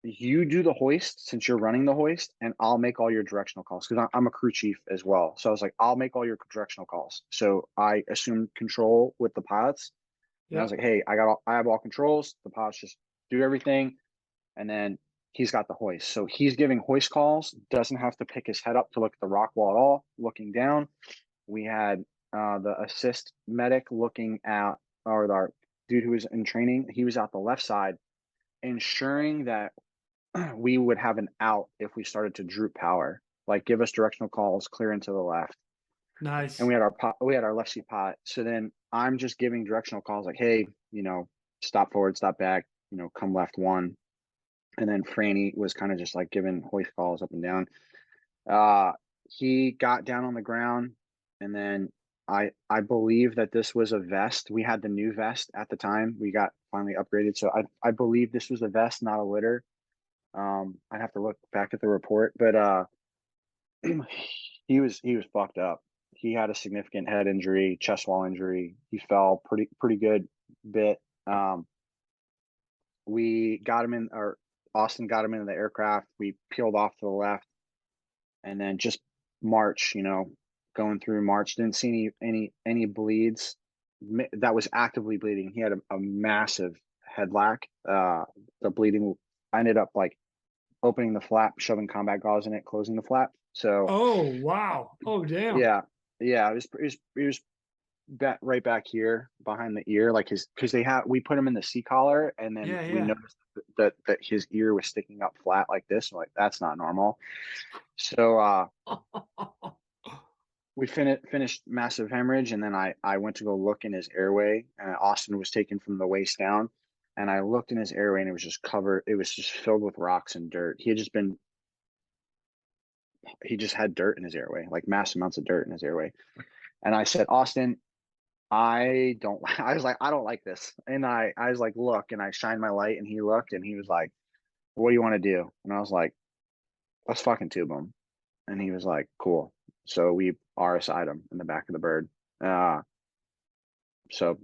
you do the hoist since you're running the hoist, and I'll make all your directional calls because I'm a crew chief as well. So I was like, I'll make all your directional calls. So I assumed control with the pilots, and I was Yep. like, hey, I have all controls. The pilots just do everything, and then he's got the hoist. So he's giving hoist calls. Doesn't have to pick his head up to look at the rock wall at all. Looking down, we had the assist medic looking at, or our dude who was in training. He was out the left side, ensuring that we would have an out if we started to droop power, like give us directional calls, clear into the left. And Nice. we had our left seat pilot. So then I'm just giving directional calls like, hey, stop forward, stop back, come left one. And then Franny was kind of just like giving hoist calls up and down. He got down on the ground, and then I believe that this was a vest. We had the new vest at the time. We got finally upgraded. So I believe this was a vest, not a litter. I'd have to look back at the report, but he was fucked up. He had a significant head injury, chest wall injury. He fell pretty good bit. We got him in, or Austin got him into the aircraft. We peeled off to the left, and then just march. Going through March, didn't see any bleeds. That was actively bleeding. He had a massive head lack. The bleeding, I ended up like opening the flap, shoving combat gauze in it, closing the flap. So Oh, wow. Oh, damn. yeah, it was right back here behind the ear, like because we put him in the C collar, and then Yeah, we yeah. noticed that his ear was sticking up flat like this. So like that's not normal. So we finished massive hemorrhage, and then I went to go look in his airway, and Austin was taken from the waist down, and I looked in his airway, and it was just covered. It was just filled with rocks and dirt. He just had dirt in his airway, like mass amounts of dirt in his airway. And I said, Austin, I was like, I don't like this. And I was like, look, and I shined my light, and he looked, and he was like, what do you want to do? And I was like, let's fucking tube him. And he was like, cool. So we RSI'd him in the back of the bird. So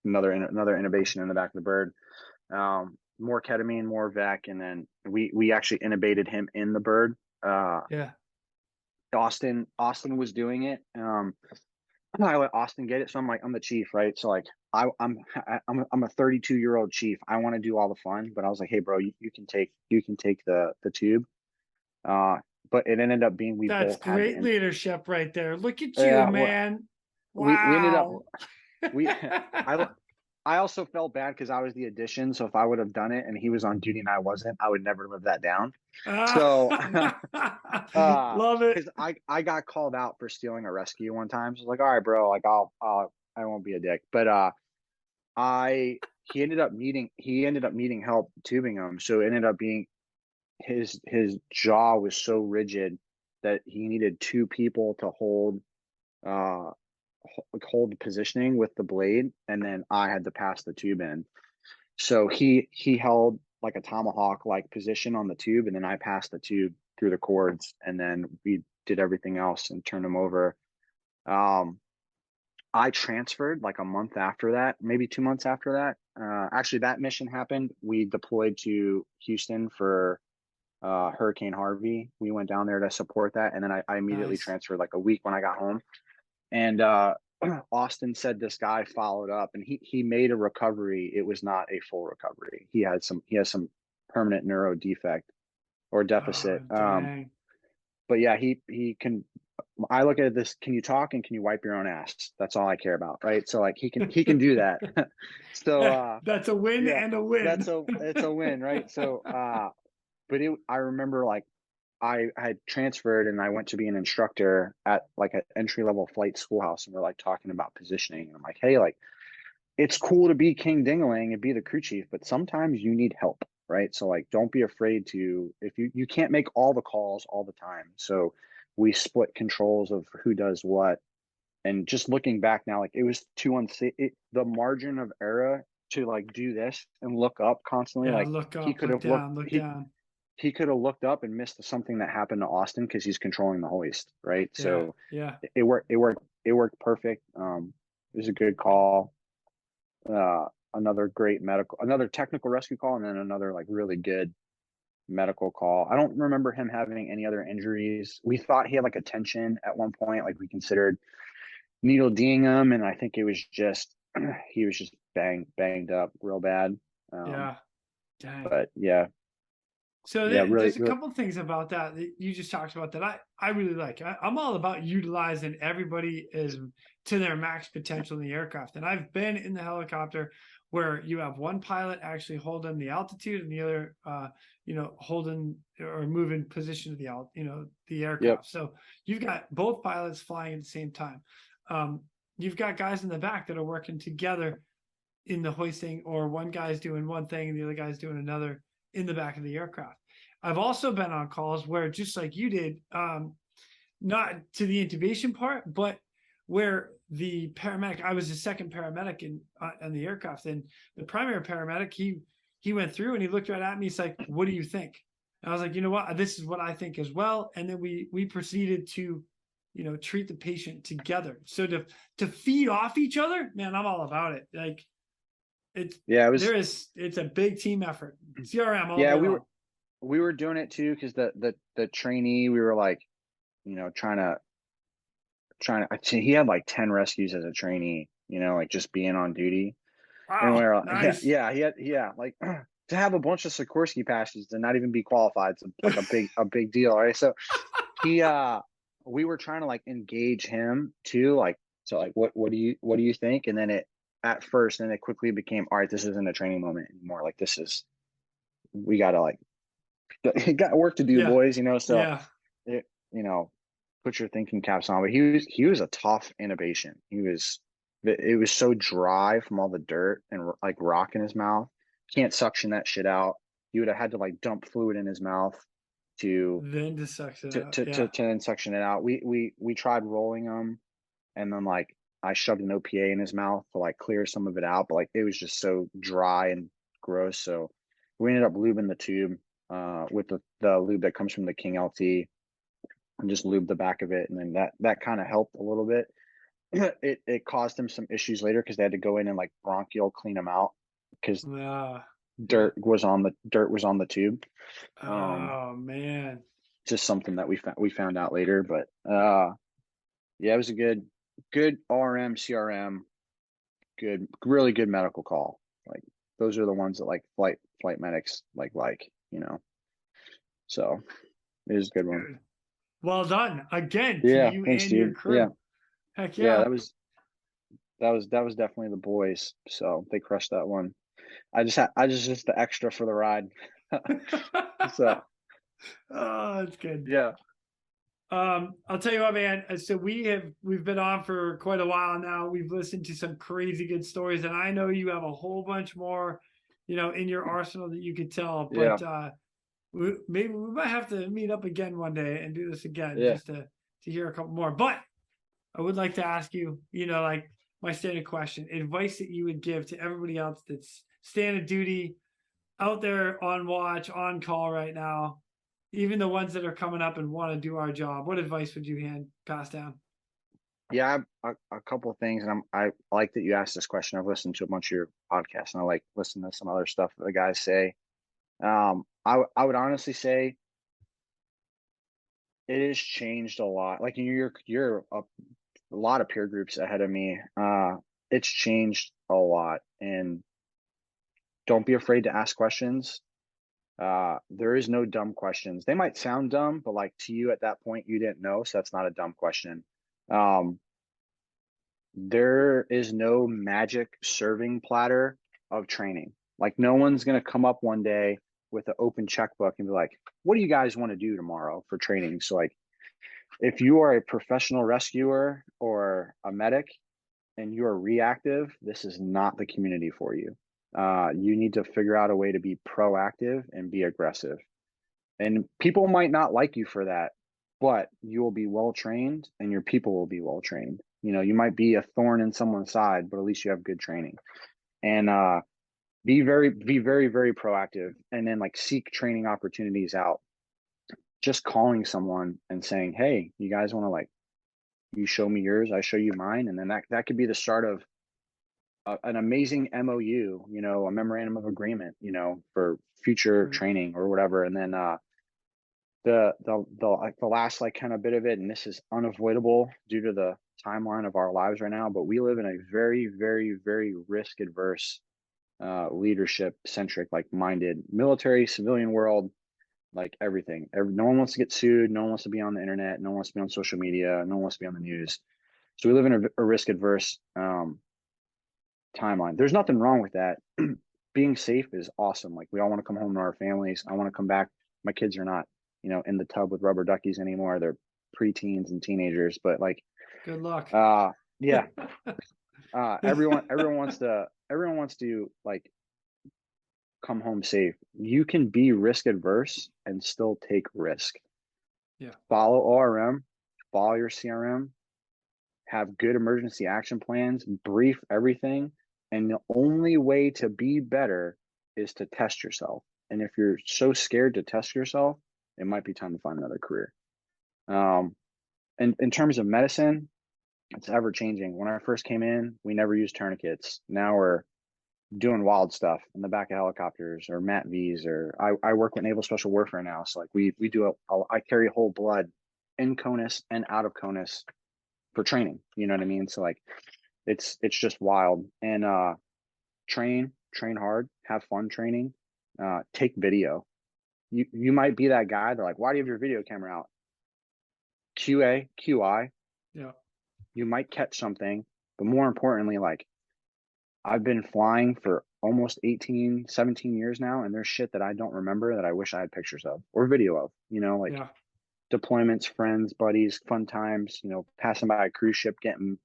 another innovation in the back of the bird. More ketamine, more VEC, and then we actually intubated him in the bird. Yeah. Austin was doing it. I let Austin get it. So I'm like, I'm the chief, right? So like, I'm a 32-year-old chief. I want to do all the fun, but I was like, hey, bro, you can take the tube. Uh, but it ended up being we That's both had great leadership right there. Look at you, yeah. Well, man. we ended up Wow. we I I also felt bad because I was the addition. So if I would have done it and he was on duty and I wasn't, I would never live that down. So Love it. because I got called out for stealing a rescue one time. So I was like, all right, bro, like I won't be a dick. But I he ended up needing help tubing him. So it ended up being his jaw was so rigid that he needed two people to uh hold the positioning with the blade, and then I had to pass the tube in. So he held like a tomahawk like position on the tube, and then I passed the tube through the cords, and then we did everything else and turned him over. Um, I transferred like a month after that, maybe 2 months after that. Actually, that mission happened. We deployed to Houston for Hurricane Harvey. We went down there to support that, and then I immediately Nice. transferred like a week when I got home. And Austin said this guy followed up, and he made a recovery. It was not a full recovery. He has some permanent neuro defect or Oh, deficit. dang. But yeah, he can. I look at this. Can you talk and can you wipe your own ass? That's all I care about, right? So like he can do that. So That's a win yeah, and a win. it's a win, right? So but I remember like I had transferred and I went to be an instructor at like an entry level flight schoolhouse, and we're like talking about positioning. And I'm like, hey, like it's cool to be king dingling and be the crew chief, but sometimes you need help, right? So like don't be afraid to, if you can't make all the calls all the time. So we split controls of who does what. And just looking back now, like it was too unsafe. The margin of error to like do this and look up constantly, Yeah, like look he up, could look have looked down, look down. he could have looked up and missed something that happened to Austin because he's controlling the hoist, right? Yeah, So yeah. it worked perfect. It was a good call. Another great another technical rescue call, and then another like really good medical call. I don't remember him having any other injuries. We thought he had like a tension at one point, like we considered needle D'ing him, and I think it was just he was just banged up real bad. Yeah. Dang. But yeah, So yeah, really, there's a really, couple things about that that you just talked about that I really like. I'm all about utilizing everybody is to their max potential in the aircraft. And I've been in the helicopter where you have one pilot actually holding the altitude and the other, holding or moving position of the yep, aircraft. So you've got both pilots flying at the same time. Um, you've got guys in the back that are working together in the hoisting, or one guy's doing one thing and the other guy's doing another in the back of the aircraft. I've also been on calls where, just like you did, not to the intubation part, but where the paramedic, I was the second paramedic in the aircraft, and the primary paramedic, he went through and he looked right at me. He's like, "What do you think?" And I was like, "You know what? This is what I think as well." And then we proceeded to, treat the patient together. So to feed off each other, man, I'm all about it. Like it's yeah. It was it's a big team effort. CRM all yeah. day long. We were doing it too because the trainee, we were like, trying to. He had like 10 rescues as a trainee, like just being on duty. And Wow, we're like, nice. he had, like to have a bunch of Sikorsky passes and not even be qualified, it's like a big deal, right? So he we were trying to like engage him too, like, so like what do you think? And then it at first, then it quickly became, all right, this isn't a training moment anymore. Like this is, we gotta like got work to do, Yeah, boys, so yeah. it, put your thinking caps on. But he was a tough innovation. It was so dry from all the dirt and like rock in his mouth. Can't suction that shit out. He would have had to like dump fluid in his mouth to Then to sucks it out. Yeah, to then suction it out. We tried rolling him, and then like I shoved an OPA in his mouth to like clear some of it out, but like it was just so dry and gross. So we ended up lubing the tube with the lube that comes from the King LT, and just lube the back of it, and then that kind of helped a little bit. It caused them some issues later because they had to go in and like bronchial clean them out because yeah, yeah. dirt was on the tube. Um, Oh man. just something that we found out later, but yeah, it was a good. good RM, CRM, good, really good medical call. Like those are the ones that like flight medics like, you know. So it is a good one. Good. Well done again to Yeah, you thanks, and your dude. Yeah, crew. Heck yeah, yeah. that was definitely the boys. So they crushed that one. I just the extra for the ride. So Oh, that's good. yeah, I'll tell you what, man. So we've been on for quite a while now. We've listened to some crazy good stories, and I know you have a whole bunch more, in your arsenal that you could tell. yeah, But maybe we might have to meet up again one day and do this again yeah, just to hear a couple more. But I would like to ask you, like my standard question, advice that you would give to everybody else that's standing duty out there on watch, on call right now, even the ones that are coming up and want to do our job. What advice would you pass down? yeah. A couple of things, and I like that you asked this question. I've listened to a bunch of your podcasts, and I like listening to some other stuff that the guys say. I would honestly say it has changed a lot. Like you're a lot of peer groups ahead of me. It's changed a lot, and don't be afraid to ask questions. There is no dumb questions. They might sound dumb, but like to you at that point, you didn't know, so that's not a dumb question. Um, there is no magic serving platter of training. Like no one's gonna come up one day with an open checkbook and be like, "What do you guys want to do tomorrow for training?" So like, if you are a professional rescuer or a medic and you are reactive, this is not the community for you. You need to figure out a way to be proactive and be aggressive. And people might not like you for that, but you will be well trained and your people will be well trained. You might be a thorn in someone's side, but at least you have good training. And be very, very proactive, and then like seek training opportunities out. Just calling someone and saying, "Hey, you guys want to like you show me yours, I show you mine," and then that could be the start of an amazing MOU, a memorandum of agreement, for future Right. training or whatever. And then the last like kind of bit of it, and this is unavoidable due to the timeline of our lives right now, but we live in a very, very, very risk adverse, leadership centric, like minded military civilian world. Like everything, no one wants to get sued, no one wants to be on the internet, no one wants to be on social media, no one wants to be on the news. So we live in a risk adverse timeline. There's nothing wrong with that. Being safe is awesome. Like we all want to come home to our families. I want to come back. My kids are not, in the tub with rubber duckies anymore. They're preteens and teenagers, but like, Good luck. yeah, everyone wants to like come home safe. You can be risk adverse and still take risk. Yeah. Follow ORM, follow your CRM, have good emergency action plans, brief everything. And the only way to be better is to test yourself. And if you're so scared to test yourself, it might be time to find another career. And in terms of medicine, it's ever changing. When I first came in, we never used tourniquets. Now we're doing wild stuff in the back of helicopters or MATVs, or I work with Naval Special Warfare now. So like we do I carry whole blood in CONUS and out of CONUS for training. You know what I mean? So like it's just wild. And train hard, have fun training, take video. You might be that guy. They're like, why do you have your video camera out? QA, QI. Yeah. You might catch something, but more importantly, like I've been flying for almost 18, 17 years now, and there's shit that I don't remember that I wish I had pictures of or video of, like Yeah. deployments, friends, buddies, fun times, passing by a cruise ship, getting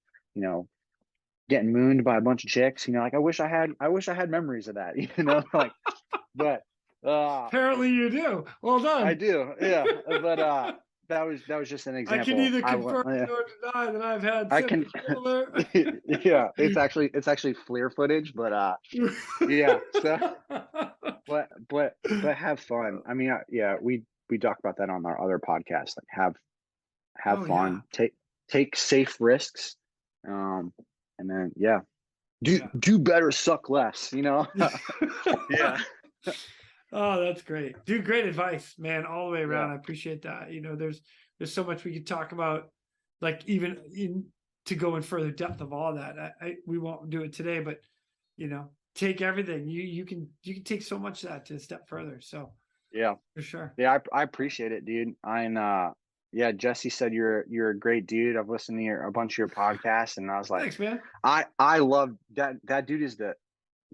mooned by a bunch of chicks, like I wish I had memories of that, like, but Apparently you do. Well I done. do, yeah, but that was just an I can example. neither confirm nor deny that I've had I can, similar. yeah, it's actually FLIR footage, but yeah, so but have fun. I mean, yeah, we talk about that on our other podcast. Like have Oh yeah. fun, take safe risks, and then do better, suck less. Yeah, Oh, that's great. Dude, great advice, man, all the way yeah, around. I appreciate that. There's so much we could talk about, like even in to go in further depth of all that. We won't do it today, but take everything. You can take so much of that to a step further. So Yeah, for sure. yeah, I appreciate it, dude. Yeah, Jesse said you're a great dude. I've listened to a bunch of your podcasts, and I was like, Thanks, man. I love that. That dude is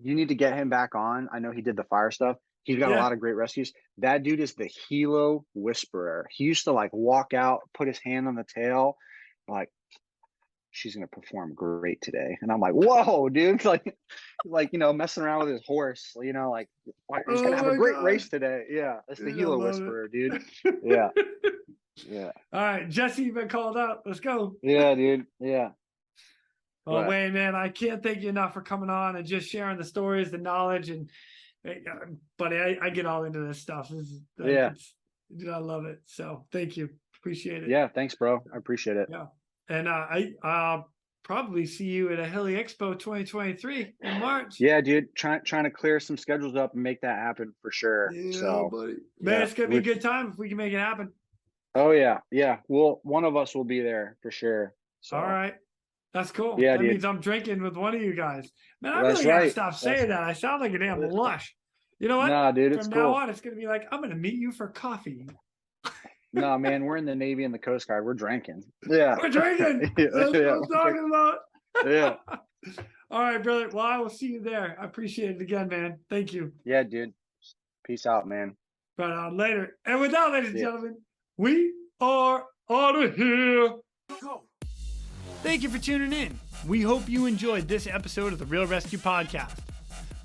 you need to get him back on. I know he did the fire stuff. He's got a lot of great rescues. That dude is the helo whisperer. He used to like walk out, put his hand on the tail, like, she's gonna perform great today. And I'm like, whoa, dude. Like messing around with his horse, like he's gonna have a great race today. Yeah, that's the helo whisperer, dude. Yeah. Yeah. All right, Jesse, you've been called out. Let's go. Yeah, dude. Yeah. Well, Wayne, man, I can't thank you enough for coming on and just sharing the stories, the knowledge, and buddy, I get all into this stuff. Dude, I love it. So thank you. Appreciate it. Yeah, thanks, bro. I appreciate it. Yeah. And I'll probably see you at a Heli Expo 2023 in March. Yeah, dude. Trying to clear some schedules up and make that happen for sure. Yeah, so, buddy. Man, it's gonna be a good time if we can make it happen. Oh yeah, yeah. Well, one of us will be there for sure. So. All right. That's cool. Yeah, that dude. means I'm drinking with one of you guys. Man, I That's really gotta right. stop saying that. I sound like a damn lush. You know what? Nah, dude, it's From cool. now on, it's gonna be like, I'm gonna meet you for coffee. No, man, we're in the Navy and the Coast Guard. We're drinking. Yeah. We're drinking. Yeah, That's what I'm talking about. Yeah. All right, brother. Well, I will see you there. I appreciate it again, man. Thank you. Yeah, dude. Peace out, man. But later. And with that, ladies and gentlemen, we are out of here. Go. Thank you for tuning in. We hope you enjoyed this episode of the Real ResQ Podcast.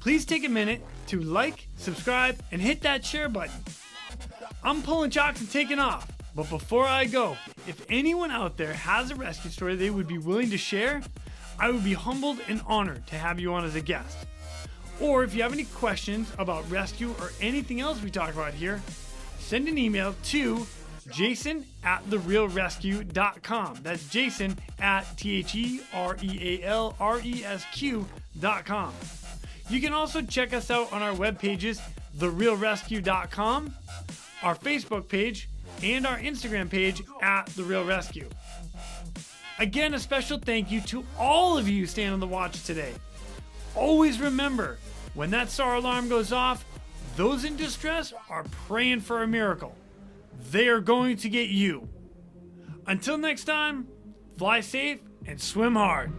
Please take a minute to like, subscribe, and hit that share button. I'm pulling chocks and taking off. But before I go, if anyone out there has a rescue story they would be willing to share, I would be humbled and honored to have you on as a guest. Or if you have any questions about rescue or anything else we talk about here, send an email to jason@therealresq.com. That's Jason at TheRealResQ.com. You can also check us out on our web pages, therealresq.com, our Facebook page, and our Instagram page @TheRealResQ. Again, a special thank you to all of you staying on the watch today. Always remember, when that SAR alarm goes off, those in distress are praying for a miracle. They are going to get you. Until next time, fly safe and swim hard.